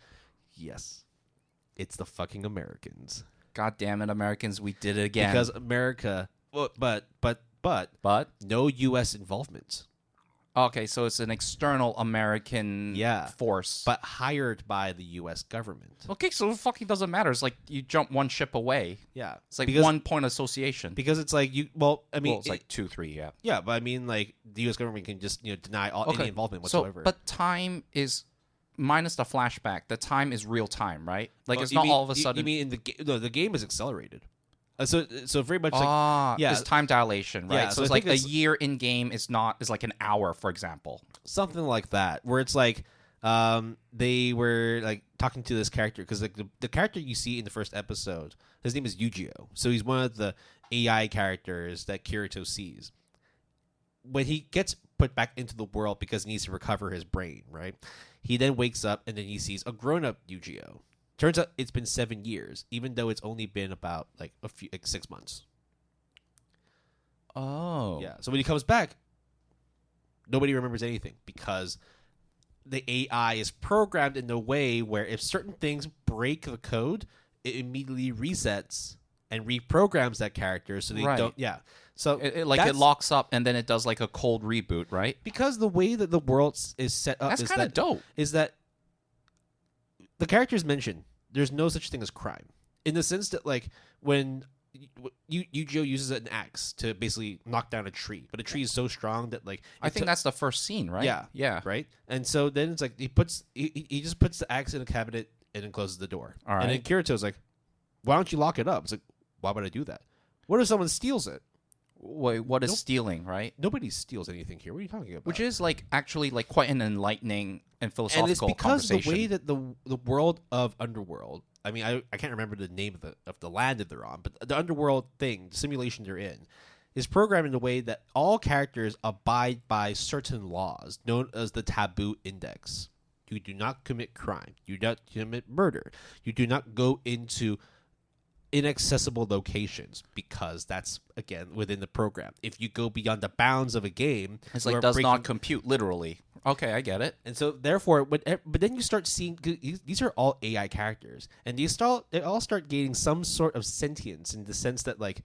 Yes. It's the fucking Americans. God damn it, Americans, we did it again. Because America, but no U.S. involvement. Okay, so it's an external American force. But hired by the U.S. government. Okay, so it fucking doesn't matter. It's like you jump one ship away. Yeah. It's like 1 point association. Because it's like it's like 2, 3, yeah. Yeah, but I mean, like, the U.S. government can just, deny any involvement whatsoever. But time is, minus the flashback, the time is real time, right? Like, Well, it's not all of a You sudden... mean in the game? No, the game is accelerated. So very much like... it's time dilation, right? Yeah, so so it's I like think a year in game is like an hour, for example. Something like that, where it's like they were like talking to this character because like the character you see in the first episode, his name is Yujio, so he's one of the AI characters that Kirito sees. When he gets put back into the world because he needs to recover his brain, right? He then wakes up and then he sees a grown-up Yujio. Turns out it's been 7 years, even though it's only been about like 6 months. Oh. Yeah. So when he comes back, nobody remembers anything because the AI is programmed in a way where if certain things break the code, it immediately resets and reprograms that character so they don't. Yeah. So it locks up and then it does like a cold reboot, right? Because the way that the world is set up That's kind of dope. Is that the characters mentioned there's no such thing as crime in the sense that like when Jojo uses an axe to basically knock down a tree, but a tree is so strong that like I think that's the first scene, right? Yeah, right. And so then it's like he just puts the axe in a cabinet and then closes the door. All right. And then Kirito's like, why don't you lock it up? It's like, why would I do that? What if someone steals it? Wait, what is stealing, right? Nobody steals anything here. What are you talking about? Which is like actually like quite an enlightening and philosophical and it's because conversation. the way that the world of Underworld. I mean, I can't remember the name of the land that they're on, but the Underworld thing, the simulation they're in, is programmed in a way that all characters abide by certain laws known as the Taboo Index. You do not commit crime. You do not commit murder. You do not go into inaccessible locations because that's again within the program. If you go beyond the bounds of a game, it's like does not compute literally. Okay, I get it. And so therefore, but then you start seeing these are all AI characters, and they all start gaining some sort of sentience in the sense that like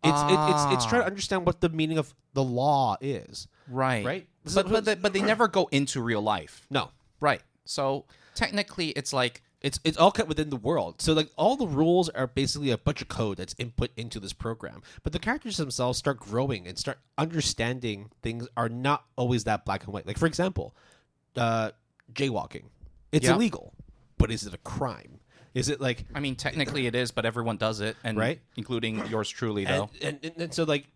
it's trying to understand what the meaning of the law is. Right. But they never go into real life. No. Right. So technically, it's like. It's all kept within the world. So like all the rules are basically a bunch of code that's input into this program. But the characters themselves start growing and start understanding things are not always that black and white. Like for example, jaywalking. It's illegal, but is it a crime? Is it like I mean technically it is, but everyone does it, and right? Including yours truly though. And so like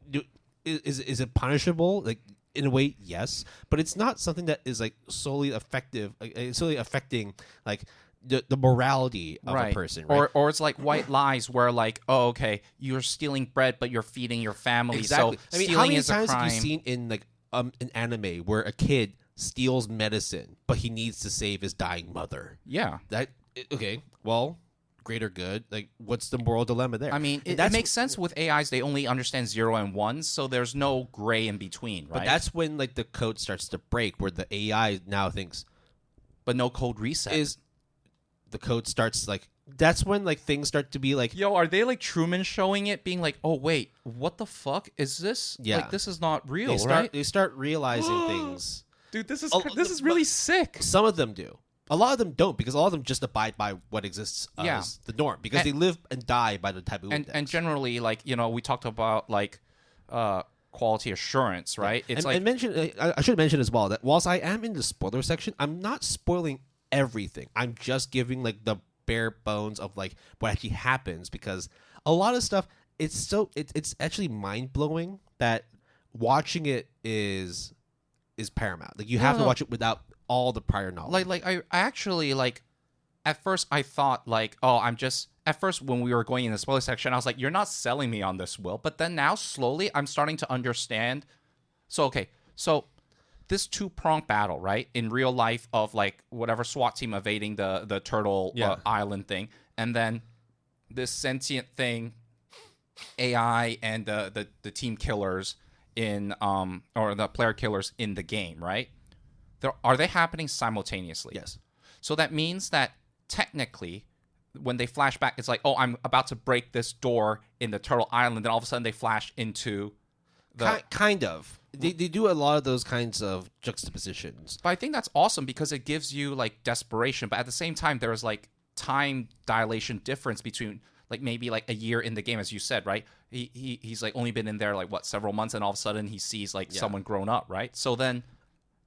is it punishable? Like in a way, yes, but it's not something that is like solely affecting like the morality of a person, right? Or it's like white lies where like, oh, okay, you're stealing bread, but you're feeding your family. Exactly. So I mean, stealing how many is times a crime. have you seen in like an anime where a kid steals medicine, but he needs to save his dying mother? Yeah. Okay. Well, greater good. Like, what's the moral dilemma there? I mean, it makes sense with AIs. They only understand 0 and 1s, so there's no gray in between, right? But that's when like the code starts to break, where the AI now thinks, but no code reset. The code starts like that's when like things start to be like, yo, are they like Truman showing it, being like, oh wait, what the fuck is this? Yeah, like this is not real, right? They start realizing things. Dude, this is really sick. Some of them do. A lot of them don't, because a lot of them just abide by what exists as the norm, because they live and die by the taboo index. And generally, like, you know, we talked about like quality assurance, right? Yeah. I should mention as well that whilst I am in the spoiler section, I'm not spoiling everything. I'm just giving like the bare bones of like what actually happens, because a lot of stuff it's actually mind blowing that watching it is paramount. Like you have to watch it without all the prior knowledge. Like I actually like at first I thought like, oh, at first when we were going in the spoiler section, I was like, you're not selling me on this, Will. But then now slowly I'm starting to understand. So this 2-pronged battle, right? In real life of like whatever SWAT team evading the turtle island thing, and then this sentient thing, AI and the team killers in or the player killers in the game, right? Are they happening simultaneously? Yes. So that means that technically, when they flash back, it's like, oh, I'm about to break this door in the turtle island, then all of a sudden they flash into the kind of. They do a lot of those kinds of juxtapositions. But I think that's awesome because it gives you like desperation. But at the same time, there's like time dilation difference between like maybe like a year in the game, as you said, right? He's like only been in there like what, several months, and all of a sudden he sees like someone grown up, right? So then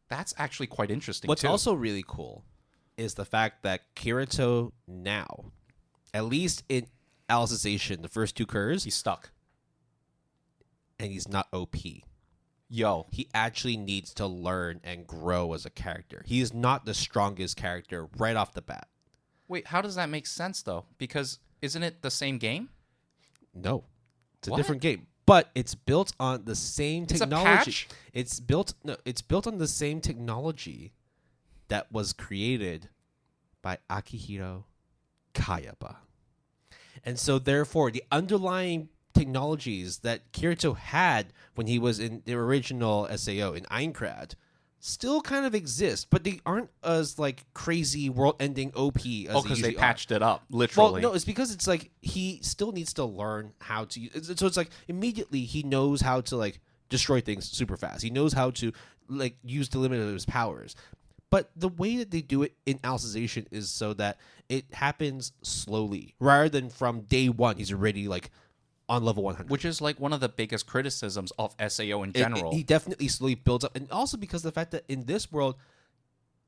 that's actually quite interesting. What's also really cool is the fact that Kirito now, at least in Alicization, the first 2 curs, he's stuck. And he's not OP. Yo. He actually needs to learn and grow as a character. He is not the strongest character right off the bat. Wait, how does that make sense, though? Because isn't it the same game? No. It's a different game. But it's built on the same technology. It's a patch? It's built on the same technology that was created by Akihiro Kayaba. And so therefore the underlying technologies that Kirito had when he was in the original SAO in Aincrad still kind of exist, but they aren't as like crazy world-ending OP as because they patched it up, literally. Well, no, it's because it's like he still needs to learn how to use. So it's like immediately he knows how to like destroy things super fast. He knows how to like use the limit of his powers, But the way that they do it in Alicization is so that it happens slowly, rather than from day one he's already like on level 100. Which is like one of the biggest criticisms of SAO in general. He definitely slowly builds up, and also because of the fact that in this world,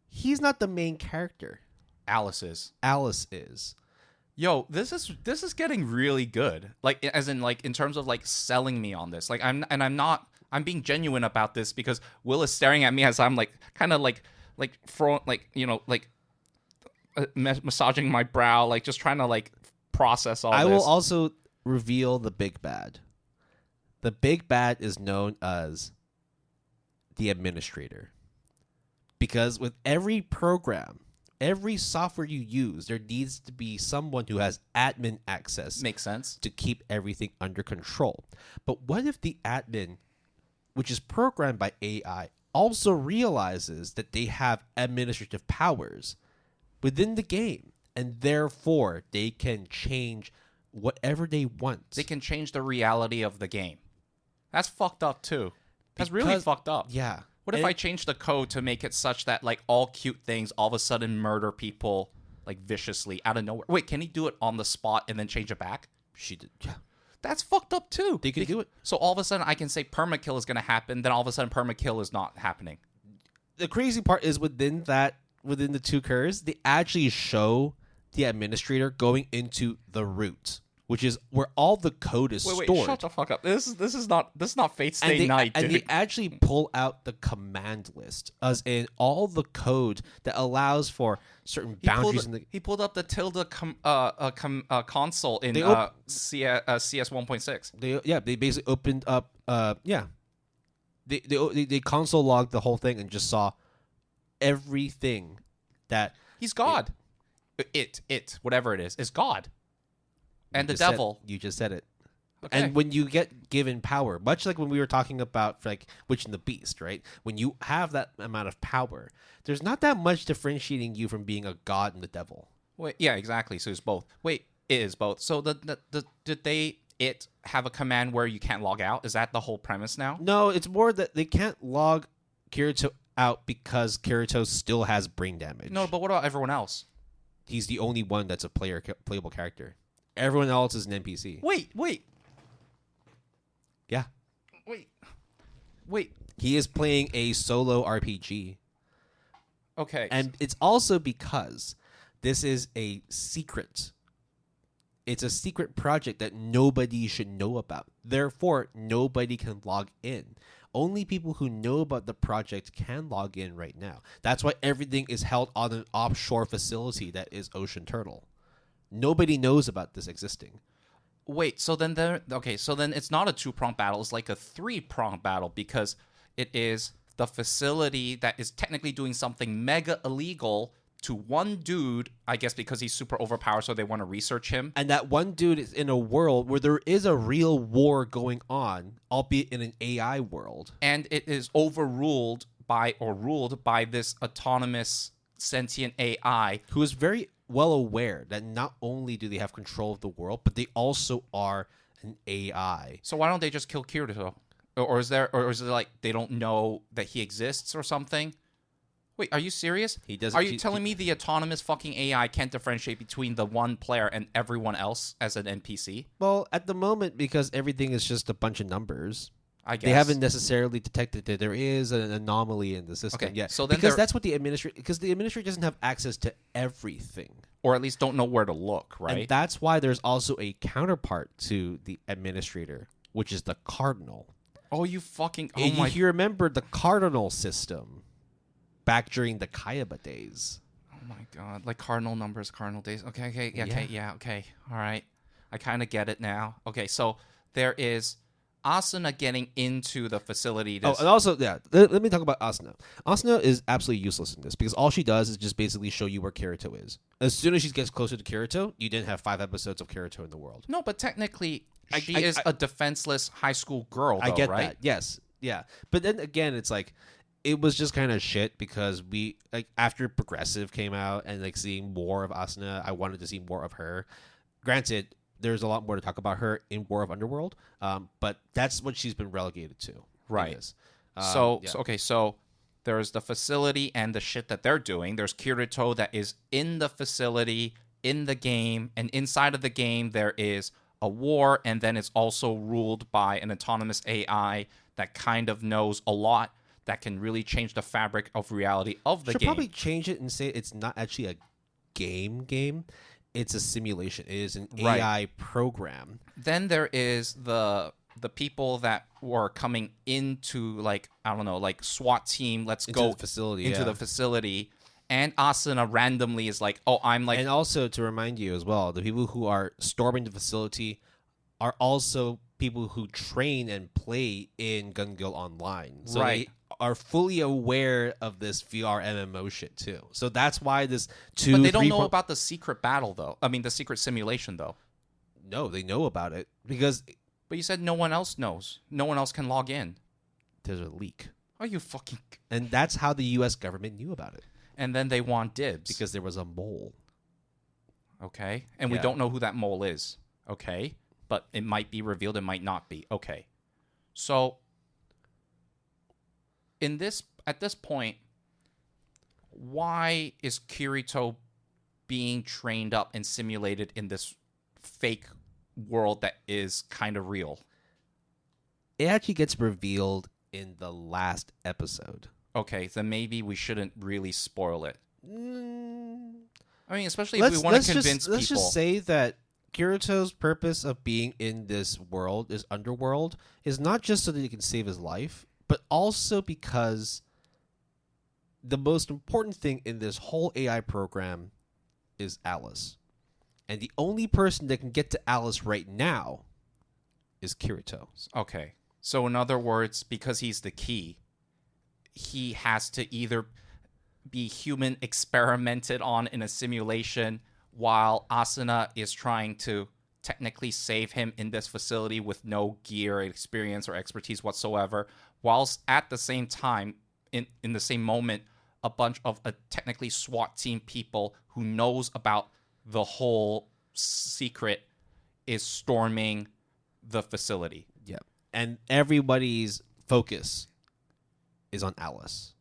he's not the main character. Alice is. Alice is. Yo, this is getting really good. Like, as in, like, in terms of like selling me on this. Like, I'm being genuine about this because Will is staring at me as I'm like kind of massaging my brow, like just trying to like process all this. I will also reveal the big bad. The big bad is known as the administrator. Because with every program, every software you use, there needs to be someone who has admin access. Makes sense. To keep everything under control. But what if the admin, which is programmed by AI, also realizes that they have administrative powers within the game, and therefore they can change whatever they want. They can change the reality of the game. That's fucked up too. That's really fucked up. Yeah. What if I change the code to make it such that like all cute things all of a sudden murder people like viciously out of nowhere? Wait, can he do it on the spot and then change it back? She did. Yeah. That's fucked up too. They can do it. So all of a sudden I can say permakill is going to happen, then all of a sudden permakill is not happening. The crazy part is within the two curves, they actually show the administrator going into the root, which is where all the code is stored. Wait, shut the fuck up. This is not Fate Stay Night, dude. And they actually pull out the command list, as in all the code that allows for certain boundaries. He pulled up the tilde console in CS 1.6. They basically opened up. They console logged the whole thing and just saw everything that he's God. It whatever it is God. And the devil. You just said it. Okay. And when you get given power, much like when we were talking about like Witch and the Beast, right? When you have that amount of power, there's not that much differentiating you from being a god and the devil. Wait, yeah, exactly. So it's both. Wait, it is both. So did they have a command where you can't log out? Is that the whole premise now? No, it's more that they can't log Kirito out because Kirito still has brain damage. No, but what about everyone else? He's the only one that's a playable character. Everyone else is an NPC. Wait. Yeah. Wait. He is playing a solo RPG. Okay. And it's also because this is a secret. It's a secret project that nobody should know about. Therefore, nobody can log in. Only people who know about the project can log in right now. That's why everything is held on an offshore facility that is Ocean Turtle. Nobody knows about this existing. Wait, so then it's not a 2-pronged battle, it's like a 3-pronged battle because it is the facility that is technically doing something mega illegal to one dude, I guess because he's super overpowered, so they want to research him. And that one dude is in a world where there is a real war going on, albeit in an AI world. And it is ruled by this autonomous sentient AI who is very well aware that not only do they have control of the world, but they also are an AI. So why don't they just kill Kirito? Or is it like they don't know that he exists or something? Wait, are you serious? He doesn't. Are you telling me the autonomous fucking AI can't differentiate between the one player and everyone else as an NPC? Well, at the moment, because everything is just a bunch of numbers, I guess they haven't necessarily detected that there is an anomaly in the system yet. So then because that's what the administrator doesn't have access to everything, or at least don't know where to look, right? And that's why there's also a counterpart to the administrator, which is the cardinal. Oh, you fucking! Oh my! You remember the cardinal system back during the Kayaba days? Oh my god! Like cardinal numbers, cardinal days. Okay, all right. I kind of get it now. Okay, so there is Asuna getting into the facility. And also, let me talk about Asuna. Asuna is absolutely useless in this because all she does is just basically show you where Kirito is. As soon as she gets closer to Kirito, you didn't have 5 episodes of Kirito in the world. No, but technically, she is a defenseless high school girl, though, I get right? that. Yes. Yeah. But then again, it's like, it was just kind of shit because we, like, after Progressive came out and, like, seeing more of Asuna, I wanted to see more of her. Granted, there's a lot more to talk about her in War of Underworld, but that's what she's been relegated to. Right. So There's the facility and the shit that they're doing. There's Kirito that is in the facility, in the game, and inside of the game there is a war, and then it's also ruled by an autonomous AI that kind of knows a lot, that can really change the fabric of reality of the game. Should probably change it and say it's not actually a game. It's a simulation. It is an AI program. Then there is the people that were coming into, like, I don't know, like SWAT team, into the facility. And Asuna randomly is like, oh, I'm like... And also, to remind you as well, the people who are storming the facility are also people who train and play in Gun Guild Online. So they are fully aware of this VR MMO shit, too. So that's why this But they don't know about the secret battle, though. I mean, the secret simulation, though. No, they know about it because... But you said no one else knows. No one else can log in. There's a leak. Are you fucking... And that's how the U.S. government knew about it. And then they want dibs. Because there was a mole. Okay. And we don't know who that mole is. Okay. But it might be revealed. It might not be. Okay. So, at this point, why is Kirito being trained up and simulated in this fake world that is kind of real? It actually gets revealed in the last episode. Okay, then maybe we shouldn't really spoil it. I mean, especially if we want to convince people. Let's just say that Kirito's purpose of being in this world, this underworld, is not just so that he can save his life, but also because the most important thing in this whole AI program is Alice. And the only person that can get to Alice right now is Kirito. Okay. So in other words, because he's the key, he has to either be human experimented on in a simulation while Asuna is trying to technically save him in this facility with no gear, experience, or expertise whatsoever, whilst at the same time, in the same moment, a bunch of technically SWAT team people who knows about the whole secret is storming the facility. Yep. And everybody's focus is on Alice.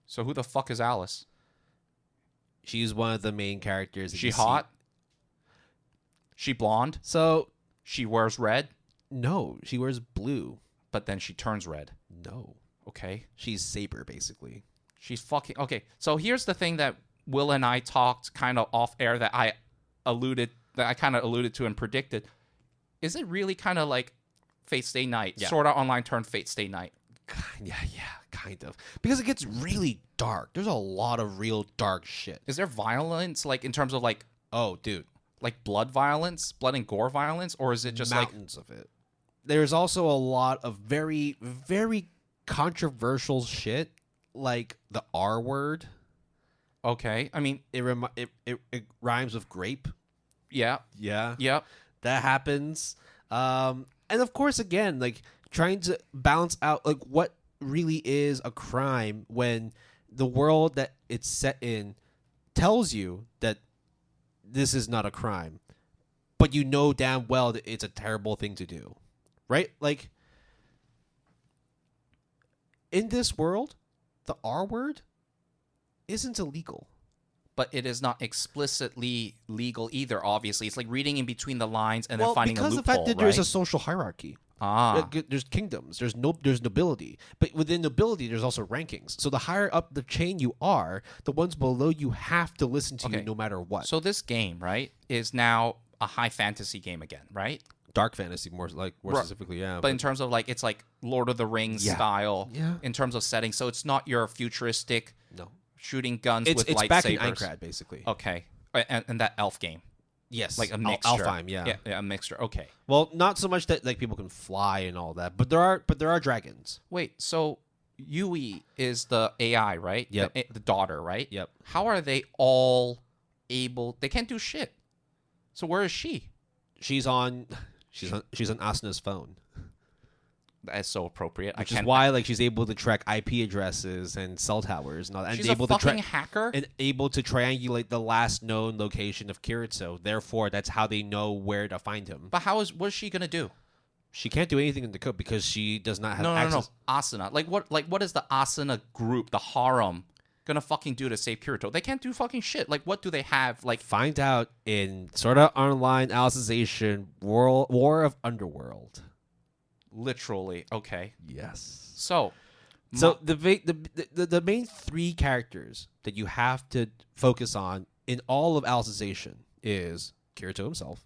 So who the fuck is Alice? She's one of the main characters. Is she hot? She blonde? So she wears red? No, she wears blue. But then she turns red? No. Okay. She's Saber, basically. She's fucking... Okay, so here's the thing that Will and I talked kind of off air that I kind of alluded to and predicted. Is it really kind of like Fate Stay Night? Yeah. Sword Art Online turned Fate Stay Night. Yeah, kind of. Because it gets really dark. There's a lot of real dark shit. Is there violence, like, in terms of, like... Oh, dude. Like blood violence? Blood and gore violence? Or is it just mountains of it? There's also a lot of very, very controversial shit, like the R word. Okay. I mean... It rhymes with grape. Yeah. Yeah. Yep. That happens. And of course, again, like, trying to balance out, like, what really is a crime when the world that it's set in tells you that this is not a crime, but you know damn well that it's a terrible thing to do, right? Like, in this world, the R word isn't illegal. But it is not explicitly legal either, obviously. It's like reading in between the lines and then finding a loophole, because of the fact that there's a social hierarchy. There's kingdoms, there's nobility. But within nobility, there's also rankings. So the higher up the chain you are, the ones below you have to listen to you no matter what. So this game, right, is now a high fantasy game again, right? Dark fantasy, more specifically, yeah. But in terms of, like, it's like Lord of the Rings style in terms of setting. So it's not your futuristic... No. Shooting guns with lightsabers. It's back in Aincrad, basically. Okay. And that elf game. Yes. Like a mixture. Alfheim, yeah. Yeah, a mixture. Okay. Well, not so much that, like, people can fly and all that, but there are dragons. Wait, so Yui is the AI, right? Yep. The daughter, right? Yep. How are they all able... They can't do shit. So where is she? She's on Asuna's phone. That is so appropriate. Which is why, like, she's able to track IP addresses and cell towers and all that. She's a fucking hacker? And able to triangulate the last known location of Kirito. Therefore, that's how they know where to find him. But what is she going to do? She can't do anything in the code because she does not have No, access. Asuna. What is the Asuna group, the harem, gonna fucking do to save Kirito? They can't do fucking shit. Like, what do they have? Like, Find out in Sword Art Online Alicization War of Underworld. literally. Okay. Yes. So The main three characters that you have to focus on in all of Alicization is Kirito himself,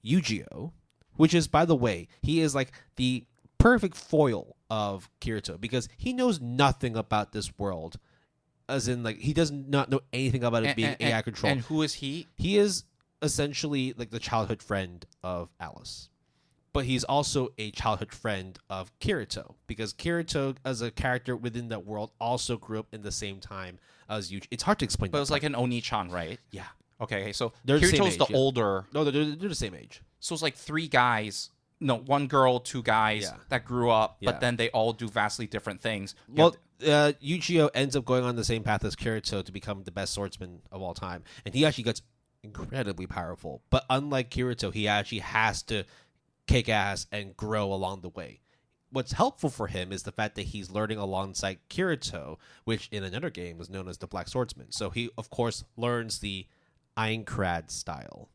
Yu-Gi-Oh, which is, by the way, he is like the perfect foil of Kirito because he knows nothing about this world. As in, like, he does not know anything about it being AI controlled. And who is he? He is essentially like the childhood friend of Alice. But he's also a childhood friend of Kirito because Kirito, as a character within that world, also grew up in the same time as Yuji. It's hard to explain. But it's like an Oni-chan, right? Yeah. Okay, so They're the same Kirito's age, the yeah. older. No, they're the same age. So it's like three guys. No, one girl, two guys that grew up, Yeah. but then they all do vastly different things. Well, Yu-Gi-Oh ends up going on the same path as Kirito to become the best swordsman of all time. And he actually gets incredibly powerful. But unlike Kirito, he actually has to kick ass and grow along the way. What's helpful for him is the fact that he's learning alongside Kirito, which in another game was known as the Black Swordsman. So he, of course, learns the Aincrad style.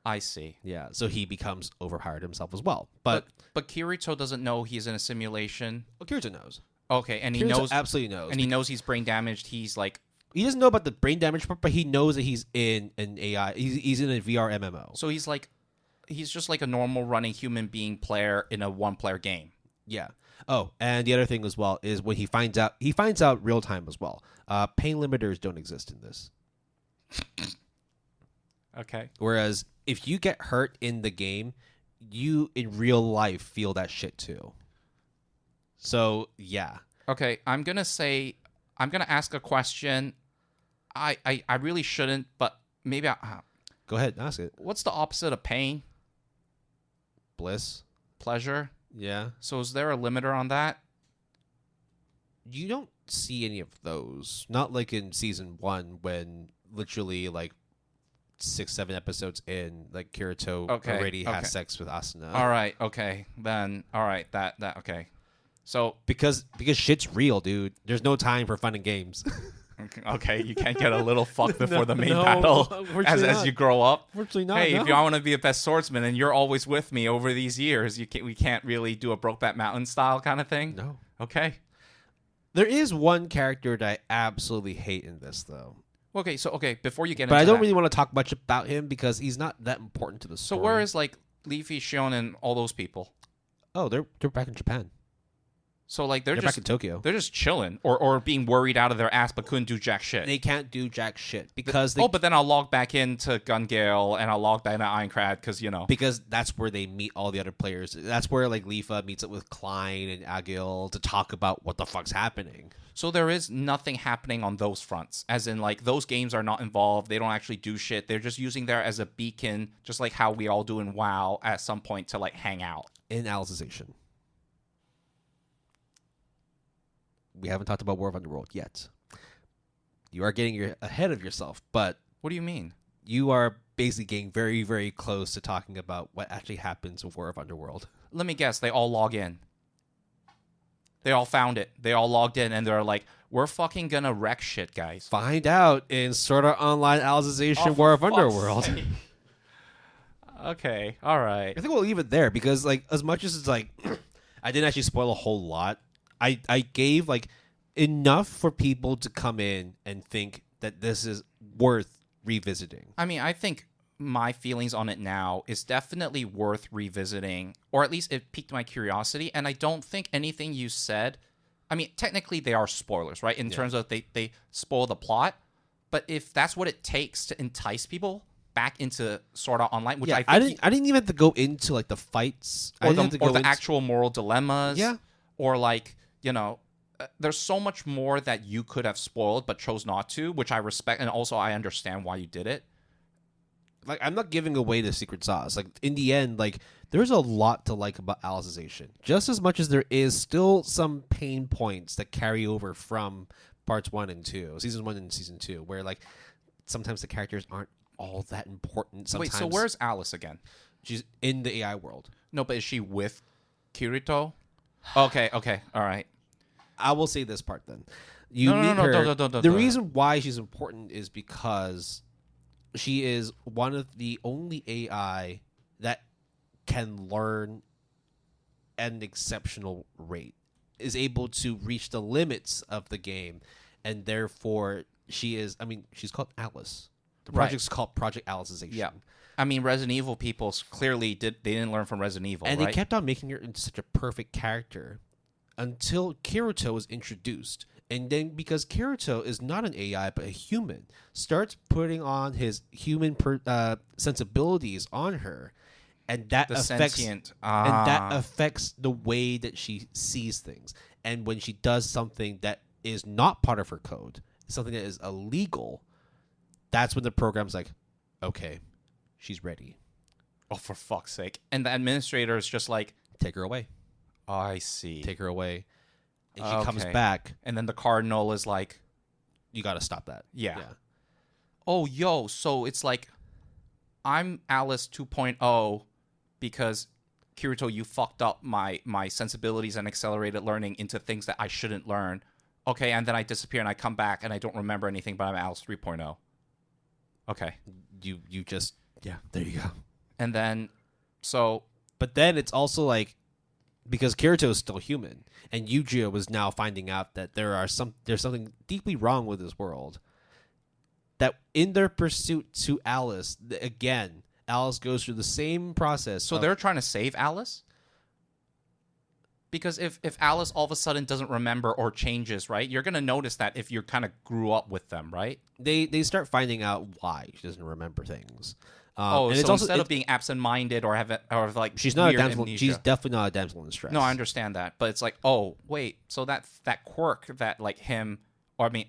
I see. Yeah, so he becomes overpowered himself as well. But Kirito doesn't know he's in a simulation. well, Kirito knows. Okay, and he Kirito knows absolutely knows. and he knows he's brain damaged. He's like, He doesn't know about the brain damage part, but he knows that he's in an AI. He's in a VR MMO. so he's just like a normal running human being player in a one-player game. Yeah. Oh, and the other thing as well is when he finds out real time as well. Pain limiters don't exist in this. Okay. Whereas if you get hurt in the game, you in real life feel that shit too. So yeah. Okay, I'm gonna ask a question. I really shouldn't, but maybe Go ahead, ask it. what's the opposite of pain? Bliss. Pleasure. Yeah. So is there a limiter on that? You don't see any of those. Not like in season 1 when literally like 6-7 episodes in, like Kirito already has sex with Asuna. All right. Okay. Then. All right. That. Okay. So Because shit's real, dude. There's no time for fun and games. okay, you can't get a little fuck before the main No, battle unfortunately as not. you grow up. Fortunately not. Hey, no. if you want to be a best swordsman and you're always with me over these years, we can't really do a Brokeback Mountain style kind of thing. No. Okay. There is one character that I absolutely hate in this, though. Okay. So before you get But into I don't that, really want to talk much about him because he's not that important to the so story. where is like Leafy, Shion, and all those people? Oh, they're back in Japan. So like they're They're just back in Tokyo. they're just chilling or being worried out of their ass but couldn't do jack shit. They can't do jack shit because but then I'll log back into Gun Gale and I'll log back into Aincrad because that's where they meet all the other players. That's where like Leafa meets up with Klein and Agil to talk about what the fuck's happening. So there is nothing happening on those fronts. As in, like, those games are not involved. They don't actually do shit. They're just using there as a beacon, just like how we all do in WoW at some point to, like, hang out. In Alicization. We haven't talked about War of Underworld yet. You are getting ahead of yourself, but What do you mean? you are basically getting very, very close to talking about what actually happens with War of Underworld. Let me guess. They all log in. They all found it. They all logged in, and they're like, we're fucking gonna wreck shit, guys. Find out in Sword Art Online Alicization Oh, War of for fuck's Underworld. sake. Okay, all right. I think we'll leave it there because, like, as much as it's like, I didn't actually spoil a whole lot. I gave like enough for people to come in and think that this is worth revisiting. I mean, I think my feelings on it now is definitely worth revisiting, or at least it piqued my curiosity. And I don't think anything you said, I mean, technically they are spoilers, right? In terms of they spoil the plot. But if that's what it takes to entice people back into Sword Art Online, which Yeah, I didn't even have to go into like the fights or the actual moral dilemmas, Yeah. or like, you know, there's so much more that you could have spoiled but chose not to, which I respect, and also I understand why you did it. Like, I'm not giving away the secret sauce. Like, in the end, like, there's a lot to like about Alicization. Just as much as there is still some pain points that carry over from parts 1 and 2, season 1 and season 2, where like sometimes the characters aren't all that important. Sometimes. Wait, so where's Alice again? She's in the AI world. No, but is she with Kirito? Okay, all right. I will say this part then. You No, meet her. don't. The reason why she's important is because she is one of the only AI that can learn at an exceptional rate, is able to reach the limits of the game, and therefore she is. I mean, she's called Alice. The project's called Project Alicization. Yeah. I mean, Resident Evil people clearly didn't learn from Resident Evil, And right? they kept on making her into such a perfect character until Kirito was introduced. And then because Kirito is not an AI but a human, starts putting on his human sensibilities on her, and that affects the way that she sees things. And when she does something that is not part of her code, something that is illegal, that's when the program's like, okay, she's ready. Oh, for fuck's sake. And the administrator is just like, take her away. Oh, I see. Take her away. And she comes back. And then the cardinal is like, you got to stop that. Yeah. Oh, yo. So it's like, I'm Alice 2.0 because, Kirito, you fucked up my sensibilities and accelerated learning into things that I shouldn't learn. Okay, and then I disappear and I come back and I don't remember anything, but I'm Alice 3.0. Okay. You just, yeah, there you go. And then, so... But then it's also like, because Kirito is still human, and Yujiro is now finding out that there's something deeply wrong with this world. That in their pursuit to Alice, again, Alice goes through the same process. So they're trying to save Alice? Because if Alice all of a sudden doesn't remember or changes, right, you're going to notice that if you kind of grew up with them, right? They start finding out why she doesn't remember things. And it's also, instead of being absent-minded or have like she's not a damsel. Amnesia. She's definitely not a damsel in distress. No, I understand that, but it's like, oh wait, so that quirk that like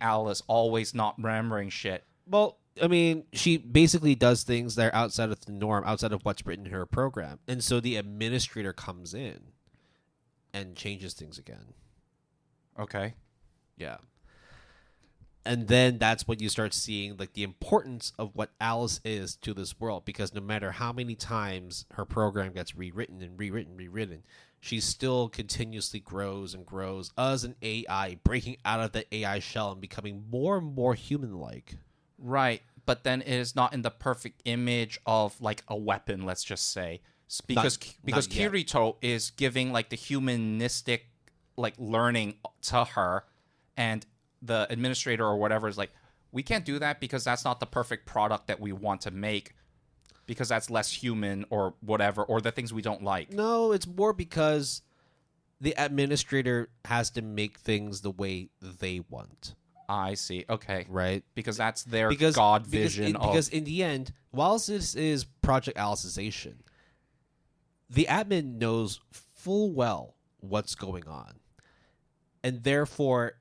Alice always not remembering shit. Well, I mean, she basically does things that are outside of the norm, outside of what's written in her program, and so the administrator comes in and changes things again. Okay. Yeah. And then that's when you start seeing like the importance of what Alice is to this world, because no matter how many times her program gets rewritten, she still continuously grows and grows as an AI, breaking out of the AI shell and becoming more and more human-like. Right, but then it is not in the perfect image of like a weapon, let's just say, because Kirito is giving like the humanistic like learning to her, and the administrator or whatever is like, we can't do that because that's not the perfect product that we want to make, because that's less human or whatever, or the things we don't like. No, it's more because the administrator has to make things the way they want. I see. Okay. Right? Because that's their God vision. Because in the end, whilst this is Project Alicization, the admin knows full well what's going on. And therefore,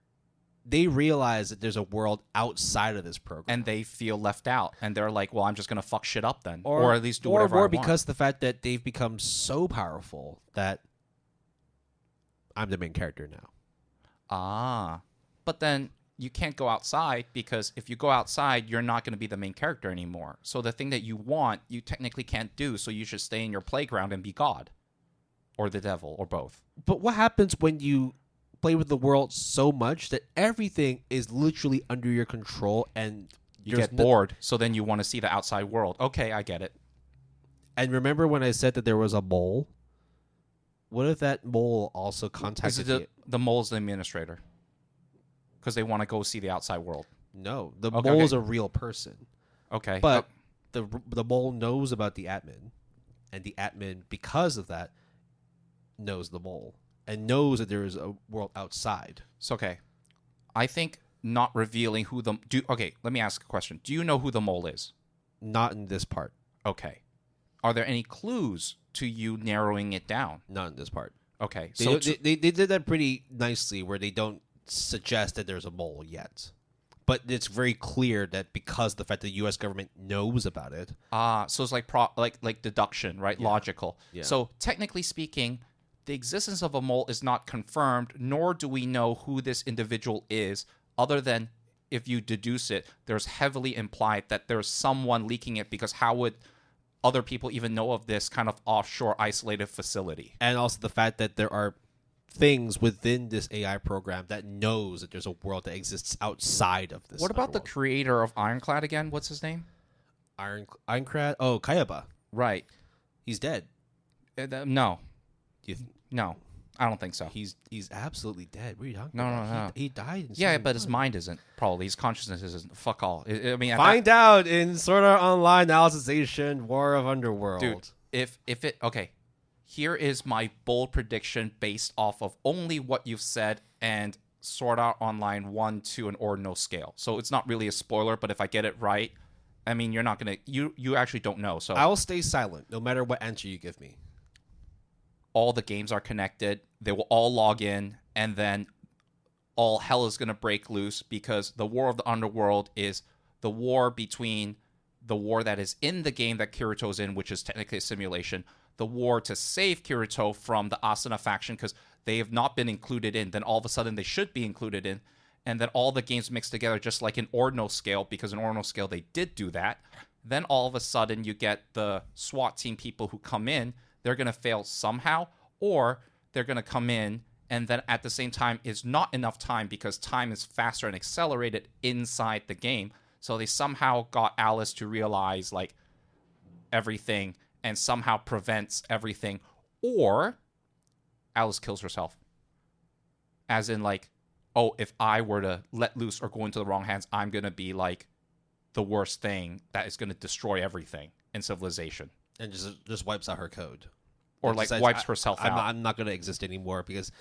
they realize that there's a world outside of this program. And they feel left out. And they're like, well, I'm just going to fuck shit up then. Or at least do whatever I want. Or because the fact that they've become so powerful that I'm the main character now. Ah. But then you can't go outside, because if you go outside, you're not going to be the main character anymore. So the thing that you want, you technically can't do. So you should stay in your playground and be God. Or the devil, or both. But what happens when you play with the world so much that everything is literally under your control and you get bored, so then you want to see the outside world. Okay, I get it. And remember when I said that there was a mole? What if that mole also contacted the mole's the administrator? Because they want to go see the outside world. No, the mole is a real person. Okay. But the mole knows about the admin, and the admin, because of that, knows the mole. And knows that there is a world outside. So, okay. I think not revealing who the... Okay, let me ask a question. Do you know who the mole is? Not in this part. Okay. Are there any clues to you narrowing it down? Not in this part. Okay. They did that pretty nicely, where they don't suggest that there's a mole yet. But it's very clear that because the fact that the U.S. government knows about it... so it's like deduction, right? Yeah. Logical. Yeah. So, technically speaking... the existence of a mole is not confirmed, nor do we know who this individual is, other than if you deduce it, there's heavily implied that there's someone leaking it, because how would other people even know of this kind of offshore isolated facility. And also the fact that there are things within this AI program that knows that there's a world that exists outside of this. What about the underworld. creator of Ironclad again? What's his name? Ironclad? Oh, Kayaba. Right. He's dead. No. You No. I don't think so. He's absolutely dead. What are you talking No, about? no. He died. In Yeah, season but his 1. mind isn't. Probably his consciousness isn't. Fuck all. I mean, Find out in Sword Art Online Alicization War of Underworld. dude. If it okay, here is my bold prediction based off of only what you've said and Sword Art Online 1 to an ordinal scale. So it's not really a spoiler, but if I get it right, I mean, you're not gonna. You actually don't know. So I will stay silent no matter what answer you give me. all the games are connected. They will all log in, and then all hell is going to break loose because the War of the Underworld is the war between the war that is in the game that Kirito's in, which is technically a simulation, the war to save Kirito from the Asuna faction because they have not been included in. Then all of a sudden they should be included in, and then all the games mixed together just like in Ordinal Scale, because in Ordinal Scale they did do that. Then all of a sudden you get the SWAT team people who come in. They're going to fail somehow, or they're going to come in, and then at the same time is not enough time because time is faster and accelerated inside the game. So they somehow got Alice to realize like everything and somehow prevents everything, or Alice kills herself. As in like, oh, if I were to let loose or go into the wrong hands, I'm going to be like the worst thing that is going to destroy everything in civilization. And just wipes out her code. Or like decides, wipes herself out. I'm not going to exist anymore because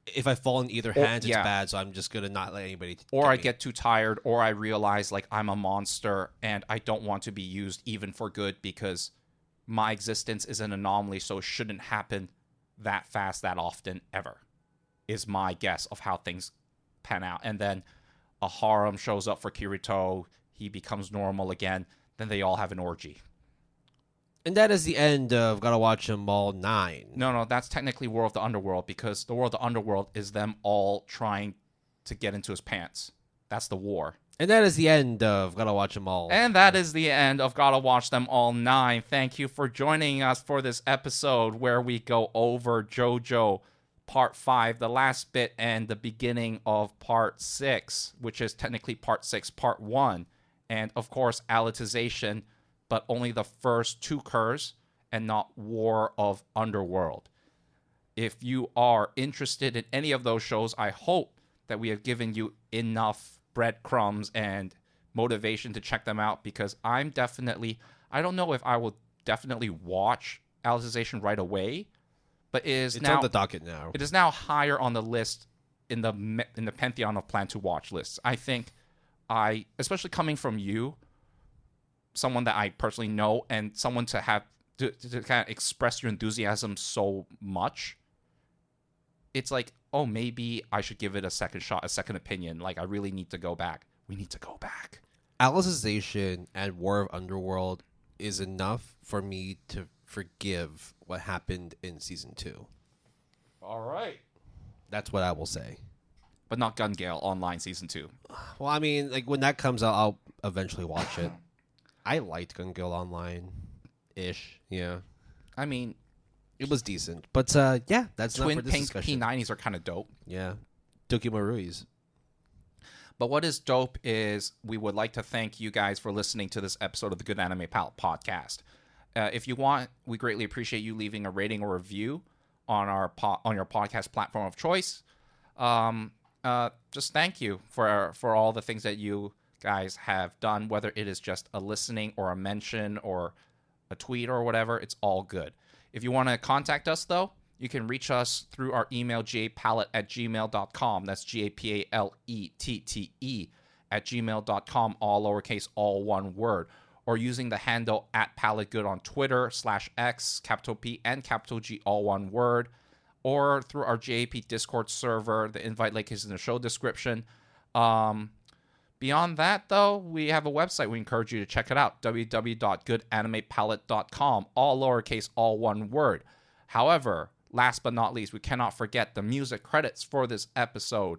if I fall in either hands, it's bad. So I'm just going to not let anybody. Or I get too tired, or I realize like I'm a monster and I don't want to be used even for good because my existence is an anomaly, so it shouldn't happen that fast, that often, ever. Is my guess of how things pan out. And then a harem shows up for Kirito. He becomes normal again. Then they all have an orgy. And that is the end of Gotta Watch 'Em All 9. No, that's technically War of the Underworld because the War of the Underworld is them all trying to get into his pants. That's the war. And that is the end of Gotta Watch 'Em All. And that is the end of Gotta Watch Them All 9. Thank you for joining us for this episode where we go over JoJo Part 5, the last bit, and the beginning of Part 6, which is technically Part 6, Part 1. And, of course, Alicization, but only the first 2 curs and not War of Underworld. If you are interested in any of those shows, I hope that we have given you enough breadcrumbs and motivation to check them out, because I don't know if I will definitely watch Alicization right away, but it's now on the docket now. It is now higher on the list in the pantheon of plan to watch lists. I think especially coming from you, someone that I personally know, and someone to have to kind of express your enthusiasm so much, it's like, oh, maybe I should give it a second shot, a second opinion. Like, I really need to go back. We need to go back. Alicization and War of Underworld is enough for me to forgive what happened in Season 2. All right. That's what I will say. But not Gun Gale Online Season 2. Well, I mean, like when that comes out, I'll eventually watch it. I liked Gun Gale Online-ish, yeah. I mean, it was decent. But, yeah, that's not for Twin this Pink discussion. P90s are kind of dope. Yeah. Dokima Ruiz. But what is dope is we would like to thank you guys for listening to this episode of the Good Anime Palette podcast. If you want, we greatly appreciate you leaving a rating or review on on your podcast platform of choice. Just thank you for all the things that you guys have done, whether it is just a listening or a mention or a tweet or whatever. It's all good. If you want to contact us, though, you can reach us through our email, gapalette@gmail.com. That's GAPALETTE @gmail.com, all lowercase, all one word. Or using the handle @PaletteGood on Twitter, /X, capital P and capital G, all one word. Or through our JAP Discord server. The invite link is in the show description. Beyond that, though, we have a website. We encourage you to check it out, www.goodanimepalette.com, all lowercase, all one word. However, last but not least, we cannot forget the music credits for this episode.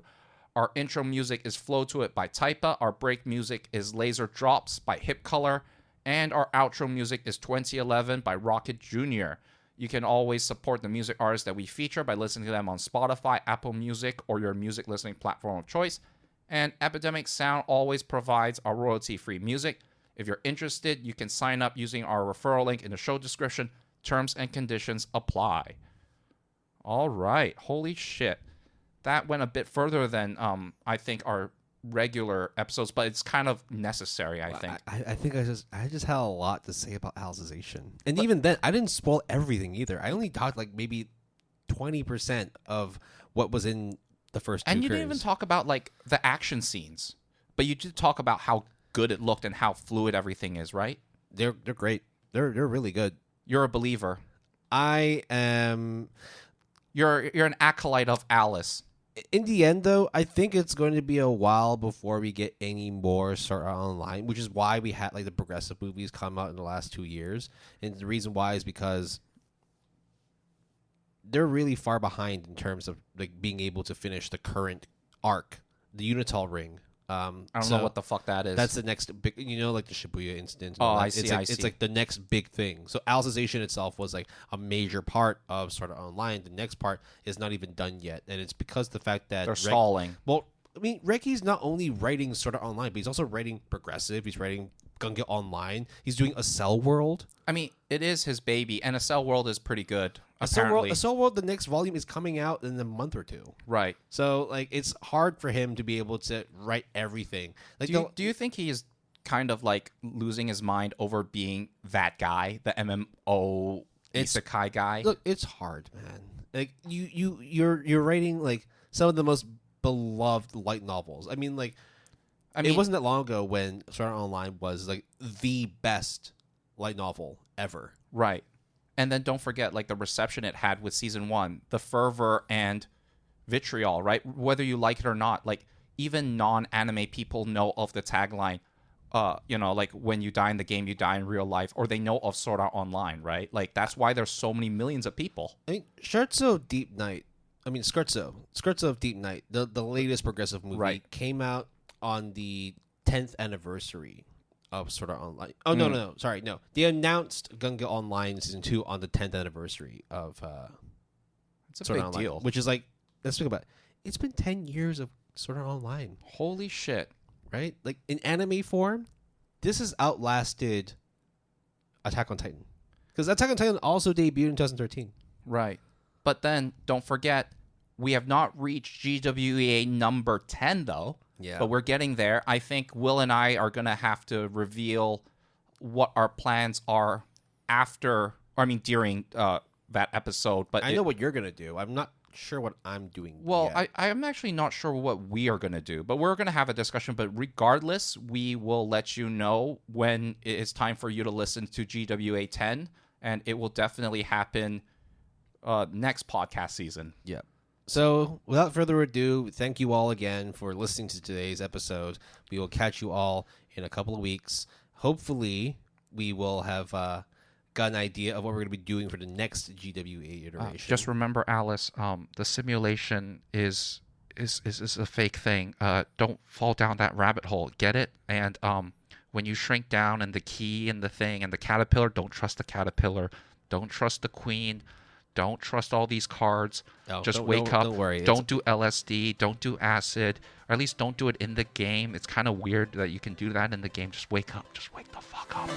Our intro music is Flow to It by Typa. Our break music is Laser Drops by Hip Color. And our outro music is 2011 by Rocket Jr. You can always support the music artists that we feature by listening to them on Spotify, Apple Music, or your music listening platform of choice. And Epidemic Sound always provides our royalty-free music. If you're interested, you can sign up using our referral link in the show description. Terms and conditions apply. All right. Holy shit. That went a bit further than I think our regular episodes, but it's kind of necessary, I think. I think I just had a lot to say about Alicization. And even then, I didn't spoil everything either. I only talked like maybe 20% of what was in the first two And you curves. didn't even talk about like the action scenes, but you did talk about how good it looked and how fluid everything is, right? They're great. They're really good. You're a believer. I am. You're an acolyte of Alice. In the end, though, I think it's going to be a while before we get any more Sword Art Online, which is why we had like the progressive movies come out in the last 2 years. And the reason why is because they're really far behind in terms of like being able to finish the current arc, the Unital Ring. I don't know what the fuck that is. That's the next big, like the Shibuya incident. Oh, I see. It's like the next big thing. So Alicization itself was like a major part of Sword Art Online. The next part is not even done yet, and it's because the fact that they're stalling. Well, I mean, Reki's not only writing Sword Art Online, but he's also writing Progressive. He's writing Gunga Online. He's doing a Cell World. I mean, it is his baby, and a Cell World is pretty good. A Cell World, the next volume is coming out in a month or two. Right. So, like, it's hard for him to be able to write everything. Like, do you think he is kind of like losing his mind over being that guy, the MMO isekai guy? Look, it's hard, man. Like, you're writing like some of the most beloved light novels. I mean, it wasn't that long ago when Sword Art Online was like the best light novel ever. Right. And then don't forget like the reception it had with season 1, the fervor and vitriol, right? Whether you like it or not, like even non-anime people know of the tagline, like when you die in the game, you die in real life, or they know of Sword Art Online, right? Like that's why there's so many millions of people. I mean, Scherzo of Deep Night, Scherzo of Deep Night, the latest progressive movie came out on the 10th anniversary of Sword Art Online. Oh, no. Sorry, no. They announced Gunga Online Season 2 on the 10th anniversary of It's a Sword big Art Online, deal. which is like, let's think about it. It's been 10 years of Sword Art Online. Holy shit. Right? Like, in anime form, this has outlasted Attack on Titan. Because Attack on Titan also debuted in 2013. Right. But then, don't forget, we have not reached GWEA number 10, though. Yeah. But we're getting there. I think Will and I are going to have to reveal what our plans are during that episode. But I know what you're going to do. I'm not sure what I'm doing yet. I'm actually not sure what we are going to do. But we're going to have a discussion. But regardless, we will let you know when it is time for you to listen to GWA 10. And it will definitely happen next podcast season. Yeah. So, without further ado, thank you all again for listening to today's episode. We will catch you all in a couple of weeks. Hopefully, we will have got an idea of what we're going to be doing for the next GWA iteration. Just remember, Alice, the simulation is a fake thing. Don't fall down that rabbit hole. Get it? And when you shrink down and the key and the thing and the caterpillar, don't trust the caterpillar. Don't trust the queen. Don't trust all these cards. Just wake up. Don't worry. Don't do LSD. Don't do acid. Or at least don't do it in the game. It's kind of weird that you can do that in the game. Just wake up. Just wake the fuck up.